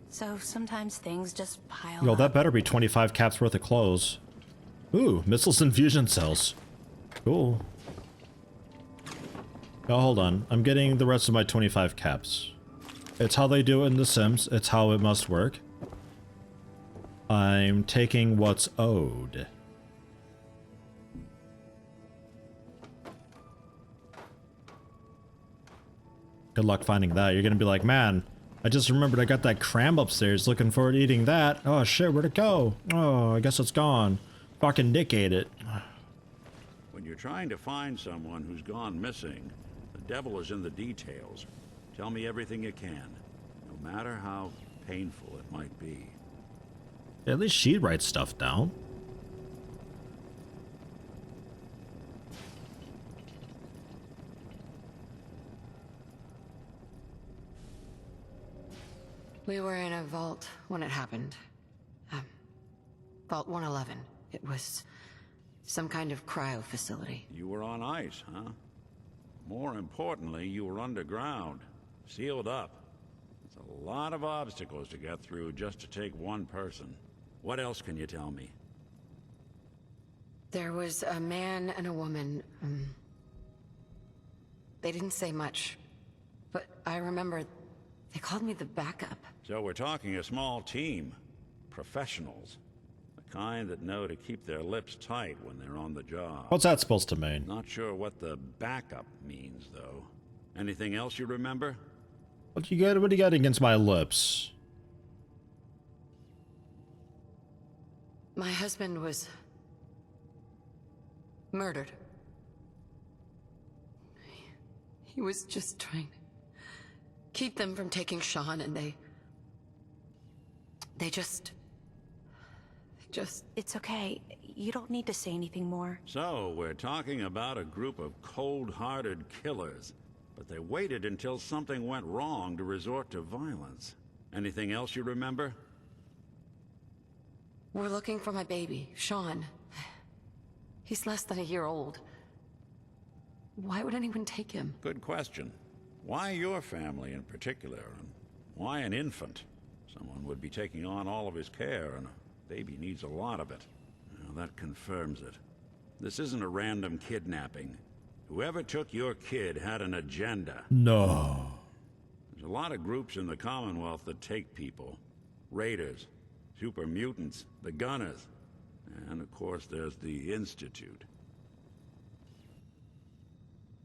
So sometimes things just pile Yo, up. that better be 25 caps worth of clothes. Ooh, missiles and fusion cells. Cool. Oh, hold on. I'm getting the rest of my 25 caps. It's how they do it in The Sims. It's how it must work. I'm taking what's owed. Good luck finding that. You're gonna be like, man, I just remembered I got that cram upstairs. Looking forward to eating that. Oh shit, where'd it go? Oh, I guess it's gone. Fucking Nick ate it. When you're trying to find someone who's gone missing, the devil is in the details. Tell me everything you can, no matter how painful it might be. At least she writes stuff down. We were in a vault when it happened. Vault 111. It was some kind of cryo facility. You were on ice, huh? More importantly, you were underground, sealed up. It's a lot of obstacles to get through just to take one person. What else can you tell me? There was a man and a woman. They didn't say much, but I remember they called me the backup. So we're talking a small team. Professionals. The kind that know to keep their lips tight when they're on the job. What's that supposed to mean? Not sure what the backup means, though. Anything else you remember? What do you got against my lips? My husband was murdered. He was just trying to keep them from taking Sean, and they just... It's okay. You don't need to say anything more. So, we're talking about a group of cold-hearted killers. But they waited until something went wrong to resort to violence. Anything else you remember? We're looking for my baby, Sean. He's less than a year old. Why would anyone take him? Good question. Why your family in particular? And why an infant? Someone would be taking on all of his care, and a baby needs a lot of it. Well, that confirms it. This isn't a random kidnapping. Whoever took your kid had an agenda. No. There's a lot of groups in the Commonwealth that take people. Raiders, super mutants, the Gunners, and of course there's the Institute.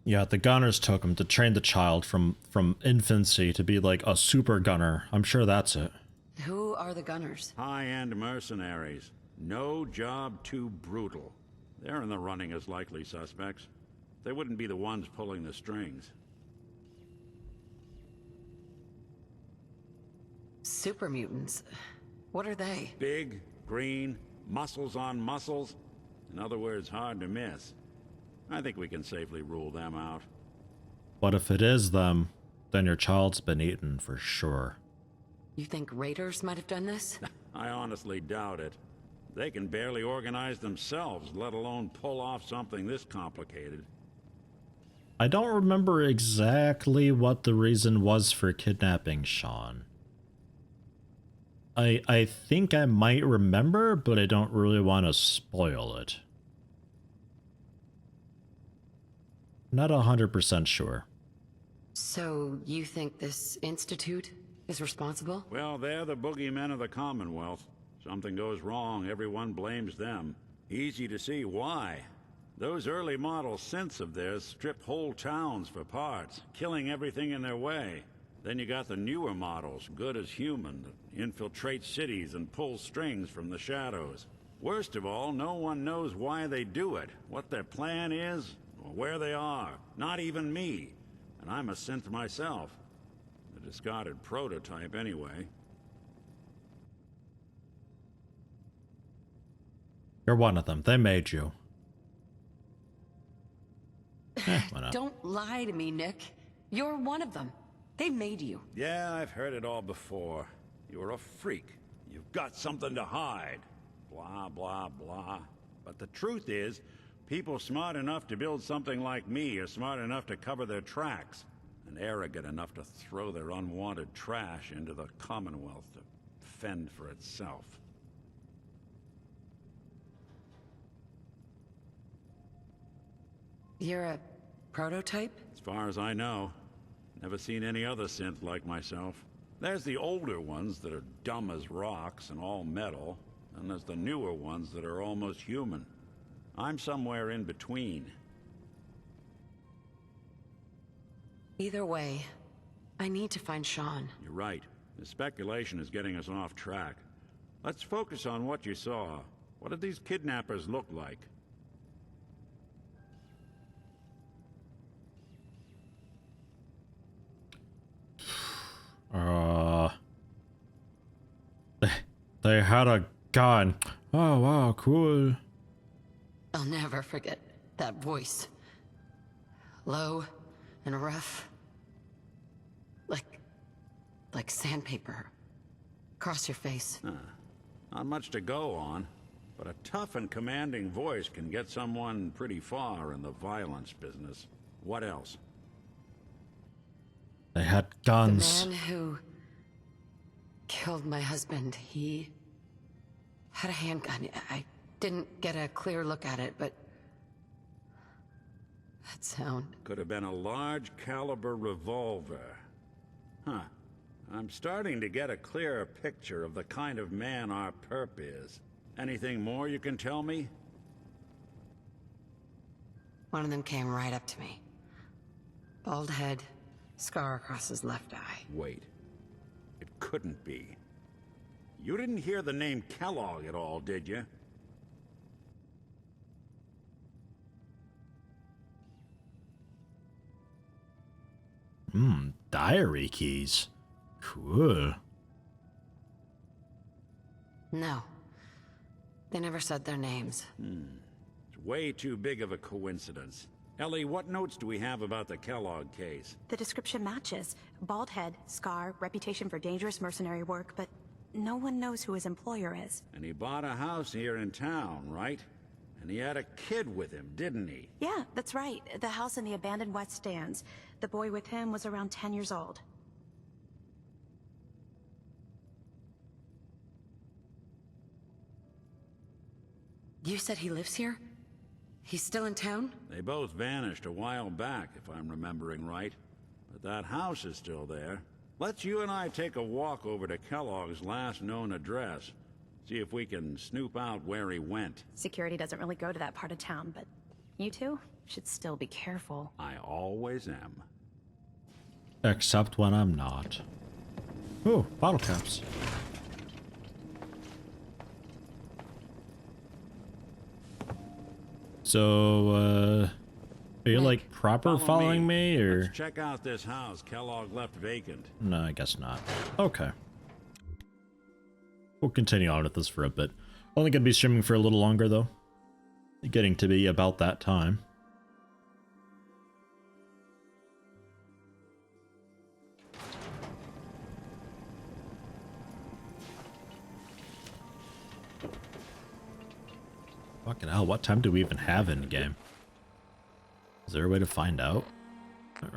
Yeah, the Gunners took him to train the child from infancy to be like a super gunner. I'm sure that's it. Who are the Gunners? High-end mercenaries. No job too brutal. They're in the running as likely suspects. They wouldn't be the ones pulling the strings. Super mutants. What are they? Big, green, muscles on muscles. In other words, hard to miss. I think we can safely rule them out. But if it is them, then your child's been eaten for sure. You think raiders might have done this? I honestly doubt it. They can barely organize themselves, let alone pull off something this complicated. I don't remember exactly what the reason was for kidnapping Sean. I think I might remember, but I don't really want to spoil it. Not 100% sure. So, you think this institute is responsible? Well, they're the boogeymen of the Commonwealth. Something goes wrong, everyone blames them. Easy to see why. Those early model synths of theirs strip whole towns for parts, killing everything in their way. Then you got the newer models, good as human, that infiltrate cities and pull strings from the shadows. Worst of all, no one knows why they do it, what their plan is, or where they are. Not even me. And I'm a synth myself. The discarded prototype anyway. You're one of them. They made you. Why not? Don't lie to me, Nick. You're one of them. They made you. Yeah, I've heard it all before. You're a freak. You've got something to hide. Blah, blah, blah. But the truth is, people smart enough to build something like me are smart enough to cover their tracks, and arrogant enough to throw their unwanted trash into the Commonwealth to fend for itself. You're a prototype? As far as I know. Never seen any other synth like myself. There's the older ones that are dumb as rocks and all metal, and there's the newer ones that are almost human. I'm somewhere in between. Either way, I need to find Sean. You're right. The speculation is getting us off track. Let's focus on what you saw. What did these kidnappers look like? They had a gun. Oh, wow, cool. I'll never forget that voice. Low and rough. Like sandpaper. Across your face. Not much to go on, but a tough and commanding voice can get someone pretty far in the violence business. What else? They had guns. The man who killed my husband, he had a handgun. I didn't get a clear look at it, but that sound. Could have been a large caliber revolver. Huh. I'm starting to get a clearer picture of the kind of man our perp is. Anything more you can tell me? One of them came right up to me. Bald head, scar across his left eye. Wait. It couldn't be. You didn't hear the name Kellogg at all, did you? Diary keys. Cool. No. They never said their names. It's way too big of a coincidence. Ellie, what notes do we have about the Kellogg case? The description matches. Bald head, scar, reputation for dangerous mercenary work, but no one knows who his employer is. And he bought a house here in town, right? And he had a kid with him, didn't he? Yeah, that's right. The house in the abandoned West Stands. The boy with him was around 10 years old. You said he lives here? He's still in town? They both vanished a while back, if I'm remembering right. But that house is still there. Let's you and I take a walk over to Kellogg's last known address. See if we can snoop out where he went. Security doesn't really go to that part of town, but you two should still be careful. I always am. Except when I'm not. Ooh, bottle caps. So, are you like proper following me, or? Let's check out this house Kellogg left vacant. No, I guess not. Okay. We'll continue on with this for a bit. Only gonna be streaming for a little longer though. Getting to be about that time. Fucking hell, what time do we even have in game? Is there a way to find out?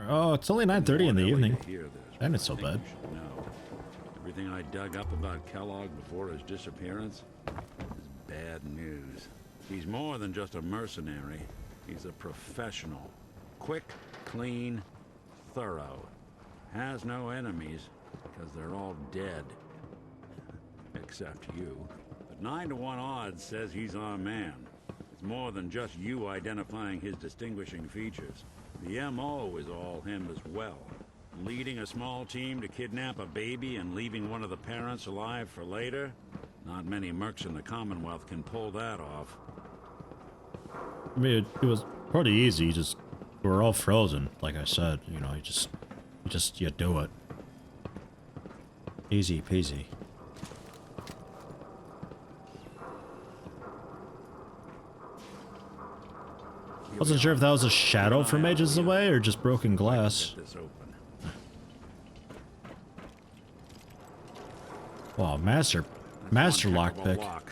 Oh, it's only 9:30 in the evening. And it's so bad. No. Everything I dug up about Kellogg before his disappearance is bad news. He's more than just a mercenary. He's a professional. Quick, clean, thorough. Has no enemies because they're all dead. Except you. But 9 to 1 odds says he's our man. It's more than just you identifying his distinguishing features. The MO is all him as well. Leading a small team to kidnap a baby and leaving one of the parents alive for later? Not many mercs in the Commonwealth can pull that off. I mean, it was pretty easy. We're all frozen, like I said. You know, you do it. Easy peasy. Wasn't sure if that was a shadow from ages away or just broken glass. Wow, master lockpick. Got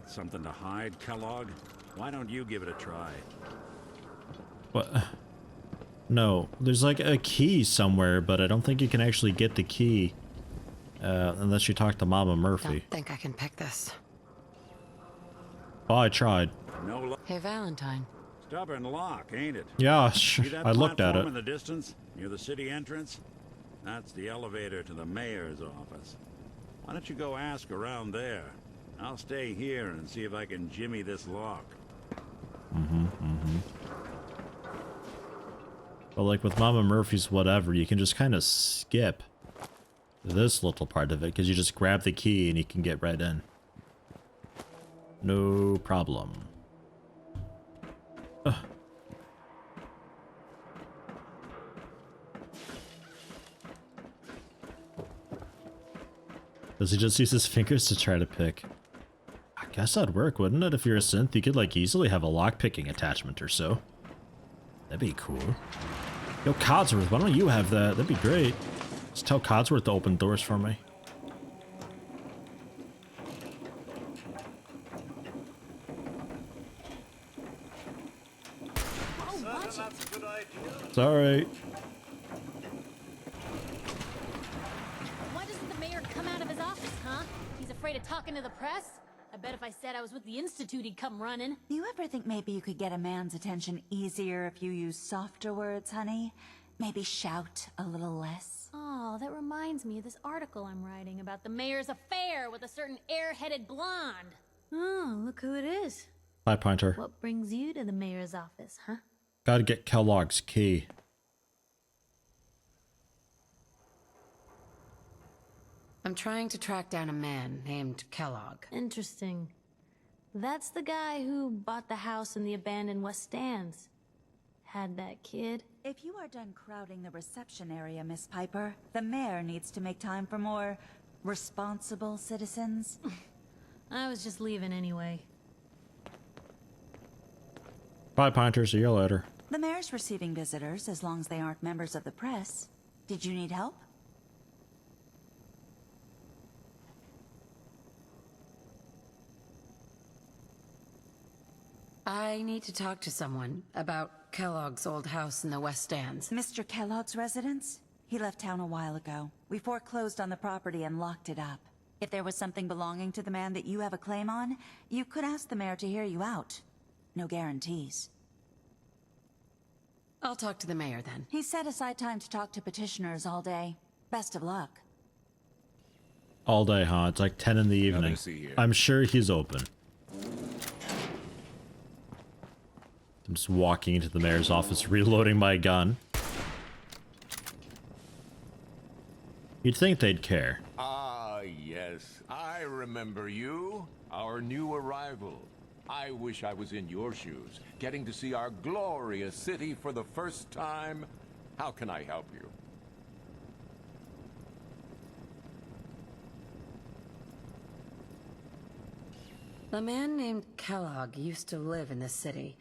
something to hide, Kellogg? Why don't you give it a try? What? No, there's like a key somewhere, but I don't think you can actually get the key unless you talk to Mama Murphy. Don't think I can pick this. Oh, I tried. No. Hey, Valentine. Stubborn lock, ain't it? Yeah, See that I looked at platform it. in the distance, near the city entrance? That's the elevator to the mayor's office. Why don't you go ask around there? I'll stay here and see if I can jimmy this lock. But like with Mama Murphy's whatever, you can just kind of skip this little part of it because you just grab the key and you can get right in. No problem. Ugh. Does he just use his fingers to try to pick? I guess that'd work, wouldn't it? If you're a synth, you could like easily have a lock-picking attachment or so. That'd be cool. Yo, Codsworth, why don't you have that? That'd be great. Just tell Codsworth to open doors for me. It's alright. Why doesn't the mayor come out of his office, huh? He's afraid of talking to the press? I bet if I said I was with the Institute, he'd come running. Do you ever think maybe you could get a man's attention easier if you use softer words, honey? Maybe shout a little less? Oh, that reminds me of this article I'm writing about the mayor's affair with a certain air-headed blonde. Oh, look who it is. Hi, Pointer. What brings you to the mayor's office, huh? Gotta get Kellogg's key. I'm trying to track down a man named Kellogg. Interesting. That's the guy who bought the house in the abandoned West Stands. Had that kid. If you are done crowding the reception area, Miss Piper, the mayor needs to make time for more responsible citizens. I was just leaving anyway. Bye, Pointer. See you later. The mayor's receiving visitors as long as they aren't members of the press. Did you need help? I need to talk to someone about Kellogg's old house in the West Stands. Mr. Kellogg's residence? He left town a while ago. We foreclosed on the property and locked it up. If there was something belonging to the man that you have a claim on, you could ask the mayor to hear you out. No guarantees. I'll talk to the mayor then. He set aside time to talk to petitioners all day. Best of luck. All day, huh? It's like 10 in the evening. I'm sure he's open. I'm just walking into the mayor's office, reloading my gun. You'd think they'd care. Ah, yes. I remember you. Our new arrival. I wish I was in your shoes, getting to see our glorious city for the first time. How can I help you? A man named Kellogg used to live in this city.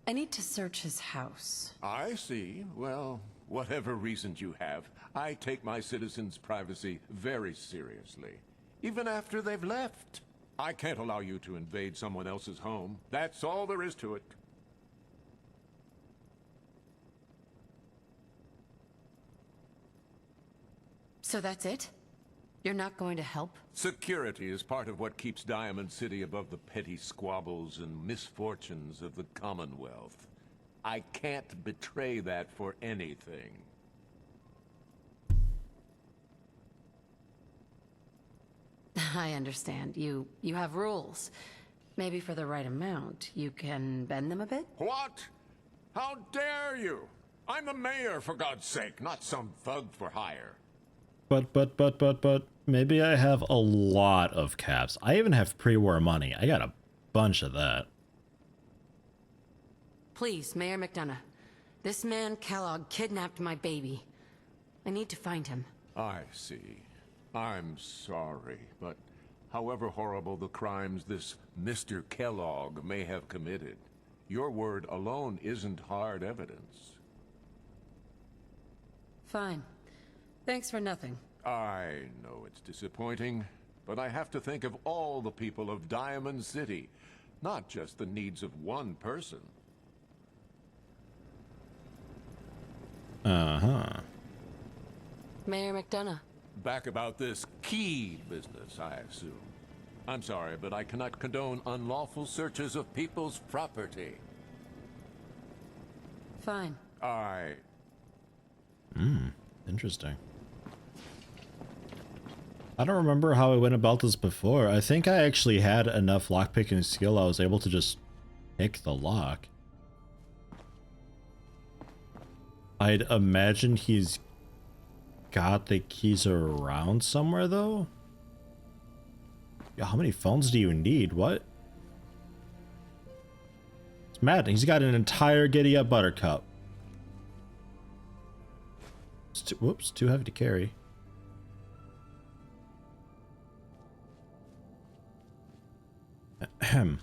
I need to search his house. I see. Well, whatever reasons you have, I take my citizens' privacy very seriously. Even after they've left. I can't allow you to invade someone else's home. That's all there is to it. So that's it? You're not going to help? Security is part of what keeps Diamond City above the petty squabbles and misfortunes of the Commonwealth. I can't betray that for anything. I understand. You have rules. Maybe for the right amount, you can bend them a bit? What? How dare you? I'm the mayor, for God's sake, not some thug for hire. But, maybe I have a lot of caps. I even have pre-war money. I got a bunch of that. Please, Mayor McDonough. This man, Kellogg, kidnapped my baby. I need to find him. I see. I'm sorry, but however horrible the crimes this Mr. Kellogg may have committed, your word alone isn't hard evidence. Fine. Thanks for nothing. I know it's disappointing, but I have to think of all the people of Diamond City, not just the needs of one person. Uh-huh. Mayor McDonough. Back about this key business, I assume. I'm sorry, but I cannot condone unlawful searches of people's property. Fine. Interesting. I don't remember how I went about this before. I think I actually had enough lockpicking skill I was able to just pick the lock. I'd imagine he's got the keys around somewhere though. Yeah, how many phones do you need? What? It's mad. He's got an entire Giddy Up Buttercup. It's whoops, too heavy to carry. Ahem.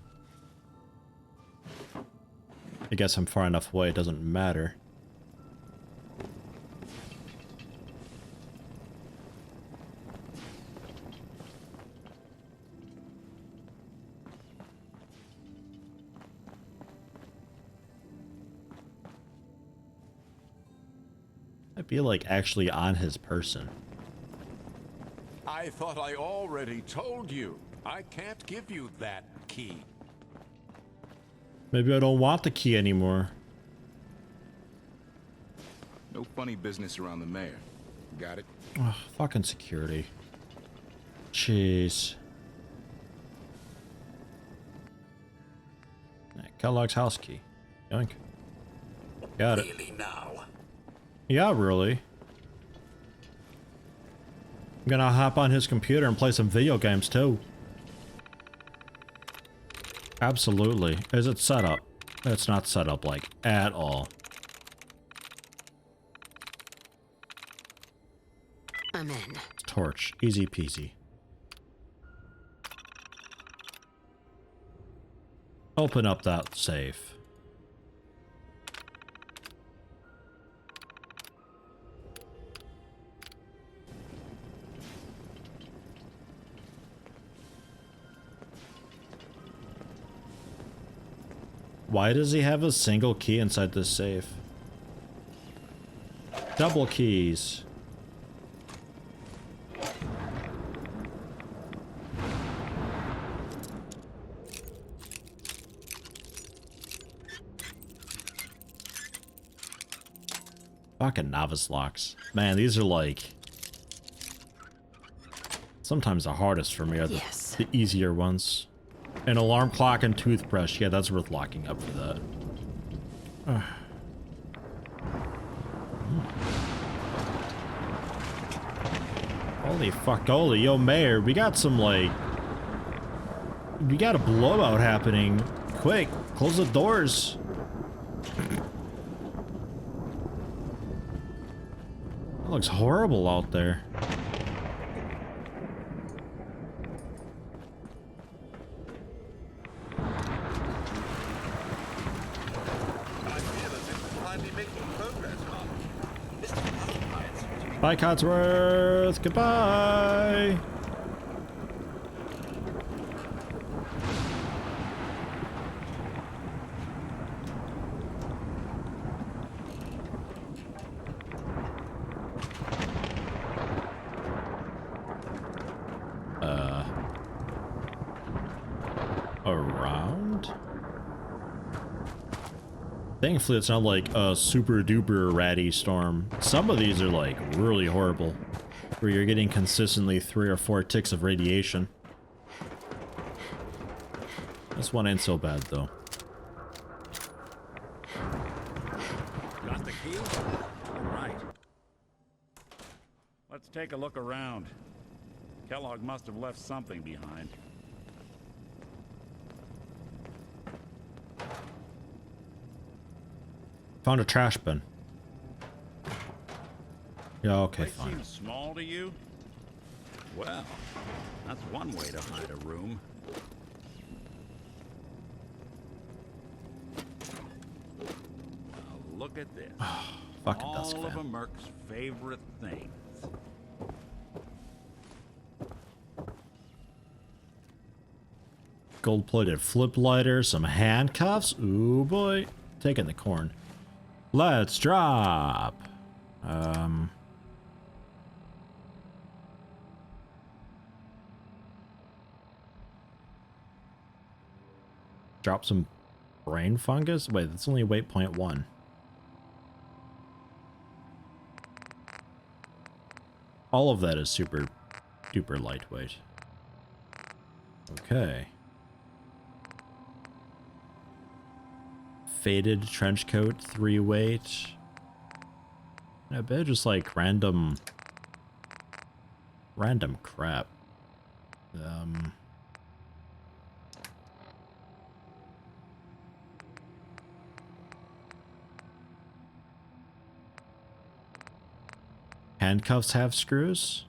I guess I'm far enough away, it doesn't matter. I'd be like actually on his person. I thought I already told you. I can't give you that key. Maybe I don't want the key anymore. No funny business around the mayor. Got it? Oh, fucking security. Jeez. Kellogg's house key. Yoink. Got it. Really now? Yeah, really. I'm gonna hop on his computer and play some video games too. Absolutely. Is it set up? It's not set up like at all. I'm in. Torch. Easy peasy. Open up that safe. Why does he have a single key inside this safe? Double keys. Fucking novice locks. Man, these are like... sometimes the hardest for me are the easier ones. An alarm clock and toothbrush. Yeah, that's worth locking up for that. Holy fuck, holy, yo, Mayor, we got some, like... we got a blowout happening. Quick, close the doors. It looks horrible out there. Bye, Codsworth. Goodbye. Around? Thankfully, it's not like a super duper ratty storm. Some of these are like really horrible, where you're getting consistently 3 or 4 ticks of radiation. This one ain't so bad though. Got the key? All right. Let's take a look around. Kellogg must have left something behind. Found a trash bin. Yeah, okay, Place fine. seems small to you? Well, that's one way to hide a room. Now look at this. Fucking desk All of fan. a merc's favorite things. Gold-plated flip lighter, some handcuffs. Ooh boy, taking the corn. Let's drop. Drop some brain fungus. Wait, that's only weight 0.1. All of that is super duper lightweight. Okay. Faded trench coat, 3 weight. I bet just like random crap. Handcuffs have screws.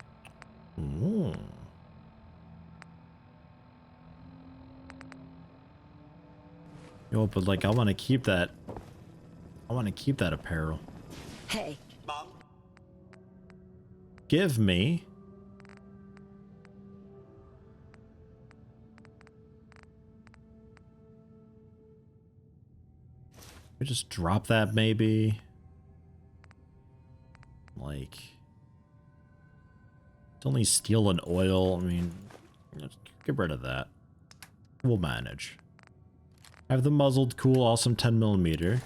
Ooh. Yo, but like I want to keep that. I want to keep that apparel. Hey. Mom? Give me. We just drop that maybe. Like, it's only steel and oil. I mean, let's get rid of that. We'll manage. I have the muzzled, cool, awesome 10mm.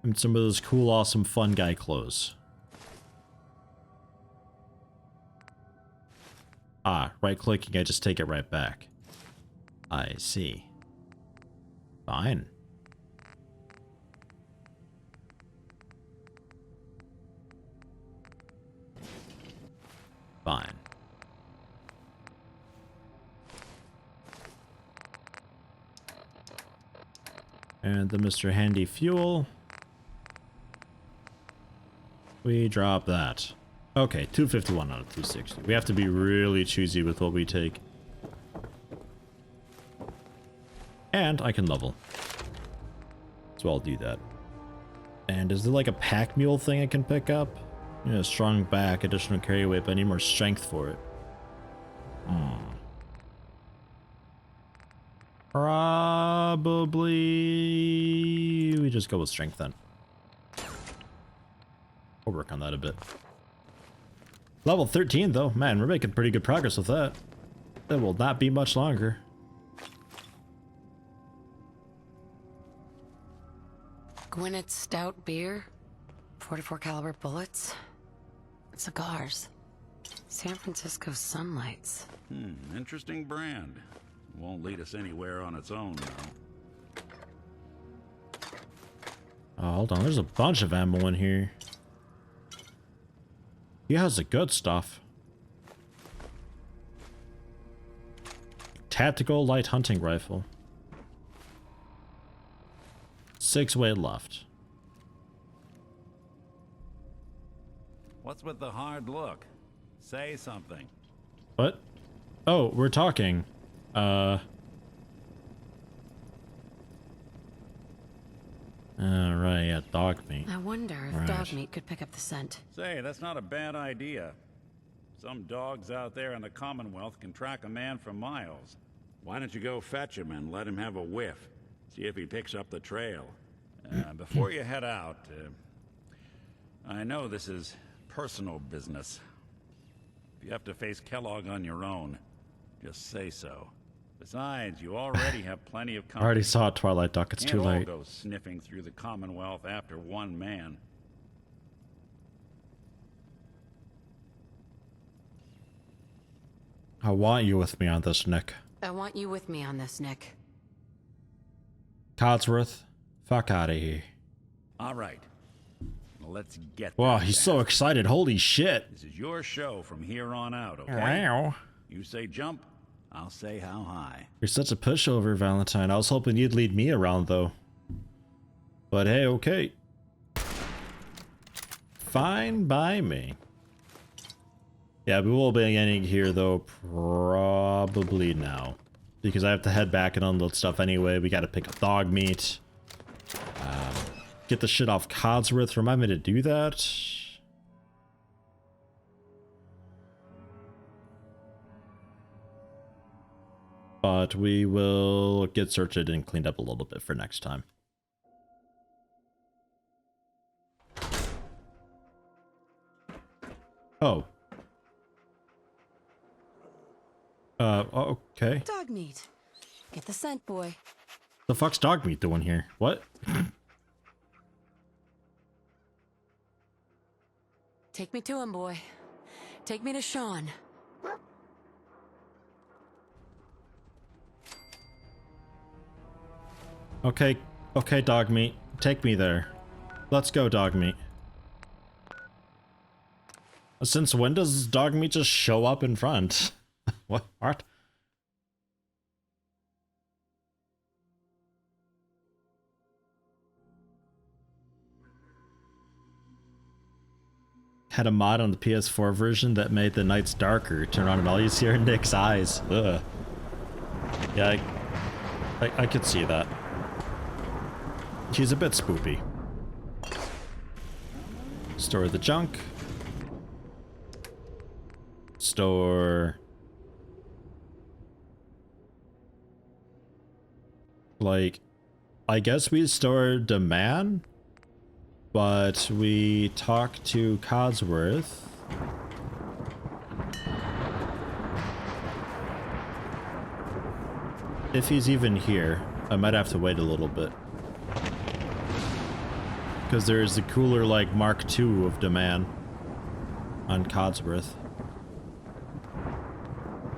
And some of those cool, awesome, fun guy clothes. Ah, right-clicking, I just take it right back. I see. Fine. Fine. And the Mr. Handy fuel. We drop that. Okay, 251 out of 260. We have to be really choosy with what we take. And I can level. So I'll do that. And is there like a pack mule thing I can pick up? Yeah, strong back, additional carry weight, but I need more strength for it. Probably we just go with strength then. We'll work on that a bit. Level 13 though, man, we're making pretty good progress with that. That will not be much longer. Gwyneth Stout beer, 44 caliber bullets, cigars, San Francisco sunlights. Interesting brand. Won't lead us anywhere on its own, though. Oh, hold on, there's a bunch of ammo in here. He has the good stuff. Tactical light hunting rifle. 6 weight left. What's with the hard look? Say something. What? Oh, we're talking. Alright, yeah, dog meat. I wonder if dog meat could pick up the scent. Say, that's not a bad idea. Some dogs out there in the Commonwealth can track a man for miles. Why don't you go fetch him and let him have a whiff? See if he picks up the trail. Before you head out, I know this is personal business. If you have to face Kellogg on your own, just say so. Besides, you already have plenty of company. I already saw it, Twilight Duck. It's too late. Can't all go sniffing through the Commonwealth after one man. I want you with me on this, Nick. I want you with me on this, Nick. Codsworth, fuck out of here. All right. Well, let's get Wow, that he's back. so excited. Holy shit. This is your show from here on out, okay? Wow. You say jump, I'll say how high. You're such a pushover, Valentine. I was hoping you'd lead me around, though. But hey, okay. Fine by me. Yeah, we will be ending here though, probably now. Because I have to head back and unload stuff anyway. We gotta pick up dog meat. Get the shit off Codsworth. Remind me to do that. But we will get searched and cleaned up a little bit for next time. Oh. Okay. Dog meat. Get the scent, boy. The fuck's dog meat doing here? What? Take me to him, boy. Take me to Sean. Okay, okay, dog meat. Take me there. Let's go, dog meat. Since when does dog meat just show up in front? What? What? Had a mod on the PS4 version that made the nights darker. Turn on and all you see are Nick's eyes. Ugh. Yeah, I could see that. He's a bit spoopy. Store the junk. Store... like, I guess we store demand, but we talk to Codsworth. If he's even here, I might have to wait a little bit. Because there's the cooler, like, Mark II of demand on Codsworth.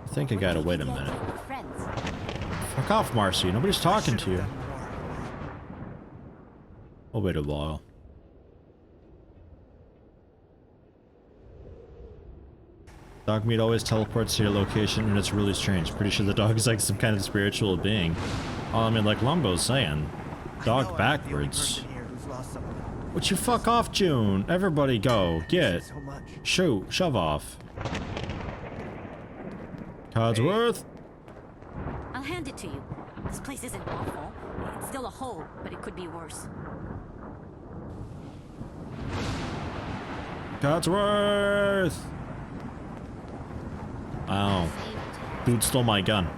I think I gotta wait a minute. Fuck off, Marcy. Nobody's talking to you. I'll wait a while. Dog meat always teleports to your location and it's really strange. Pretty sure the dog is like some kind of spiritual being. Oh, I mean, like Lumbo's saying. Dog backwards. Would you fuck off, June? Everybody go. Get. Shoot. Shove off. Codsworth? I'll hand it to you. This place isn't awful. It's still a hole, but it could be worse. Codsworth! Ow. Dude stole my gun.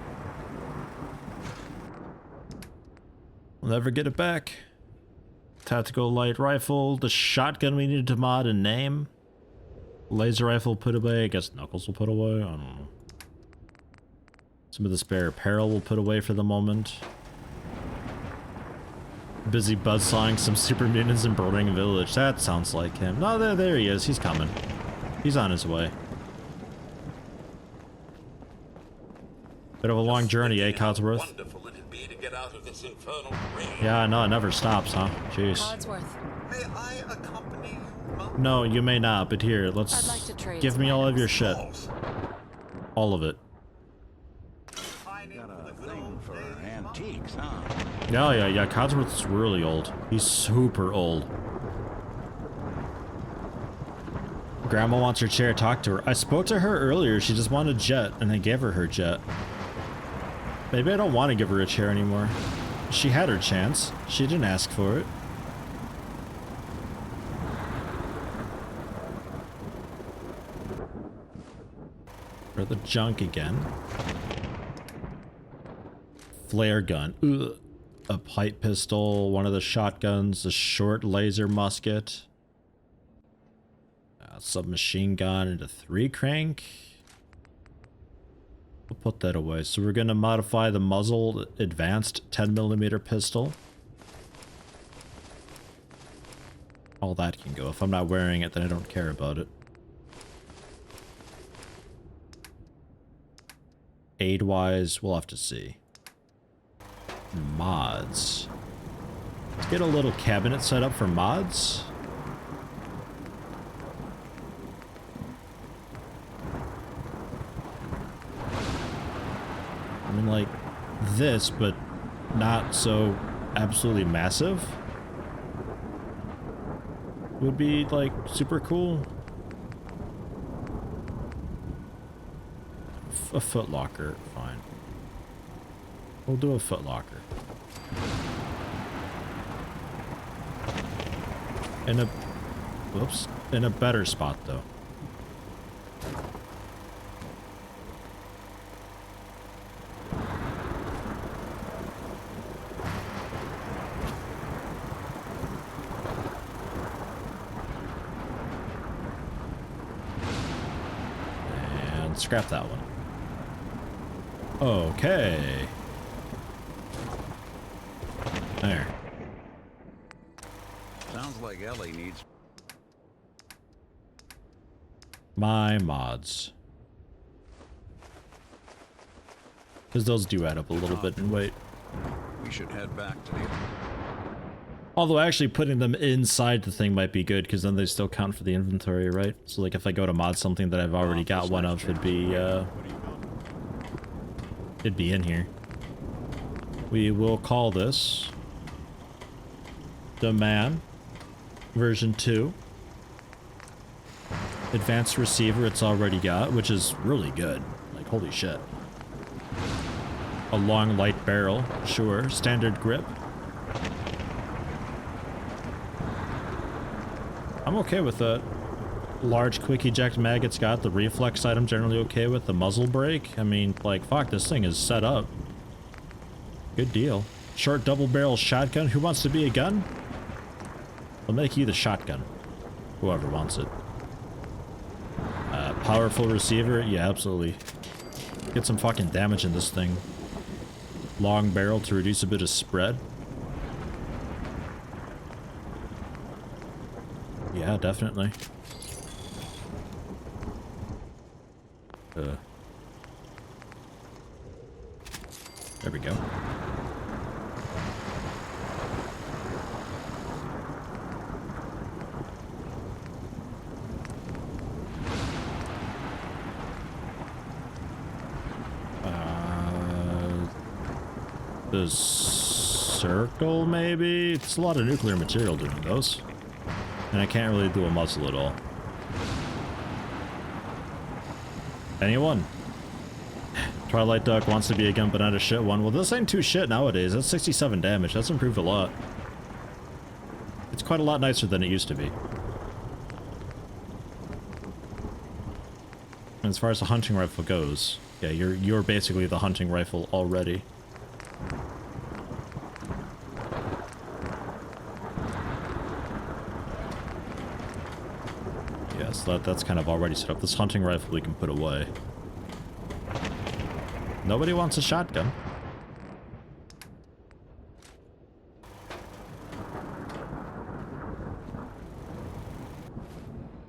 We'll never get it back. Tactical light rifle. The shotgun we needed to mod and name. Laser rifle put away. I guess Knuckles will put away. I don't know. Some of the spare apparel we'll put away for the moment. Busy buzzsawing some super mutants in Burning Village. That sounds like him. No, there he is. He's coming. He's on his way. Bit of a long journey, eh, Codsworth? Wonderful it'd be to get out of this infernal rain. Yeah, no, it never stops, huh? Jeez. Codsworth. May I accompany you, Mom? No, you may not, but here, let's I'd like to trade give me all of your shit. All of it. Got a thing for antiques, huh? Yeah, Codsworth's really old. He's super old. Grandma wants her chair, talk to her. I spoke to her earlier, she just wanted Jet, and I gave her Jet. Maybe I don't want to give her a chair anymore. She had her chance. She didn't ask for it. For the junk again. Flare gun. Ugh. A pipe pistol, one of the shotguns, a short laser musket. A submachine gun and a 3-crank. We'll put that away. So we're going to modify the muzzle advanced 10mm pistol. All that can go. If I'm not wearing it, then I don't care about it. Aid-wise, we'll have to see. Mods. Let's get a little cabinet set up for mods. I mean, like this, but not so absolutely massive. Would be like super cool. a Foot Locker. Fine. We'll do a Foot Locker. In a... Whoops. In a better spot, though. And scrap that one. Okay. There. Sounds like Ellie needs... My mods. Because those do add up a little bit in weight. We should head back to the... Although actually putting them inside the thing might be good, because then they still count for the inventory, right? So like if I go to mod something that I've already got one of, it'd be in here. We will call this the Man version 2. Advanced receiver it's already got, which is really good. Like, holy shit. A long light barrel, sure. Standard grip. I'm okay with that. Large quick eject mag it's got. The reflex item generally okay with. The muzzle brake. I mean, like, fuck, this thing is set up. Good deal. Short double barrel shotgun. Who wants to be a gun? I'll make you the shotgun. Whoever wants it. Powerful receiver. Yeah, absolutely. Get some fucking damage in this thing. Long barrel to reduce a bit of spread. Yeah, definitely. There we go. The circle, maybe? It's a lot of nuclear material doing those. And I can't really do a muzzle at all. Anyone? Twilight Duck wants to be a gun, but not a shit one. Well, this ain't too shit nowadays. That's 67 damage. That's improved a lot. It's quite a lot nicer than it used to be. And as far as the hunting rifle goes, yeah, you're basically the hunting rifle already. So that's kind of already set up. This hunting rifle we can put away. Nobody wants a shotgun.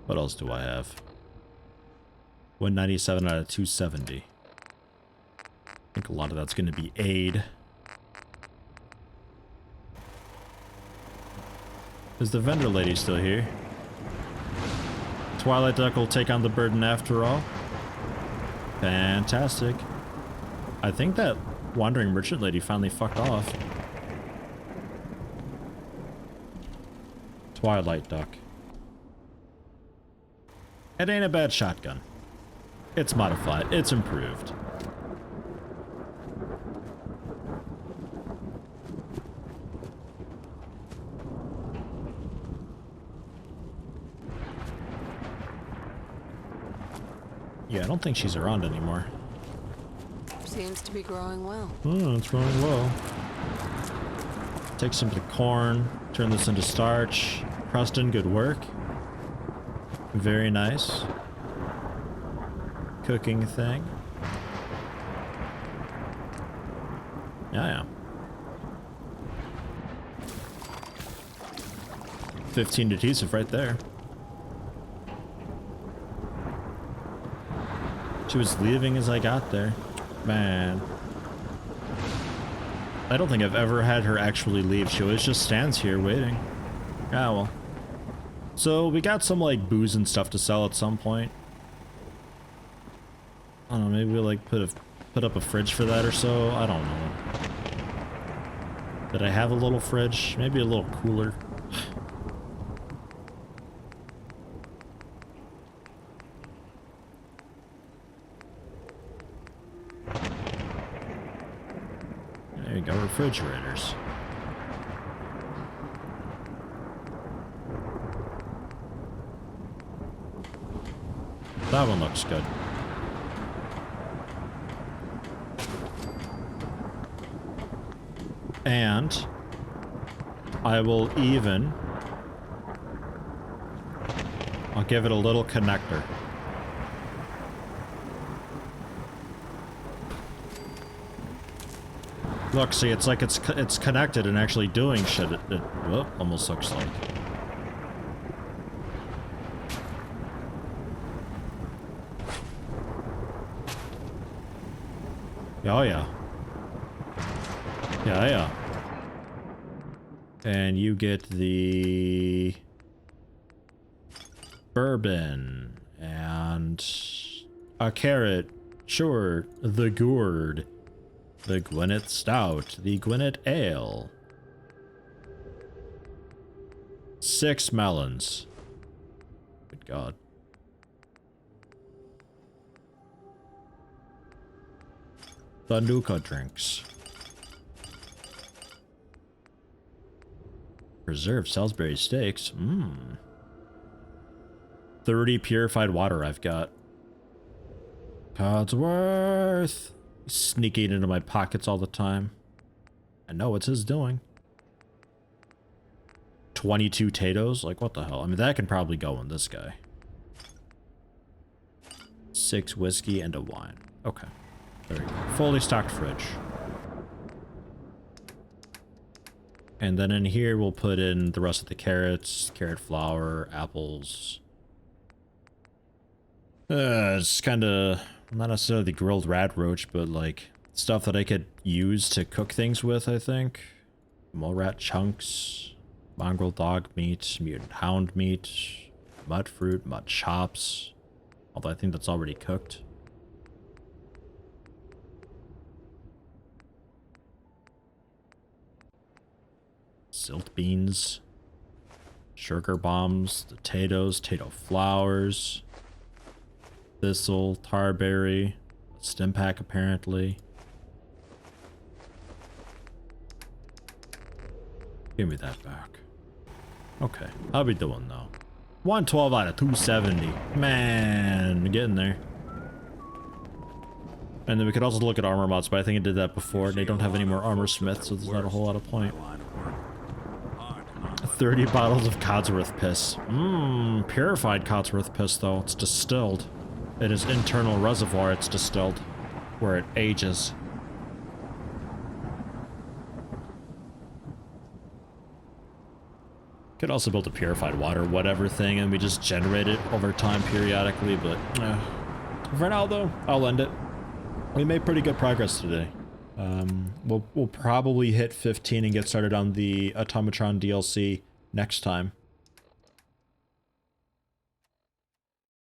What else do I have? 197 out of 270. I think a lot of that's going to be aid. Is the vendor lady still here? Twilight Duck will take on the burden after all. Fantastic. I think that wandering merchant lady finally fucked off. Twilight Duck. It ain't a bad shotgun. It's modified. It's improved. Yeah, I don't think she's around anymore. Seems to be growing well. Oh, it's growing well. Take some of the corn, turn this into starch. Preston, good work. Very nice. Cooking thing. Yeah. 15 adhesive right there. She was leaving as I got there. Man. I don't think I've ever had her actually leave. She always just stands here waiting. Ah, well. So we got some like booze and stuff to sell at some point. I don't know, maybe we'll like put up a fridge for that or so. I don't know. Did I have a little fridge? Maybe a little cooler. There you go, refrigerators. That one looks good. And I will even... I'll give it a little connector. Look, see, it's like it's connected and actually doing shit. It almost looks like. Oh yeah. Yeah. And you get the bourbon and a carrot. Sure, the gourd. The Gwyneth Stout, the Gwyneth Ale. 6 melons. Good God. The Nuka drinks. Preserved Salisbury steaks. 30 purified water I've got. Codsworth. Sneaking into my pockets all the time. I know it's his doing. 22 potatoes? Like, what the hell? I mean, that can probably go in this guy. 6 whiskey and a wine. Okay. There we go. Fully stocked fridge. And then in here, we'll put in the rest of the carrots, carrot flour, apples. It's kind of... not necessarily the grilled rat roach, but like stuff that I could use to cook things with, I think. Mole rat chunks, mongrel dog meat, mutant hound meat, mud fruit, mud chops. Although I think that's already cooked. Silt beans, sugar bombs, potatoes, potato flowers. Thistle, tarberry, stim pack apparently. Give me that back. Okay, how we doing though? 112 out of 270. Man, getting there. And then we could also look at armor mods, but I think I did that before. They don't have any more armor smiths, so there's not a whole lot of point. 30 bottles of Codsworth piss. Purified Codsworth piss though. It's distilled. In its internal reservoir, it's distilled, where it ages. Could also build a purified water, whatever thing, and we just generate it over time periodically, but for now, though, I'll end it. We made pretty good progress today. We'll probably hit 15 and get started on the Automatron DLC next time.